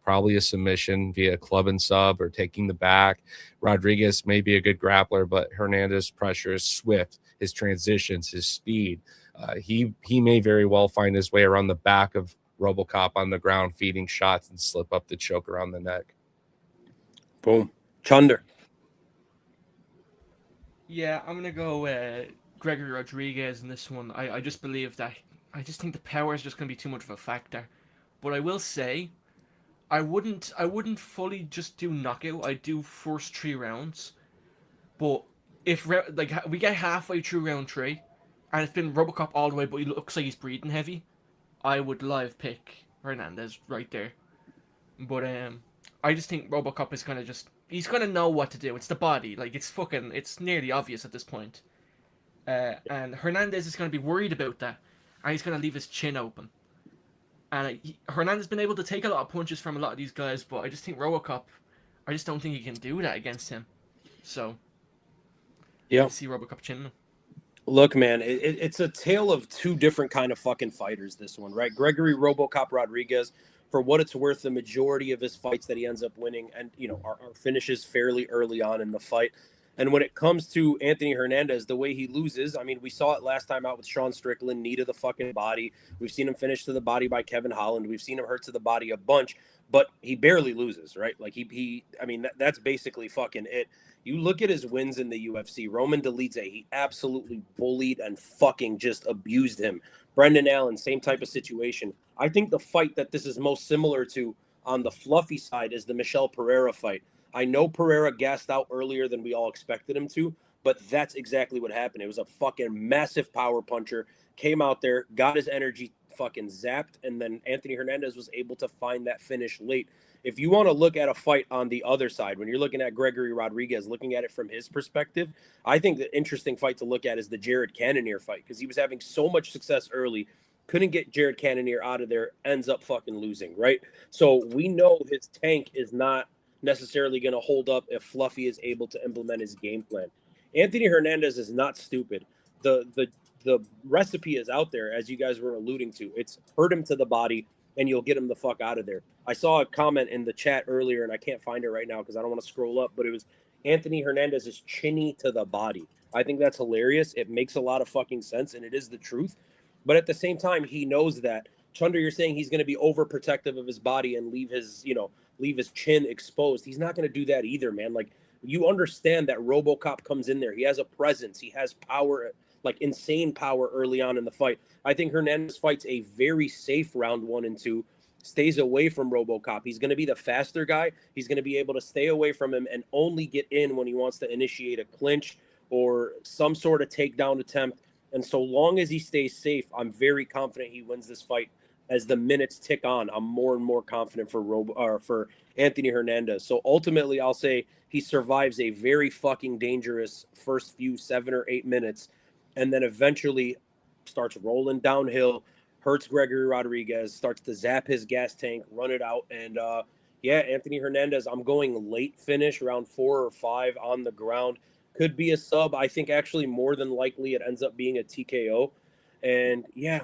probably a submission via club and sub or taking the back. Rodrigues may be a good grappler, but Hernandez pressure is swift. His transitions, his speed. He may very well find his way around the back of Robocop on the ground, feeding shots and slip up the choke around the neck. Boom. Chunder. Yeah, I'm gonna go Gregory Rodrigues in this one. I just believe that I just think the power is just gonna be too much of a factor. But I will say, I wouldn't fully just do knockout. I'd do first 3 rounds. But if we get halfway through round 3, and it's been Robocop all the way, but he looks like he's breathing heavy, I would live pick Hernandez right there. But I just think Robocop is gonna he's gonna know what to do. It's the body, like it's nearly obvious at this point. And Hernandez is gonna be worried about that, and he's gonna leave his chin open. And Hernandez has been able to take a lot of punches from a lot of these guys, but I just think Robocop, I just don't think he can do that against him. So, yeah, I see Robocop chinning him. Look, man, it's a tale of 2 different kind of fucking fighters, this one, right? Gregory Robocop Rodrigues, for what it's worth, the majority of his fights that he ends up winning and, are finishes fairly early on in the fight. And when it comes to Anthony Hernandez, the way he loses, I mean, we saw it last time out with Sean Strickland, knee to the fucking body. We've seen him finish to the body by Kevin Holland. We've seen him hurt to the body a bunch, but he barely loses, right? Like that's basically fucking it. You look at his wins in the UFC, Roman Dolidze, he absolutely bullied and fucking just abused him. Brendan Allen, same type of situation. I think the fight that this is most similar to on the fluffy side is the Michel Pereira fight. I know Pereira gassed out earlier than we all expected him to, but that's exactly what happened. It was a fucking massive power puncher, came out there, got his energy fucking zapped, and then Anthony Hernandez was able to find that finish late. If you want to look at a fight on the other side, when you're looking at Gregory Rodrigues, looking at it from his perspective, I think the interesting fight to look at is the Jared Cannonier fight, because he was having so much success early, couldn't get Jared Cannonier out of there, ends up fucking losing, right? So we know his tank is not necessarily going to hold up if Fluffy is able to implement his game plan. Anthony Hernandez is not stupid. The recipe is out there, as you guys were alluding to. It's hurt him to the body, and you'll get him the fuck out of there. I saw a comment in the chat earlier, and I can't find it right now because I don't want to scroll up, but it was Anthony Hernandez is chinny to the body. I think that's hilarious. It makes a lot of fucking sense, and it is the truth. But at the same time, he knows that. Chunder, you're saying he's going to be overprotective of his body and leave his chin exposed. He's not going to do that either, man. Like, you understand that Robocop comes in there. He has a presence. He has power, like insane power early on in the fight. I think Hernandez fights a very safe round 1 and 2, stays away from Robocop. He's going to be the faster guy. He's going to be able to stay away from him and only get in when he wants to initiate a clinch or some sort of takedown attempt. And so long as he stays safe, I'm very confident he wins this fight. As the minutes tick on, I'm more and more confident for Anthony Hernandez. So ultimately, I'll say he survives a very fucking dangerous first few 7 or 8 minutes, and then eventually starts rolling downhill, hurts Gregory Rodrigues, starts to zap his gas tank, run it out, and yeah, Anthony Hernandez, I'm going late finish, round 4 or 5 on the ground. Could be a sub. I think actually more than likely it ends up being a TKO. And yeah,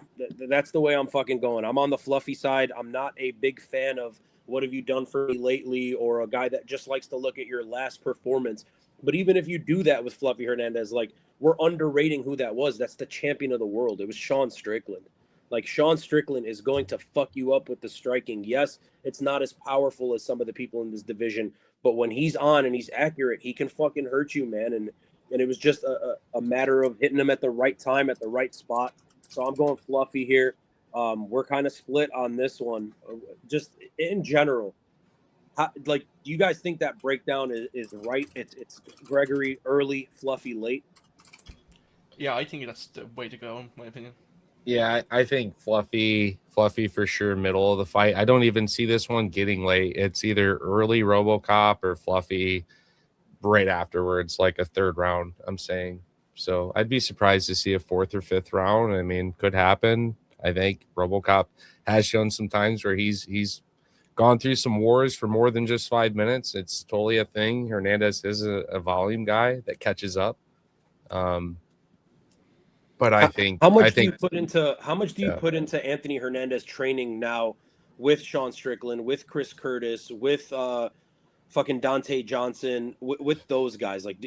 that's the way I'm fucking going. I'm on the fluffy side. I'm not a big fan of what have you done for me lately, or a guy that just likes to look at your last performance. But even if you do that with Fluffy Hernandez, like, we're underrating who that was. That's the champion of the world. It was Sean Strickland. Like, Sean Strickland is going to fuck you up with the striking. Yes, it's not as powerful as some of the people in this division, but when he's on and he's accurate, he can fucking hurt you, man. And it was just a matter of hitting him at the right time, at the right spot. So I'm going Fluffy here. We're kind of split on this one. Just in general, do you guys think that breakdown is right? It's Gregory early, Fluffy late. Yeah, I think that's the way to go, in my opinion. Yeah, I think Fluffy for sure, middle of the fight. I don't even see this one getting late. It's either early Robocop or Fluffy right afterwards, like a third round, I'm saying. So I'd be surprised to see a 4th or 5th round. I mean, could happen. I think Robocop has shown some times where he's gone through some wars for more than just 5 minutes. It's totally a thing. Hernandez is a volume guy that catches up. But I think how much I do you think put into Anthony Hernandez training now with Sean Strickland, with Chris Curtis, with fucking Dante Johnson, with those guys? Like,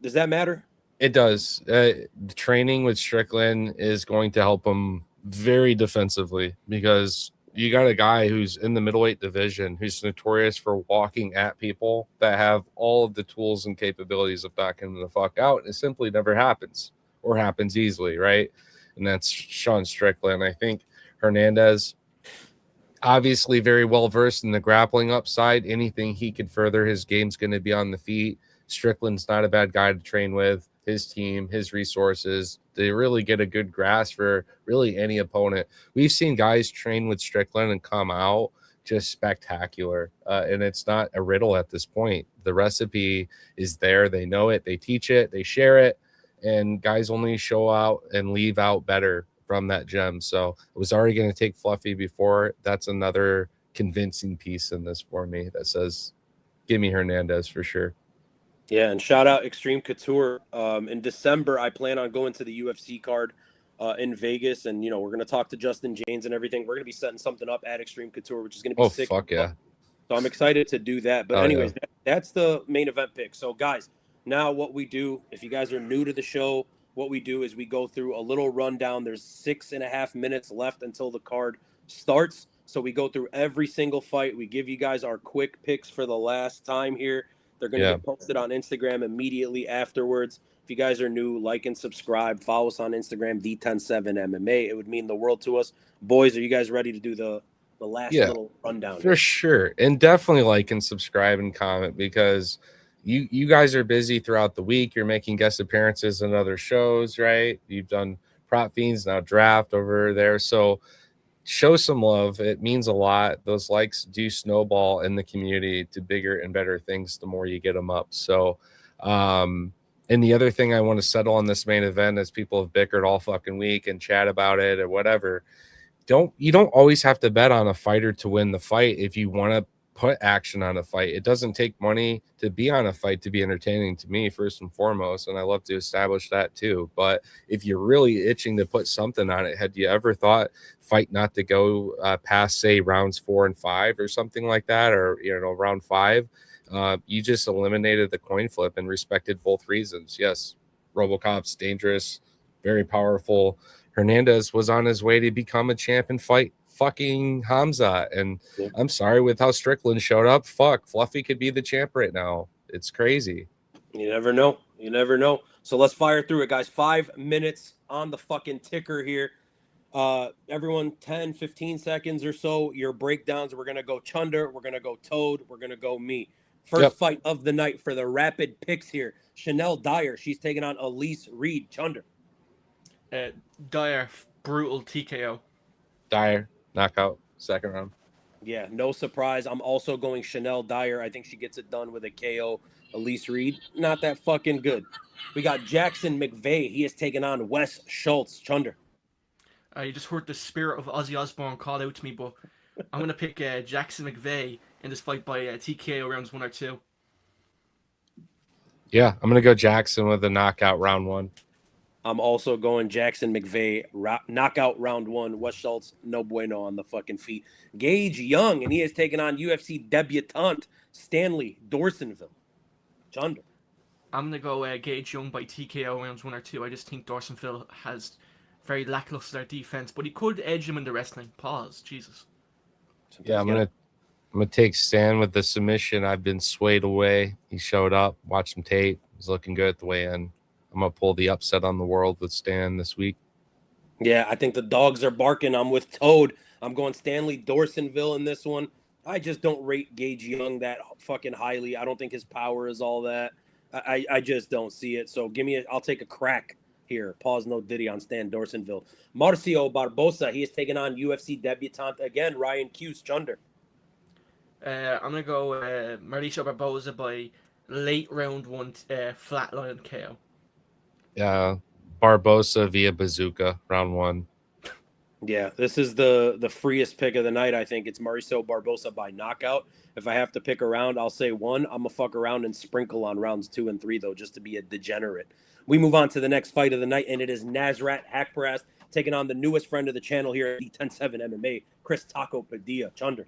does that matter? it does. The training with Strickland is going to help him very defensively, because you got a guy who's in the middleweight division who's notorious for walking at people that have all of the tools and capabilities of knocking them the fuck out. It simply never happens, or happens easily, right? And that's Sean Strickland. I think Hernandez, obviously very well versed in the grappling upside. Anything he could further his game's going to be on the feet. Strickland's not a bad guy to train with. His team, his resources, they really get a good grasp for really any opponent. We've seen guys train with Strickland and come out just spectacular. And it's not a riddle at this point. The recipe is there. They know it. They teach it. They share it. And guys only show out and leave out better from that gem. So I was already going to take Fluffy before. That's another convincing piece in this for me that says, give me Hernandez for sure. Yeah, and shout out Extreme Couture. In December, I plan on going to the UFC card in Vegas, and we're gonna talk to Justin James and everything. We're gonna be setting something up at Extreme Couture, which is gonna be sick. Fuck yeah! So I'm excited to do that. But anyways, that's the main event pick. So guys, now what we do, if you guys are new to the show, what we do is we go through a little rundown. There's 6.5 minutes left until the card starts. So we go through every single fight. We give you guys our quick picks for the last time here. They're going to get posted on Instagram immediately afterwards. If you guys are new, like and subscribe. Follow us on Instagram, D107MMA. It would mean the world to us. Boys, are you guys ready to do the last little rundown? For sure. And definitely like and subscribe and comment, because you guys are busy throughout the week. You're making guest appearances in other shows, right? You've done Prop Fiends, now Draft over there. So show some love. It means a lot. Those likes do snowball in the community to bigger and better things the more you get them up. So and the other thing I want to settle on this main event, as people have bickered all fucking week and chat about it or whatever, you don't always have to bet on a fighter to win the fight. If you want to put action on a fight, it doesn't take money to be on a fight to be entertaining, to me, first and foremost, and I love to establish that too. But if you're really itching to put something on it, had you ever thought fight not to go past, say, rounds 4 and 5 or something like that, or round 5? You just eliminated the coin flip and respected both reasons. Yes, Robocop's dangerous, very powerful. Hernandez was on his way to become a champ and fight fucking Hamza. And I'm sorry, with how Strickland showed up, Fluffy could be the champ right now. It's crazy. You never know. You never know. So let's fire through it, guys. 5 minutes on the fucking ticker here. Everyone, 10, 15 seconds or so, your breakdowns. We're going to go Chunder. We're going to go Toad. We're going to go me. First fight of the night for the rapid picks here. Chanel Dyer, she's taking on Elise Reed. Chunder. Dyer, brutal TKO. Dyer, knockout, second round. Yeah, no surprise. I'm also going Chanel Dyer. I think she gets it done with a KO. Elise Reed, not that fucking good. We got Jackson McVeigh. He is taking on Wes Schultz. Chunder. You just heard the spirit of Ozzy Osbourne call out to me, but I'm going to pick Jackson McVeigh in this fight by TKO rounds 1 or 2. Yeah, I'm going to go Jackson with a knockout round 1. I'm also going Jackson McVeigh, knockout round 1. Wes Schultz, no bueno on the fucking feet. Gage Young, and he is taking on UFC debutant Stanley Dorsonville. Chunder. I'm going to go Gage Young by TKO rounds 1 or 2. I just think Dorsonville has very lackluster defense, but he could edge him in the wrestling. Pause. Jesus. Yeah, I'm gonna take Stan with the submission. I've been swayed away. He showed up, watched some tape. He's looking good at the weigh-in. I'm gonna pull the upset on the world with Stan this week. Yeah, I think the dogs are barking. I'm with Toad. I'm going Stanley Dorsonville in this one. I just don't rate Gage Young that fucking highly. I don't think his power is all that. I just don't see it. So I'll take a crack here. Pause, no Diddy on Stan Dorsonville. Marcio Barbosa, he is taking on UFC debutant again, Ryan Cuse. Chunder. I'm going to go Mauricio Barbosa by late round 1 flatline KO. Yeah, Barbosa via bazooka, round 1. Yeah, this is the freest pick of the night. I think it's Mauricio Barbosa by knockout. If I have to pick a round, I'll say 1. I'm going to fuck around and sprinkle on rounds 2 and 3, though, just to be a degenerate. We move on to the next fight of the night, and it is Nasrat Haqparast taking on the newest friend of the channel here at the 10-7 MMA, Chris Taco Padilla. Chunder.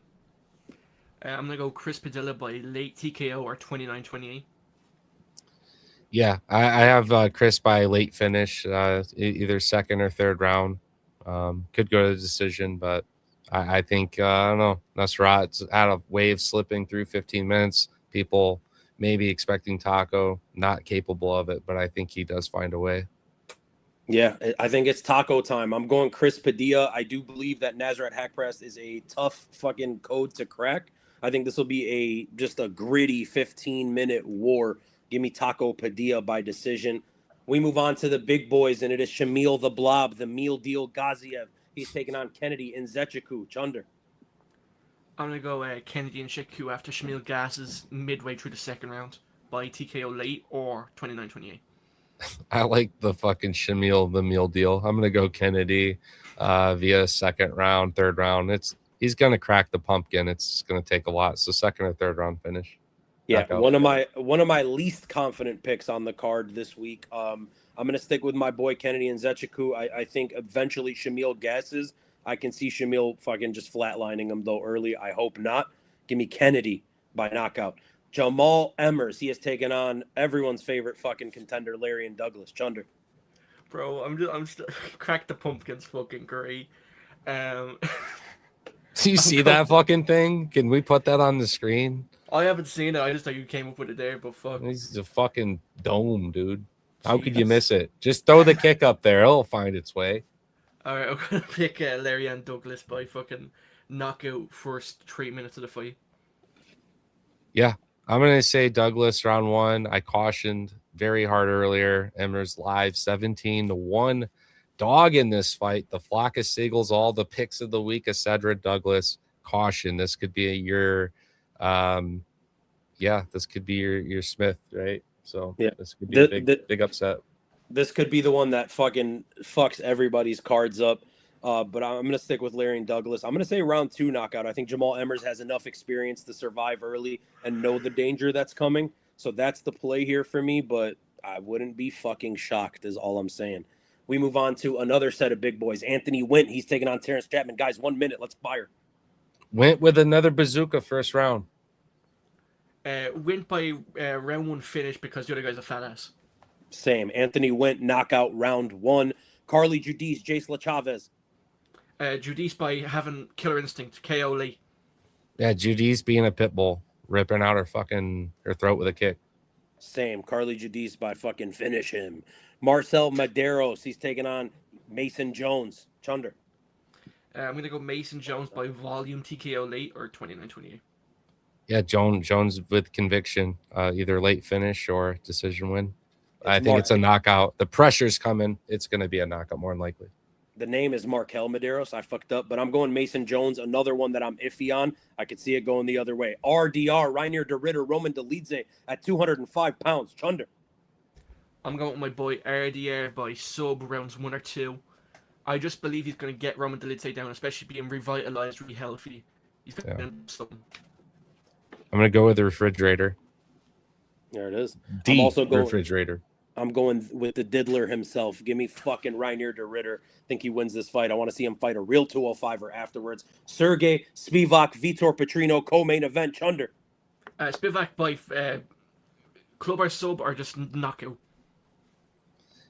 I'm going to go Chris Padilla by late TKO or 29-28. Yeah, I have Chris by late finish, either second or third round. Could go to the decision, but I think, I don't know, Nasrat's out of wave slipping through 15 minutes. People maybe expecting Taco, not capable of it, but I think he does find a way. Yeah, I think it's Taco time. I'm going Chris Padilla. I do believe that Nasrat Haqparast is a tough fucking code to crack. I think this will be just a gritty 15-minute war. Give me Taco Padilla by decision. We move on to the big boys, and it is Shamil the Blob, the meal deal Gaziev. He's taking on Kennedy in Nzechukwu. Chunder. I'm going to go Kennedy and Nzechukwu after Shamil gasses midway through the second round by TKO late or 29-28. I like the fucking Shamil the meal deal. I'm going to go Kennedy via second round, third round. He's going to crack the pumpkin. It's going to take a lot. So second or third round finish. Yeah, one of my least confident picks on the card this week. I'm going to stick with my boy Kennedy and Nzechukwu. I think eventually Shamil gasses. I can see Shamil fucking just flatlining him, though, early. I hope not. Give me Kennedy by knockout. Jamal Emmers, he has taken on everyone's favorite fucking contender, Larian Douglas. Chunder. Bro, I'm just crack the pumpkin's fucking great. Do you see that fucking thing? Can we put that on the screen? I haven't seen it. I just thought you came up with it there, but fuck. He's a fucking dome, dude. How could you miss it? Just throw the kick up there. It'll find its way. All right, I'm going to pick Larian Douglas by fucking knockout first 3 minutes of the fight. Yeah, I'm going to say Douglas round 1. I cautioned very hard earlier. Emmers live 17-1 dog in this fight. The flock of seagulls, all the picks of the week of Cedric Douglas. Caution. This could be your this could be your Smith, right? So yeah, this could be a big upset. This could be the one that fucking fucks everybody's cards up. But I'm going to stick with Larian Douglas. I'm going to say round 2 knockout. I think Jamal Emmers has enough experience to survive early and know the danger that's coming. So that's the play here for me, but I wouldn't be fucking shocked is all I'm saying. We move on to another set of big boys. Anthony Wint, he's taking on Terrence Chapman. Guys, 1 minute. Let's fire. Went with another bazooka first round. Went by round 1 finish because the other guy's a fat ass. Same. Anthony Wint, knockout round 1. Carly Judice, Jace La Chavez. Judice by having killer instinct. KO Lee. Yeah, Judice being a pit bull, ripping out her throat with a kick. Same. Carly Judice by fucking finish him. Marcel Medeiros, he's taking on Mason Jones. Chunder. I'm going to go Mason Jones by volume TKO late or 29-28. Yeah, Jones with conviction, either late finish or decision win. I think it's a knockout. The pressure's coming. It's going to be a knockout more than likely. The name is Markel Medeiros. I fucked up, but I'm going Mason Jones, another one that I'm iffy on. I could see it going the other way. RDR, Reinier de Ridder, Roman Dolidze at 205 pounds. Chunder. I'm going with my boy RDR by sub rounds 1 or 2. I just believe he's going to get Roman Dolidze down, especially being revitalized, really healthy. He's going to do something. I'm going to go with the refrigerator. There it is. I'm also going refrigerator. I'm going with the diddler himself. Give me fucking Reinier de Ridder. Think he wins this fight. I want to see him fight a real 205er afterwards. Serghei Spivac, Vitor Petrino, co-main event. Chunder. Spivac by club or sub or just knockout?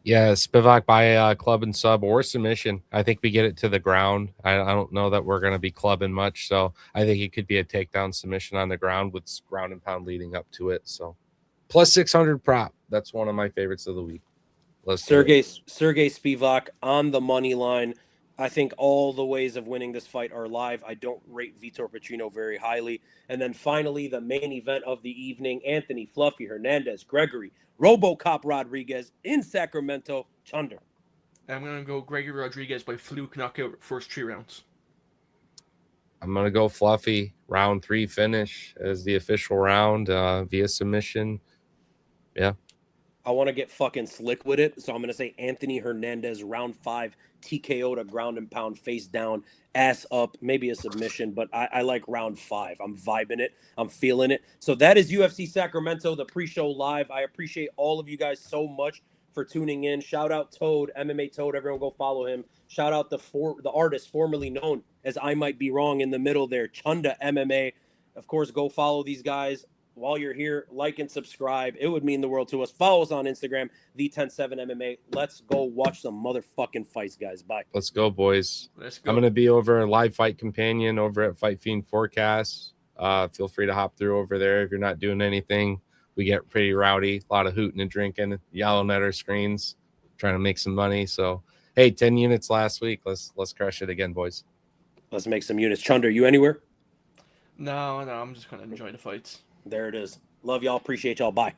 Yeah, Spivac by club and sub or submission. I think we get it to the ground. I don't know that we're going to be clubbing much, so I think it could be a takedown submission on the ground with ground and pound leading up to it. So plus 600 prop. That's one of my favorites of the week. Serghei Spivac on the money line. I think all the ways of winning this fight are live. I don't rate Vitor Petrino very highly. And then finally, the main event of the evening, Anthony Fluffy Hernandez, Gregory, Robocop Rodrigues in Sacramento. Chunder. I'm going to go Gregory Rodrigues by fluke knockout first 3 rounds. I'm going to go Fluffy, round 3 finish as the official round via submission. Yeah. I want to get fucking slick with it, so I'm going to say Anthony Hernandez, round 5, TKO to ground and pound, face down, ass up, maybe a submission, but I like round 5. I'm vibing it. I'm feeling it. So that is UFC Sacramento, the pre-show live. I appreciate all of you guys so much for tuning in. Shout out Toad, MMA Toad. Everyone go follow him. Shout out the artist formerly known as I Might Be Wrong in the middle there, Chunda MMA. Of course, go follow these guys. While you're here, like and subscribe. It would mean the world to us. Follow us on Instagram, the107MMA. Let's go watch some motherfucking fights, guys. Bye. Let's go, boys. Let's go. I'm going to be over Live Fight Companion over at Fight Fiend Forecast. Feel free to hop through over there if you're not doing anything. We get pretty rowdy, a lot of hooting and drinking, yelling at our screens, trying to make some money. So, hey, 10 units last week. Let's crush it again, boys. Let's make some units. Chunder, you anywhere? No, I'm just going to enjoy the fights. There it is. Love y'all. Appreciate y'all. Bye.